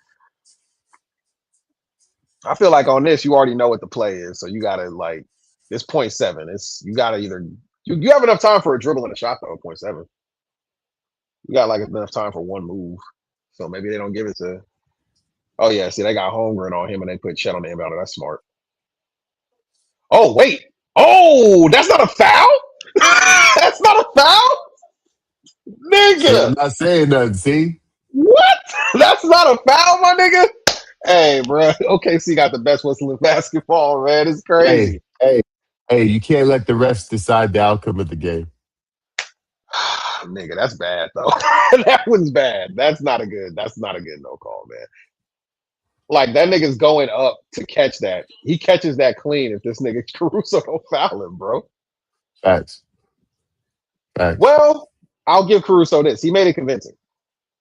I feel like on this, you already know what the play is, so you gotta like it's 0.7. It's you gotta either you have enough time for a dribble and a shot though. 0.7. You got like enough time for one move, so maybe they don't give it to. Oh yeah, see they got Holmgren on him and they put Chet on the inbounder. That's smart. Oh wait, oh that's not a foul. That's not a foul, So I'm nigga. not saying nothing. See, What? That's not a foul, my nigga. Hey, bro. OKC got the best whistle in basketball, man. It's crazy. hey, you can't let the refs decide the outcome of the game. Nigga, that's bad though. That one's bad. That's not a good. That's not a good no call, man. Like that nigga's going up to catch that. He catches that clean if this nigga Caruso don't foul him, bro. Facts. Facts. Well, I'll give Caruso this. He made it convincing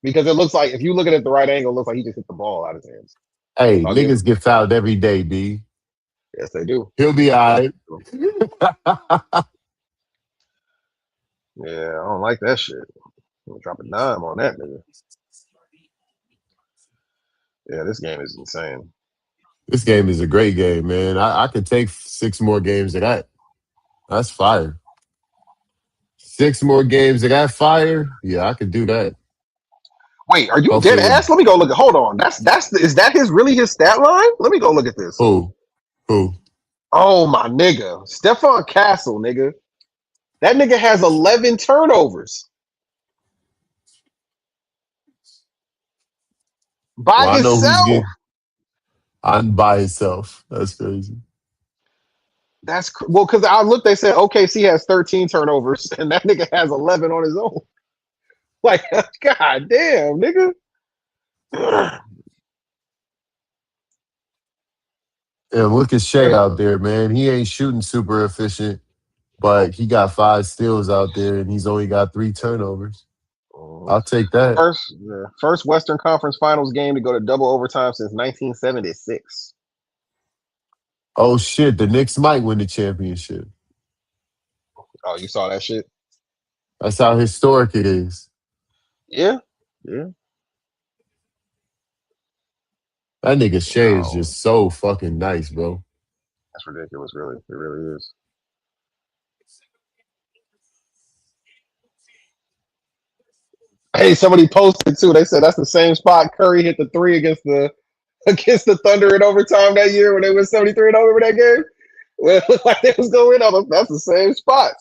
because it looks like if you look at it at the right angle, it looks like he just hit the ball out of his hands. Hey, So I'll give him. niggas get fouled every day, B. Yes, they do. He'll be all right. Yeah, I don't like that shit. I'm gonna drop a dime on that nigga. Yeah, this game is insane. This game is a great game, man. I could take 6 more games of that. That's fire. 6 more games of that fire. Yeah, I could do that. Wait, are you dead Hopefully, ass? Let me go look at. Hold on. Is that his really his stat line? Let me go look at this. who? Oh my nigga, Stephon Castle, nigga. That nigga has 11 turnovers by Well, I know who's himself. getting. I'm by itself. That's crazy. Well, because I looked. They said OKC has 13 turnovers, and that nigga has 11 on his own. Like, god damn, nigga. And look at Shea out there, man. He ain't shooting super efficient, but he got 5 steals out there, and he's only got 3 turnovers. I'll take that. First Western Conference Finals game to go to double overtime since 1976. Oh shit, the Knicks might win the championship. Oh, you saw that shit? That's how historic it is. Yeah, yeah. That nigga Shea is No, just so fucking nice, bro. that's ridiculous. Really, it really is. Hey, somebody posted too. They said that's the same spot Curry hit the three against the Thunder in overtime that year when they went 73 and over that game. Well, it looked like they was going on. That's the same spot.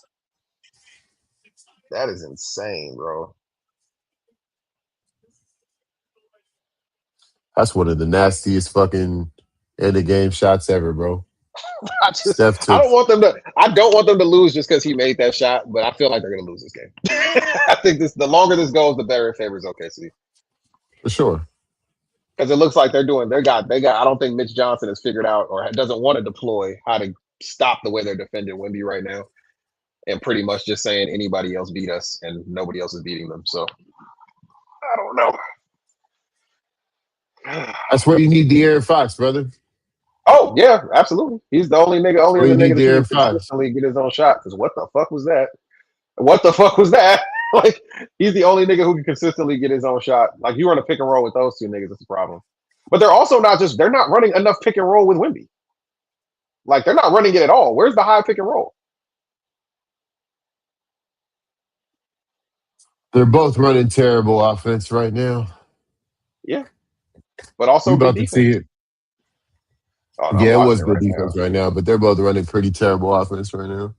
That is insane, bro. That's one of the nastiest fucking end of game shots ever, bro. Steph I took don't want them to. I don't want them to lose just because he made that shot. But I feel like they're gonna lose this game. I think the longer this goes, the better it favors OKC for sure. because it looks like they're doing. They got. I don't think Mitch Johnson has figured out or doesn't want to deploy how to stop the way they're defending Wemby right now, and pretty much just saying anybody else beat us and nobody else is beating them. So I don't know. That's where you need De'Aaron Fox, brother. Oh yeah, absolutely. He's the only nigga, That's only where other you need nigga that you can De'Aaron Fox. consistently get his own shot. Because what the fuck was that? What the fuck was that? Like he's the only nigga who can consistently get his own shot. Like you run a pick and roll with those two niggas, it's a problem. But they're also not just they're not running enough pick and roll with Wemby. Like they're not running it at all. Where's the high pick and roll? They're both running terrible offense right now. Yeah, but You also good about to see defense. it. Oh, no, I'm Yeah, it watching was it good right now. defense right now, but they're both running pretty terrible offense right now.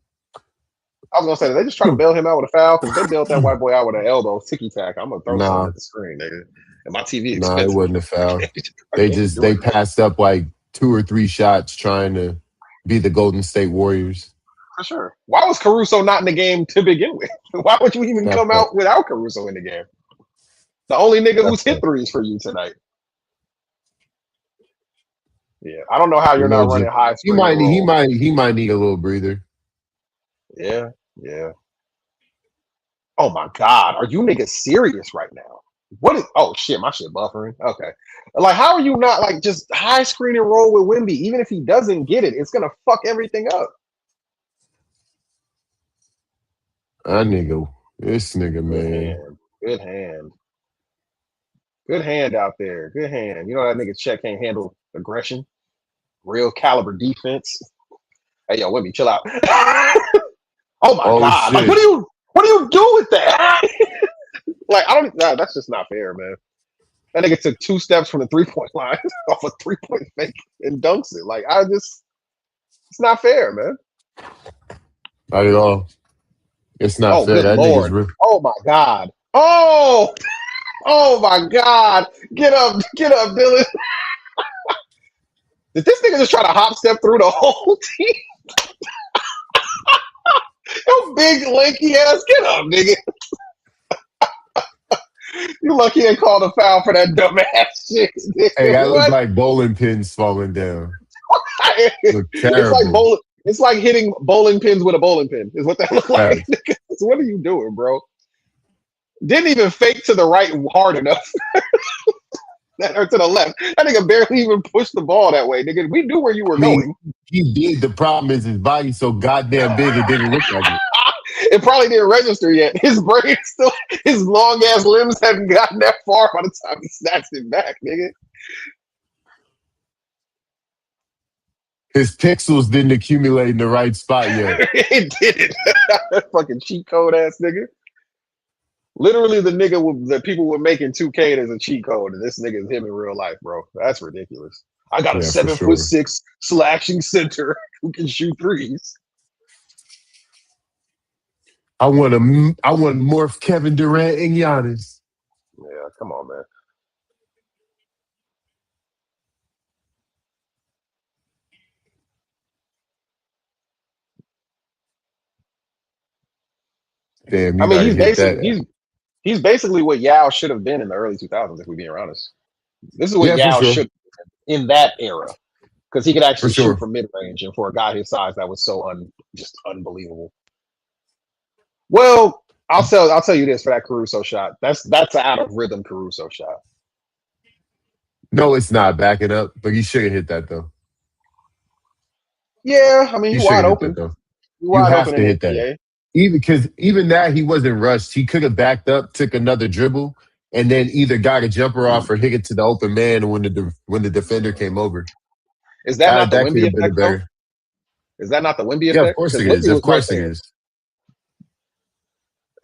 I was gonna say, did they just try to bail him out with a foul? Because they bailed that white boy out with an elbow, ticky tack. I'm gonna throw something Nah, at the screen, nigga. And my TV it expensive. wasn't a foul. I can't be They doing that. passed up like 2 or 3 shots trying to be the Golden State Warriors. For sure. Why was Caruso not in the game to begin with? Why would you even That come part. out without Caruso in the game? The only nigga That who's hit part. threes for you tonight. Yeah, I don't know how You you're know, not just running high he screen and might need roll. he might need a little breather. Yeah, yeah. Oh my God, are you niggas serious right now? What is? Oh shit, my shit buffering. Okay, like how are you not like just high screen and roll with Wemby? Even if he doesn't get it, it's gonna fuck everything up. This nigga, Good man. hand. Good hand. Good hand out there. Good hand. You know that nigga Chet can't handle aggression. Real caliber defense. Hey yo, Wimby, chill out. Oh my Oh god! Like, shit. what do you do with that? Like, I don't. Nah, that's just not fair, man. That nigga took 2 steps from the 3 point line off a 3 point fake and dunks it. Like, it's not fair, man. Not at all. It's not Oh, fair. good That nigga's lord. real. Oh my god. Oh my god. Get up, Dylan. Did this nigga just try to hop step through the whole team? Yo, big lanky ass, get up, nigga. You lucky they called a foul for that dumbass shit, Hey, nigga. that looked What? like bowling pins falling down. Look It's like terrible. bowling. It's like hitting bowling pins with a bowling pin. Is what that look like. Facts. So what are you doing, bro? Didn't even fake to the right hard enough. Or to the left. That nigga barely even pushed the ball that way, nigga. We knew where you were I mean, going. he did. The problem is his body's so goddamn big it didn't look like it. It probably didn't register yet. His brain still, his long ass limbs hadn't gotten that far by the time he snatched it back, nigga. His pixels didn't accumulate in the right spot yet. It didn't. That fucking cheat code ass nigga. Literally, the nigga that people were making 2K as a cheat code, and this nigga is him in real life, bro. That's ridiculous. I got a Yeah, for 7'6" sure. slashing center who can shoot threes. I want to morph Kevin Durant and Giannis. Yeah, come on, man. Damn, I you mean, gotta hit that. he's basically what Yao should have been in the early 2000s, if we're being honest. This is what Yeah, for Yao sure. should in that era because he could For actually shoot sure. from mid range, and for a guy his size, that was so just unbelievable. Well, I'll tell you this for that Caruso shot. That's an out of rhythm Caruso shot. No, it's not backing up, but he should have hit that though. Yeah, I mean, He you should wide have hit that open. though. You You wide have open to in the hit that. NBA. Even because even that he wasn't rushed. He could have backed up, took another dribble, and then either got a jumper off or hit it to the open man when the defender came over. Is that not the That could Wimby have been a effect though? better. Is that not the Wimby Yeah, of effect? course Because it is. Wimby Of was right course it there, is.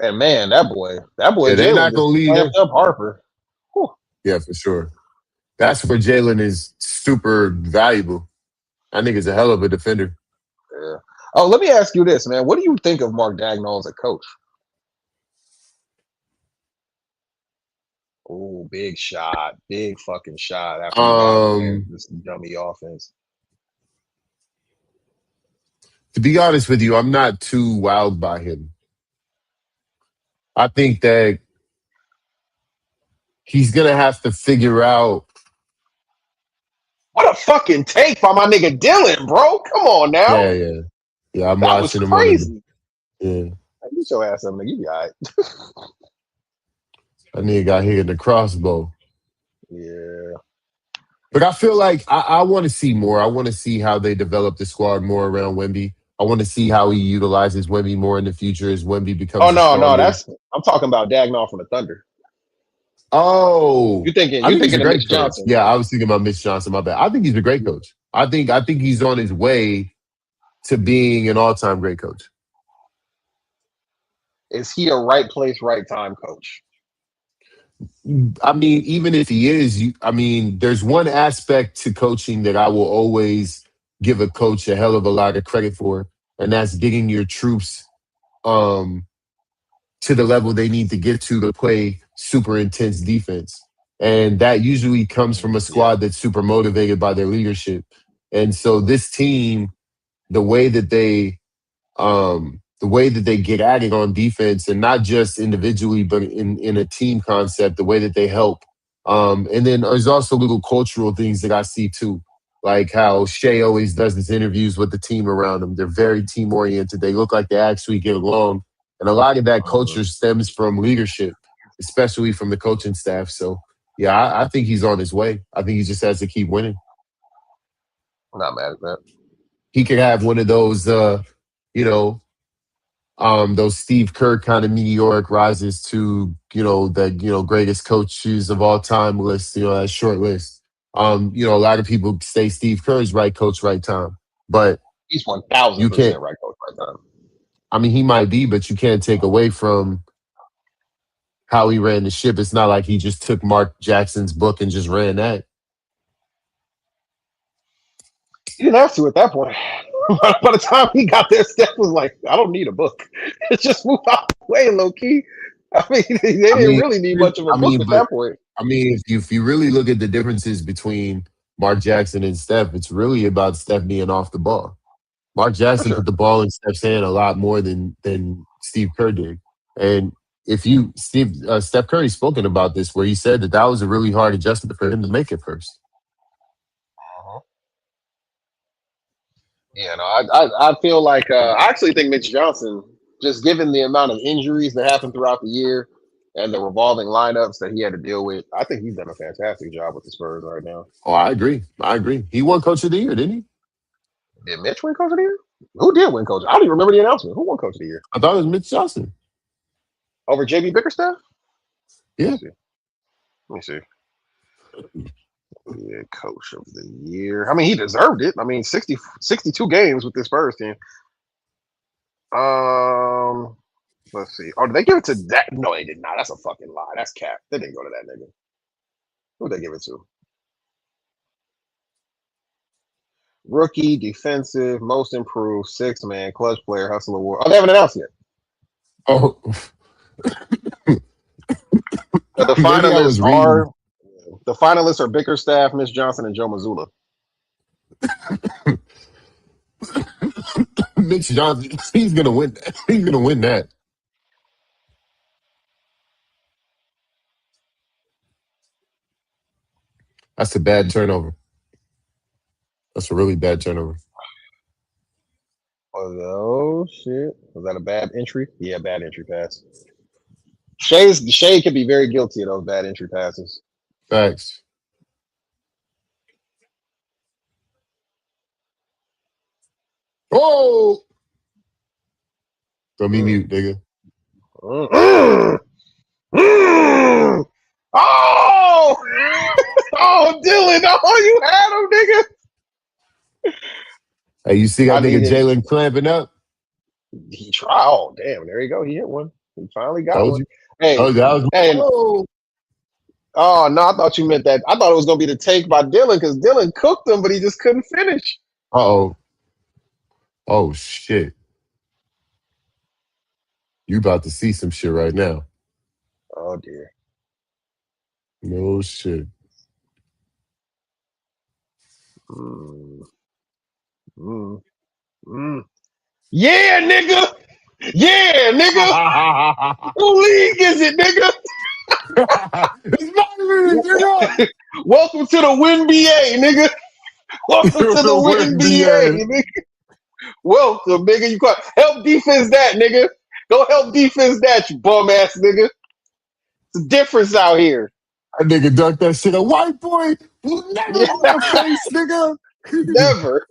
and man, that boy Yeah, they're Jalen not just gonna leave slammed him. up Harper. Whew. Yeah, for sure. That's where Jalen is super valuable. I think he's a hell of a defender. Yeah. Oh, let me ask you this, man. What do you think of Mark Dagnall as a coach? Oh, big shot, big fucking shot after you got playing Um, this dummy offense. to be honest with you, I'm not too wowed by him. I think that he's gonna have to figure out. What a fucking take by my nigga Dylan, bro. Come on now. Yeah, yeah, yeah. I'm That was watching him on the. crazy. Yeah, Hey, get your ass up, nigga. You be all right. I nigga got hit in the crossbow. Yeah. But I feel like I want to see more. I want to see how they develop the squad more around Wemby. I want to see how he utilizes Wemby more in the future as Wemby Oh becomes a no, stronger. I'm talking about Dagnall from the Thunder. Oh, I You think he's a thinking of great Mitch coach. Johnson. Yeah, I was thinking about Mitch Johnson. My bad. I think he's a great coach. I think he's on his way to being an all-time great coach. Is he a right place, right time coach? I mean, even if he is, I mean, there's one aspect to coaching that I will always give a coach a hell of a lot of credit for, and that's getting your troops um, to the level they need to get to play super intense defense. And that usually comes from a Yeah. squad that's super motivated by their leadership. And so this team, the way that they the way that they get at it on defense, and not just individually, but in a team concept, the way that they help. And then there's also little cultural things that I see too, like how Shea always does his interviews with the team around them. They're very team oriented. They look like they actually get along, and a lot of that culture stems from leadership, especially from the coaching staff. So yeah, I think he's on his way. I think he just has to keep winning. I'm not mad at that. He could have one of those, you know, those Steve Kerr kind of meteoric rises to the greatest coaches of all time list, that short list. A lot of people say Steve Kerr's right coach, right time, but He's you can't. 1000% right coach right now. I mean, he might be, but you can't take away from how he ran the ship. It's not like he just took Mark Jackson's book and just ran that. He didn't have to at that point. By the time he got there, Steph was like, I don't need a book. Just move out the way, low key. I mean, they I didn't mean, really need much of a book at but that point. I mean, if you really look at the differences between Mark Jackson and Steph, it's really about Steph being off the ball. Mark For Jackson put sure. the ball in Steph's hand a lot more than Steve Kerr did. And if you Steph Curry spoken about this, where he said that was a really hard adjustment for him to make at first. Uh-huh. Yeah, no, I feel like I actually think Mitch Johnson, just given the amount of injuries that happened throughout the year and the revolving lineups that he had to deal with, I think he's done a fantastic job with the Spurs right now. Oh, I agree. I agree. He won Coach of the Year, didn't he? Did Mitch win Coach of the Year? Who did win Coach? I don't even remember the announcement. Who won Coach of the Year I thought it was Mitch Johnson. over JB Bickerstaff? Yeah. Let me see. Yeah, Coach of the Year. I mean, he deserved it. I mean, 62 games with this Spurs team. Let's see. Oh, did they give it to that? No, they did not. That's a fucking lie. That's cap. They didn't go to that nigga. Who did they give it to? Rookie, defensive, most improved, six man, clutch player, hustle award. Oh, they haven't announced yet. Oh, The maybe I finalists was reading. are Bickerstaff, Miss Johnson, and Joe Mazzulla. Mitch Johnson, he's gonna win. He's gonna win that. That's a bad turnover. That's a really bad turnover. Oh shit! Was that a bad entry? Yeah, bad entry pass. Shea could be very guilty of those bad entry passes. Facts. Oh, don't be Mm. mute, nigga. Mm. Mm. Oh! Oh, Dylan! Oh, you had him, nigga. Hey, you see I that nigga needed. Jalen clamping up? He tried. Oh, damn! There you go. He hit one. He finally got Told one. you. Hey, Oh, that was. and Oh, oh no, I thought you meant that. I thought it was gonna be the take by Dylan because Dylan cooked him, but he just couldn't finish. oh, oh shit! You about to see some shit right now? Oh dear. No shit. Mm, mm, mm. Yeah, nigga. Yeah, nigga. Who league is it, nigga? It's my league, nigga. Welcome to the WNBA, nigga. Welcome to the Win BA. WNBA, nigga. Welcome, nigga. You got help defense that, nigga. Go help defense that, you bum ass nigga. It's a difference out here. That nigga dunked that shit. A white boy will never Yeah, go to face, nigga. never.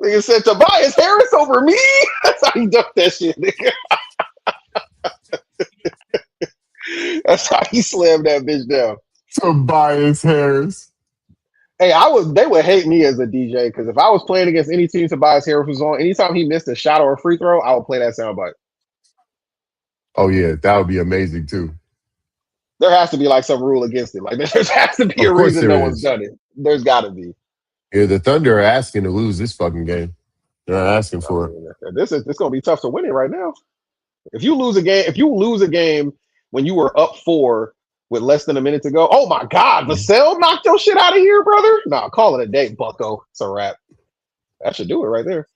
Nigga said Tobias Harris over me. That's how he dunked that shit, nigga. That's how he slammed that bitch down. Tobias Harris. Hey, they would hate me as a DJ because if I was playing against any team Tobias Harris was on, anytime he missed a shot or a free throw, I would play that soundbite. Oh yeah, that would be amazing too. There has to be like some rule against it. Like there has to be Of a course reason there no one's is. done it. There's got to be. Yeah, the Thunder are asking to lose this fucking game. They're not asking I for it. mean, this gonna be tough to win it right now. If you lose a game when you were up 4 with less than a minute to go, oh my God, Vassell knocked your shit out of here, brother. Nah, call it a day, Bucko. It's a wrap. That should do it right there.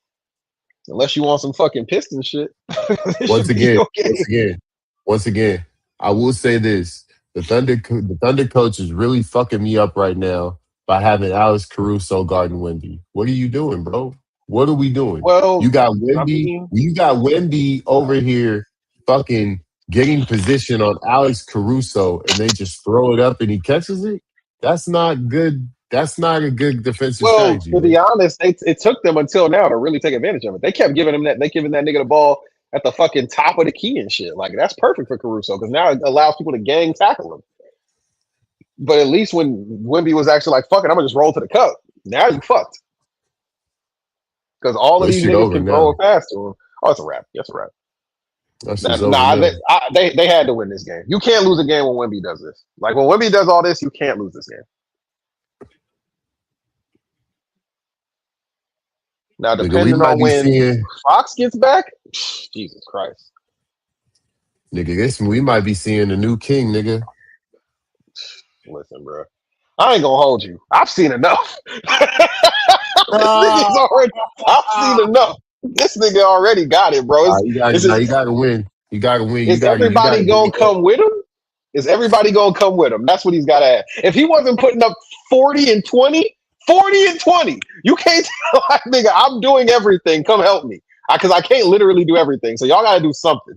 Unless you want some fucking piston shit, it Once should be again, okay. once again, I will say this: the Thunder coach is really fucking me up right now by having Alex Caruso guarding Wemby. What are you doing, bro? What are we doing? You Well, got I Wemby. mean, You got Wemby over here, fucking getting position on Alex Caruso, and they just throw it up and he catches it. That's not good. That's not a good defensive Well, strategy, to be man. honest, it took them until now to really take advantage of it. They kept giving him that. They giving that nigga the ball at the fucking top of the key and shit. Like that's perfect for Caruso because now it allows people to gang tackle him. But at least when Wimby was actually like, "Fuck it, I'm gonna just roll to the cup." Now you fucked because all of This these shit niggas over can throw now. it past to him. Oh, it's a wrap. That's a wrap. That shit's over Nah, now. they had to win this game. You can't lose a game when Wimby does this. Like when Wimby does all this, you can't lose this game. Now, Nigga, we depending might on be when seeing Fox gets back, Jesus Christ. nigga, this we might be seeing a new king, nigga. Listen, bro. I ain't gonna hold you. I've seen enough. This nigga's Ah, already. I've seen enough. This nigga already got it, bro. you got Is now it? you gotta win. You gotta win. Is You gotta everybody give gonna me that. come with him? Is everybody gonna come with him? That's what he's got to have. If he wasn't putting up 40 and 20, 40 and 20, you can't tell like, nigga, I'm doing everything. Come help me. Because I can't literally do everything. So y'all gotta do something.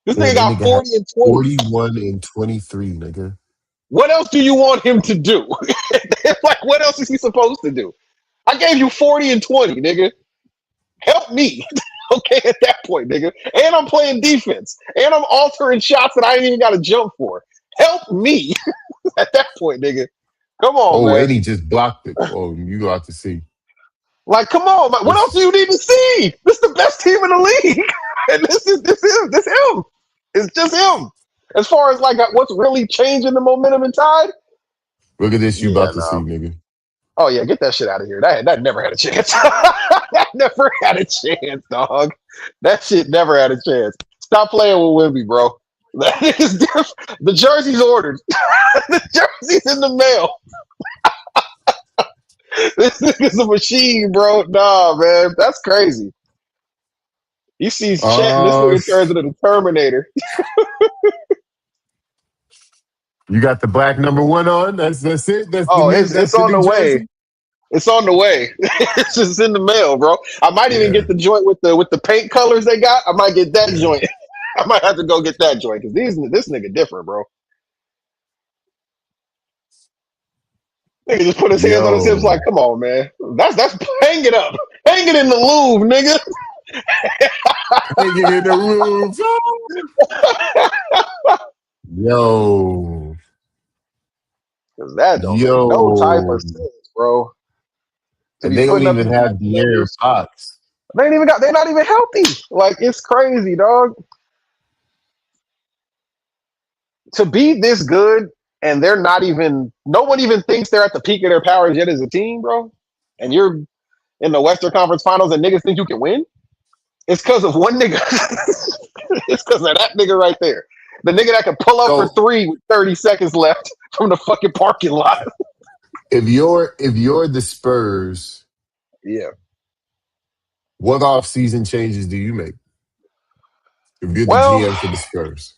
This Man, nigga that got nigga had 40 and 20. 41 and 23, nigga. What else do you want him to do? Like, what else is he supposed to do? I gave you 40 and 20, nigga. Help me. Okay, at that point, nigga. And I'm playing defense. And I'm altering shots that I ain't even got to jump for. Help me at that point, nigga. Come on, Oh, man. and he just blocked it. Oh, you go out to see. Like, come on, man. What else do This you need to see? This is the best team in the league. And this him. It's just him. As far as like what's really changing the momentum and tide, look at this you yeah, about to see, no. nigga. Oh yeah, get that shit out of here. That never had a chance. That never had a chance, dog. That shit never had a chance. Stop playing with Wimby, bro. That is different. The jersey's ordered. The jersey's in the mail. This nigga's a machine, bro. Nah, man, that's crazy. He sees Chet, and this Uh, nigga turns into the Terminator. you got the black number 1 on. That's it. That's the Oh, new. it's That's the on new the way. jersey. It's on the way. It's just in the mail, bro. I might even Yeah. get the joint with the paint colors they got. I might get that joint. I might have to go get that joint because this nigga different, bro. Nigga just put his hands on his hips Yo, like, come on, man. That's hang it up. Hang it in the Louvre, nigga. hanging in the roof. Yo, Because that don't make no type yo, of sense, bro. To and be they don't putting up even these type have of De'Aaron numbers. Fox. They're not even healthy. Like it's crazy, dog. To be this good and they're not even no one even thinks they're at the peak of their powers yet as a team, bro. And you're in the Western Conference Finals and niggas think you can win. It's because of one nigga. It's because of that nigga right there. The nigga that can pull up for So three with 30 seconds left from the fucking parking lot. if you're the Spurs, Yeah. what off-season changes do you make? If you're the Well, GM for the Spurs,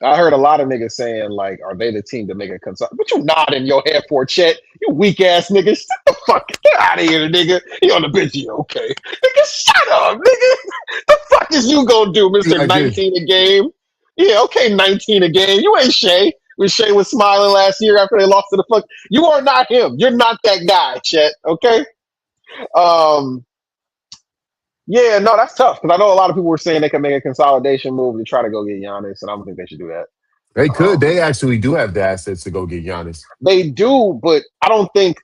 I heard a lot of niggas saying, like, are they the team to make a consult? But you nodding your head for Chet. You weak ass niggas. Shut the fuck get out of here, nigga. He on the bench. You okay? Nigga, shut up, nigga. The fuck is you gonna do, you Mister like this. 19 a game? Yeah, okay, 19 a game. You ain't Shea. When Shea was smiling last year after they lost to the fuck, you are not him. You're not that guy, Chet. Okay. Um. Yeah, no, that's tough because I know a lot of people were saying they could make a consolidation move to try to go get Giannis, and I don't think they should do that. They could. Um, They actually do have the assets to go get Giannis. They do, but I don't think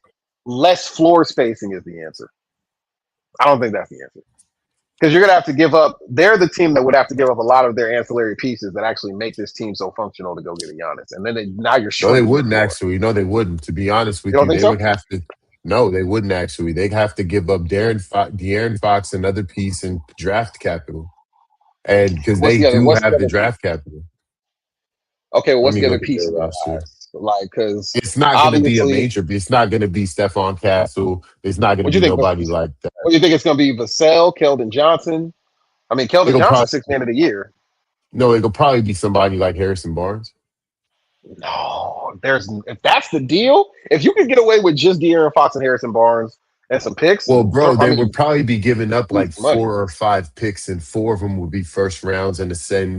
less floor spacing is the answer. I don't think that's the answer. Because you're gonna have to give up. They're the team that would have to give up a lot of their ancillary pieces that actually make this team so functional to go get a Giannis. And then now you're No, they shrinking your wouldn't floor. actually. No, they wouldn't. To be honest You with don't you, think they so? would have to. No, they wouldn't actually. They'd have to give up De'Aaron Fox another piece in draft capital, and because What's they the other? do What's the have the other piece? draft capital. Okay, well, Let what's me the other look at their piece in their roster. eyes? Like, because It's not going to be a obviously, major. It's not going to be Stephon Castle. It's not going to what do be you think? nobody like that. What do you think it's gonna be? Vassell, Keldon Johnson. I mean, Keldon It'll Johnson, probably sixth man of the year. no. It'll probably be somebody like Harrison Barnes. No, there's if that's the deal. If you could get away with just De'Aaron Fox and Harrison Barnes and some picks, Well, bro, I they would mean, probably be giving up like some money. 4 or 5 picks, and 4 of them would be first rounds, and the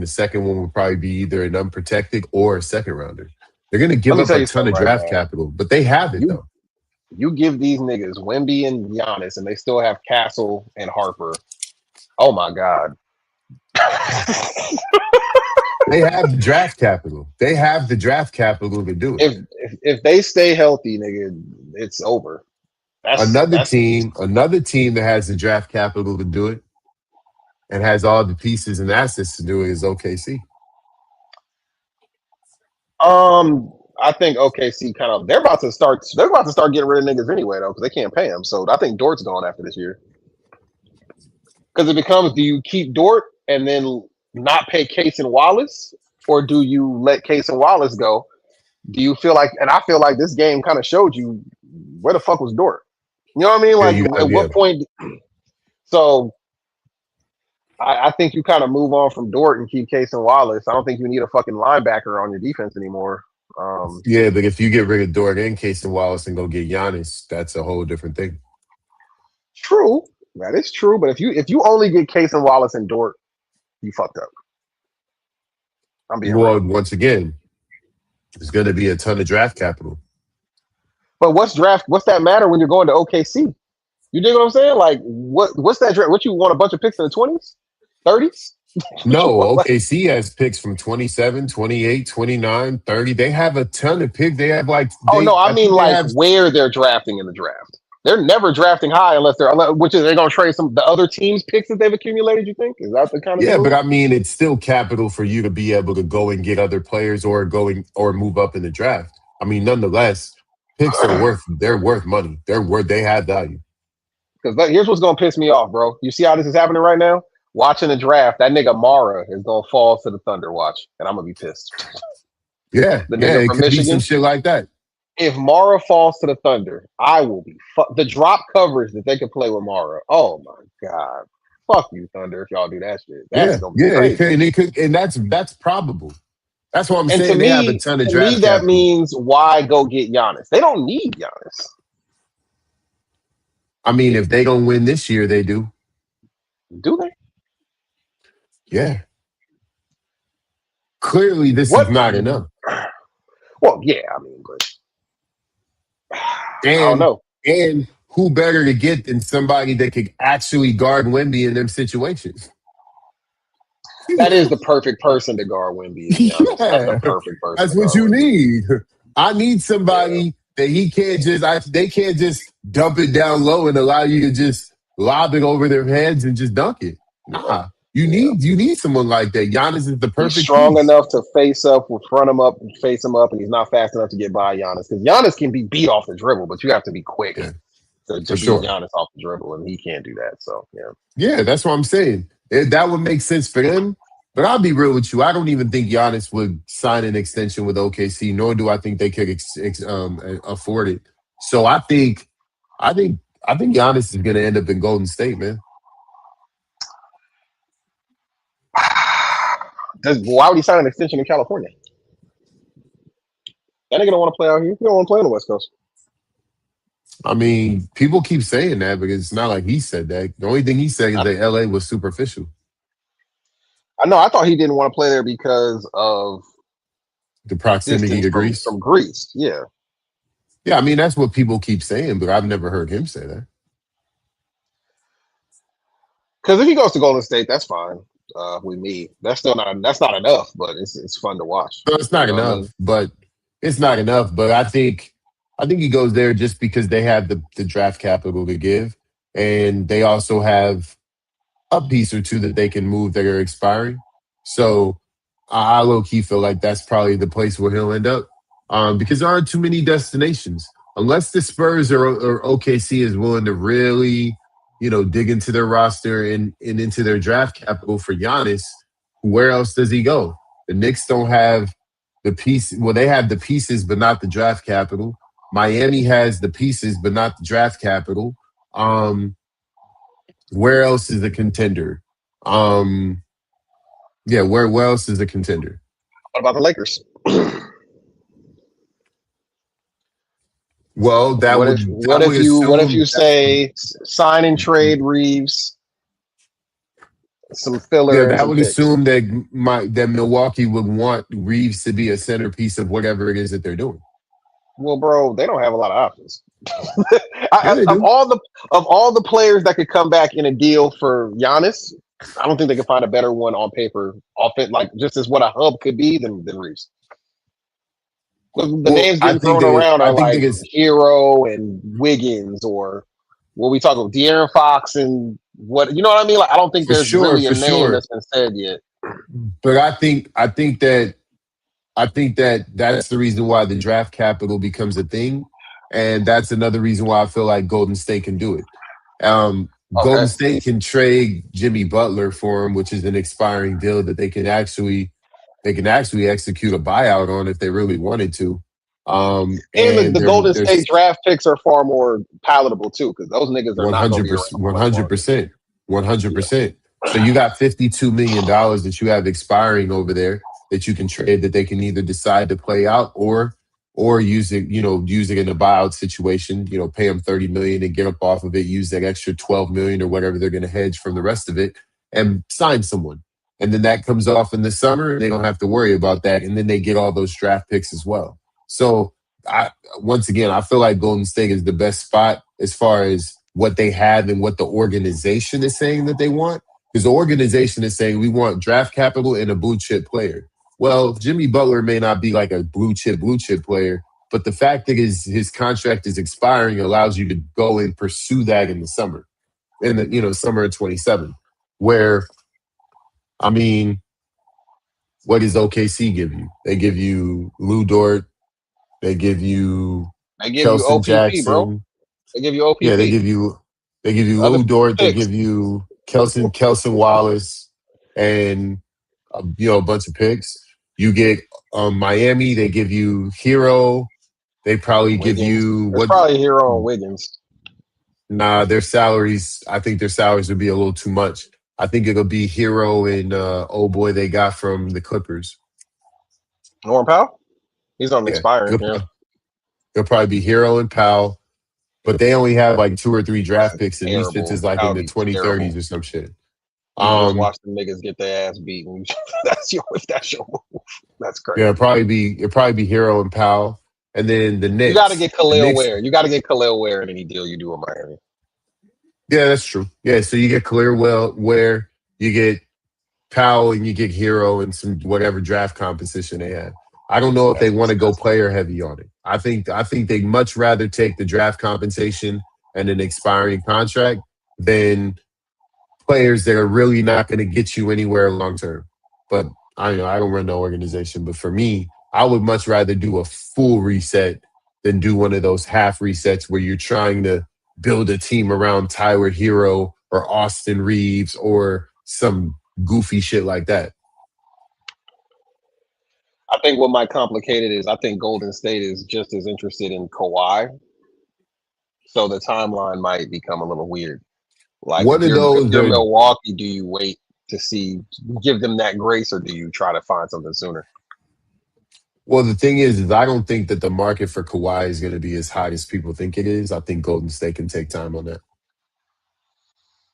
second one would probably be either an unprotected or a second rounder. They're going to Let give me up tell a you ton something of right draft now. capital, but they have it You though. You give these niggas Wemby and Giannis, and they still have Castle and Harper. Oh my god. They have the draft capital. They have the draft capital to do it. if they stay healthy, nigga, it's over. That's Another team that has the draft capital to do it and has all the pieces and assets to do it is OKC. I think OKC kind of they're about to start getting rid of niggas anyway though because they can't pay them. So I think Dort's gone after this year because it becomes do you keep Dort and then not pay Case and Wallace or do you let Case and Wallace go? Do you feel like and I feel like this game kind of showed you where the fuck was Dort? You know what I mean? Yeah, Like you at have, yeah. what point? So I think you kind of move on from Dort and keep Case and Wallace. I don't think you need a fucking linebacker on your defense anymore. Yeah, but if you get rid of Dort and Casey Wallace and go get Giannis, that's a whole different thing. True, that is true. But if you only get Case and Wallace and Dort, you fucked up. I'm being Well, real. once again, there's going to be a ton of draft capital. But what's draft? What's that matter when you're going to OKC? You dig what I'm saying? Like what's that draft? What you want a bunch of picks in the 20s, 30s? No, OKC has picks from 27, 28, 29, 30. They have a ton of picks. They have like Oh no, I I mean think they like have. where they're drafting in the draft. They're never drafting high which is they're going to trade some the other teams' picks that they've accumulated. You think is that the kind of the Yeah, but move? I mean, it's still capital for you to be able to go and get other players or going or move up in the draft. I mean, nonetheless, picks are worth money. They have value. Because here's what's going to piss me off, bro. You see how this is happening right now? Watching the draft, that nigga Mara is going to fall to the Thunder. Watch, and I'm gonna be pissed. Yeah, The yeah, nigga it from could be some Michigan. shit like that. If Mara falls to the Thunder, I will be the drop coverage that they could play with Mara. Oh my god, fuck you, Thunder! If y'all do that shit, that's Yeah, gonna be yeah, crazy. and that's probable. That's what I'm And saying. They have a ton of to me, draft that capital. means why go get Giannis? They don't need Giannis, I mean, if they don't win this year, they do. do they? Yeah. Clearly, this is What? not enough. Well, yeah, I mean, but I don't And know. and who better to get than somebody that could actually guard Wemby in them situations? That is the perfect person to guard Wemby, is Giannis. That's the Yeah, perfect person that's to what guard you Wemby. need. I need Yeah. somebody that he can't just. They can't just dump it down low and allow you to just lob it over their heads and just dunk it. Nah, Yeah. you need someone like that. Giannis is the He's perfect strong piece. enough to face up, will front him up, and face him up, and he's not fast enough to get by Giannis. Because Giannis can be beat off the dribble, but you have to be quick Yeah, to for beat sure. Giannis off the dribble, and he can't do that. So yeah. Yeah, that's what I'm saying. That would make sense for them. But I'll be real with you. I don't even think Giannis would sign an extension with OKC, nor do I think they could afford it. So I think, I think Giannis is going to end up in Golden State, man. Why would he sign an extension in California? That nigga don't want to play out here. He don't want to play on the West Coast. I mean, people keep saying that because it's not like he said that. The only thing he said is I, that LA was superficial. I know. I thought he didn't want to play there because of The proximity distance to from Greece. Greece. Yeah. Yeah, I mean that's what people keep saying, but I've never heard him say that. Because if he goes to Golden State, that's fine with me. That's not enough, but it's fun to watch. So it's You not know what I mean? enough, but it's not enough. But I think he goes there just because they have the draft capital to give, and they also have a piece or two that they can move that are expiring. So I low key feel like that's probably the place where he'll end up, because there aren't too many destinations unless the Spurs or OKC is willing to really, dig into their roster and into their draft capital for Giannis. Where else does he go? The Knicks don't have the piece. Well, they have the pieces, but not the draft capital. Miami has the pieces, but not the draft capital. Um, where else is a contender? Um, yeah, where else is a contender? What about the Lakers? Well, What if what that would if you what if you assume that say sign and trade Reeves, some yeah, filler and that some would picks? assume that Milwaukee would want Reeves to be a centerpiece of whatever it is that they're doing. Well, bro, they don't have a lot of options. Yeah, they Of do. all the players that could come back in a deal for Giannis, I don't think they can find a better one on paper, like just as what a hub could be than Reeves. The Well, names getting thrown around I are think like they is Hero and Wiggins, or what we talk about De'Aaron Fox and what you know what I mean. Like I don't think there's really a for name sure. that's been said yet. But I think that that's the reason why the draft capital becomes a thing, and that's another reason why I feel like Golden State can do it. Um, Golden Okay, State can trade Jimmy Butler for him, which is an expiring deal that they can actually execute a buyout on if they really wanted to. and And the Golden State there's draft picks are far more palatable too, because those niggas are not going to be around 100%, for much longer. 100%, Yeah, 100%. So you got $52 million that you have expiring over there that you can trade that they can either decide to play out or use it, use it in a buyout situation, pay them 30 million and get up off of it, use that extra 12 million or whatever they're going to hedge from the rest of it and sign someone. And then that comes off in the summer and they don't have to worry about that. And then they get all those draft picks as well. So I, once again, I feel like Golden State is the best spot as far as what they have and what the organization is saying that they want. Because the organization is saying we want draft capital and a blue chip player. Well, Jimmy Butler may not be like a blue chip player, but the fact that his contract is expiring allows you to go and pursue that in the summer, in the summer of 27. Where I mean, what does OKC give you? They give you Lou Dort, they give you they give you Kelson OPP, bro. Jackson. They give you Yeah, OPP. they give you Other Lou Dort, they picks. give you Kelson Wallace, and a bunch of picks. You get Miami, they give you Hero. They probably give Wiggins. you There's what? probably a hero on Wiggins. Nah, their salaries. I think their salaries would be a little too much. I think it'll be Hero and oh boy, they got from the Clippers. Norman Powell. He's on Yeah, expiring. Yeah, it'll probably be Hero and Powell, but they only have like two or three draft picks, and these shits terrible. is like That in would the be 2030s terrible. or some shit. You just Um, watch the niggas get their ass beaten. That's your move. That's yeah, crazy. it'll probably be Hero and Powell, and then the You got to Knicks. get The Khalil Knicks. Ware. You got to get Khalil Ware in any deal you do with Miami. Yeah, that's true. Yeah, so you get where you get Powell and you get Hero and some whatever draft competition they have. I don't know if they That's want to go disgusting. player heavy on it. I think they'd much rather take the draft compensation and an expiring contract than players that are really not going to get you anywhere long term. But I don't run the organization. But for me, I would much rather do a full reset than do one of those half resets where you're trying to build a team around Tyler Hero or Austin Reeves or some goofy shit like that. I think what might complicate it is I think Golden State is just as interested in Kawhi, so the timeline might become a little weird. Like One of if those, you're they're Milwaukee, do you wait to see give them that grace, or do you try to find something sooner? well, the thing is I don't think that the market for Kawhi is going to be as hot as people think it is. I think Golden State can take time on that.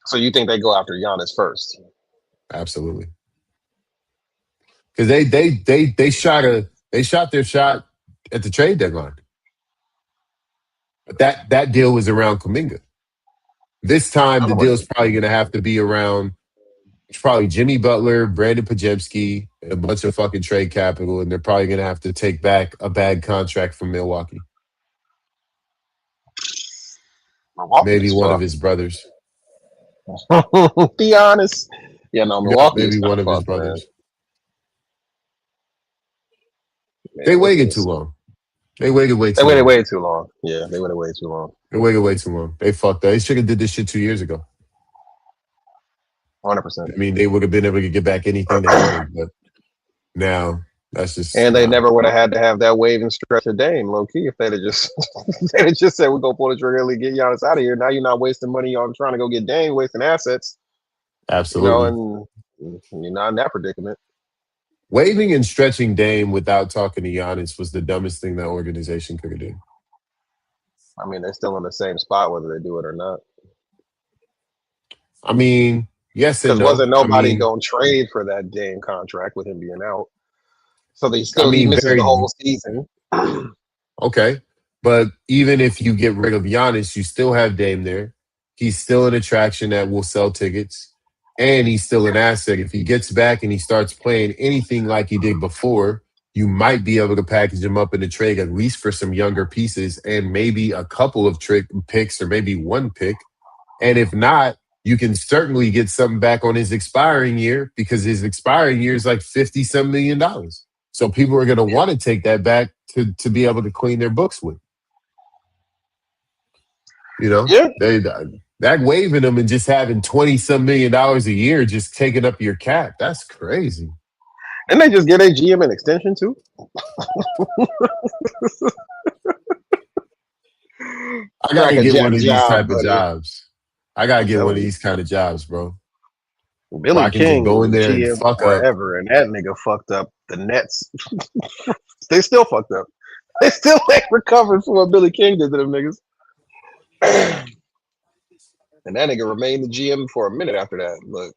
So you think they go after Giannis first? Absolutely. Because they shot their shot at the trade deadline. But that deal was around Kuminga. This time I'm the not deal is probably going to have to be around probably Jimmy Butler, Brandon Pajemski, and a bunch of fucking trade capital, and they're probably going to have to take back a bad contract from Milwaukee. Milwaukee Maybe is one of fucked. his brothers. Be honest. Yeah, no, Yeah, Milwaukee is maybe kind one of of his fucked, man. brothers. They Man, waited too it's long. They waited way they too waited long. way too long. Yeah, they waited way too long. They waited way too long. They fucked that. They should have did this shit 2 years ago. 100%. I mean, they would have been able to get back anything they wanted, but now that's just And they nah. never would have had to have that wave and stretch of Dame, low key, if they'd have just they'd have just said we're gonna pull the trigger and get Giannis out of here. Now you're not wasting money on trying to go get Dame, wasting assets, Absolutely. and you're not in that predicament. Waving and stretching Dame without talking to Giannis was the dumbest thing that organization could have done. I mean, they're still in the same spot whether they do it or not. I mean, yes and Because no. wasn't nobody gonna trade for that Dame contract with him being out. So I he mean, misses the very whole season. okay. But even if you get rid of Giannis, you still have Dame there. He's still an attraction that will sell tickets, and he's still an asset. If he gets back and he starts playing anything like he did before, you might be able to package him up in a trade at least for some younger pieces and maybe a couple of trick picks or maybe one pick. And if not, you can certainly get something back on his expiring year because his expiring year is like 50 some $1 million. So people are going to want to take that back to be able to clean their books with. You know, Yeah, that waiving them and just having 20 some $1 million a year just taking up your cap. That's crazy. and they just get a GM an extension too. I Crack gotta a get jack one of these job, type of buddy. jobs. I gotta I'm get one telling of you. these kind of jobs, bro. Where Billy I can just King go in was there and GM fuck up. forever, and that nigga fucked up the Nets. They still fucked up. They still ain't recovered from what Billy King did to them niggas. And that nigga remained the GM for a minute after that. Look,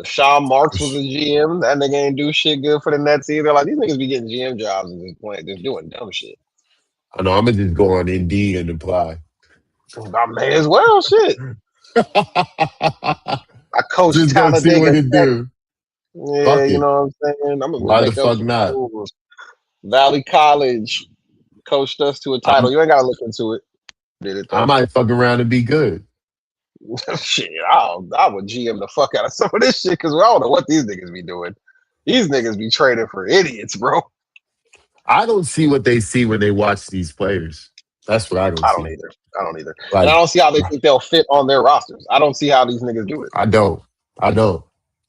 Sean Marks was the GM. That nigga ain't do shit good for the Nets either. Like these niggas be getting GM jobs and just playing, just doing dumb shit. I know I'm gonna just go on Indeed and apply. I may as well. Shit. I coach Just go see what Talladega it Tech. do. Yeah, Fuck you it. know what I'm saying? I'm gonna Why the make up fuck some not? schools. Valley College coached us to a title. I'm, You ain't gotta look into it. Did it I though? might fuck around and be good. Shit, I would GM the fuck out of some of this shit because I don't know what these niggas be doing. These niggas be trading for idiots, bro. I don't see what they see when they watch these players. That's what I don't I don't see. either. I don't either. And I Like, don't see how they think they'll fit on their rosters. I don't see how these niggas do it. I don't. I don't.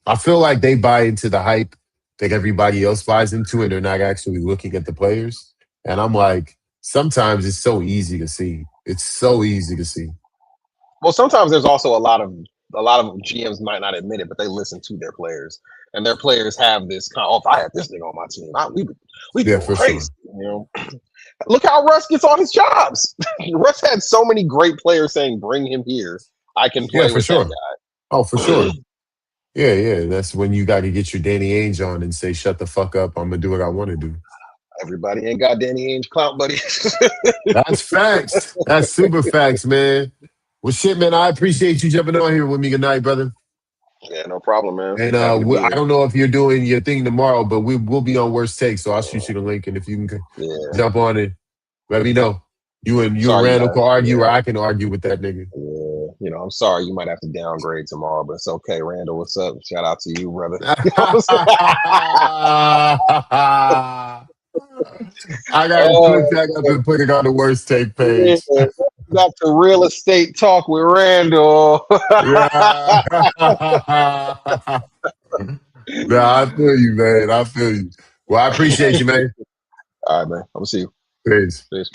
I feel like they buy into the hype that everybody else buys into, and they're not actually looking at the players. And I'm like, sometimes it's so easy to see. It's so easy to see. Well, sometimes there's also a lot of GMs might not admit it, but they listen to their players, and their players have this kind of, oh, if I had this nigga on my team, we Yeah, go for crazy. sure. You know, look how Russ gets on his jobs. Russ had so many great players saying, "Bring him here. I can Yeah, play for with that sure. Oh, for guy." sure. Yeah, yeah. That's when you got to get your Danny Ainge on and say, "Shut the fuck up. I'm gonna do what I want to do." Everybody ain't got Danny Ainge clout, buddy. That's facts. That's super facts, man. Well, shit, man. I appreciate you jumping on here with me. Good night, brother. Yeah, no problem, man. And Happy to be I here. don't know if you're doing your thing tomorrow, but will be on Worst Take, so I'll shoot you the link, and if you can Yeah. jump on it, let me know. You and Sorry, you Randall got. can argue, or Yeah. I can argue with that nigga. Yeah, I'm sorry you might have to downgrade tomorrow, but it's okay. Randall, what's up? Shout out to you, brother. I gotta click Oh, that up and put it on the Worst Take yeah. page. Got the real estate talk with Randall. Yeah. No, I feel you, man. I feel you. Well, I appreciate you, man. All right, man. I'm gonna see you. Peace. Peace.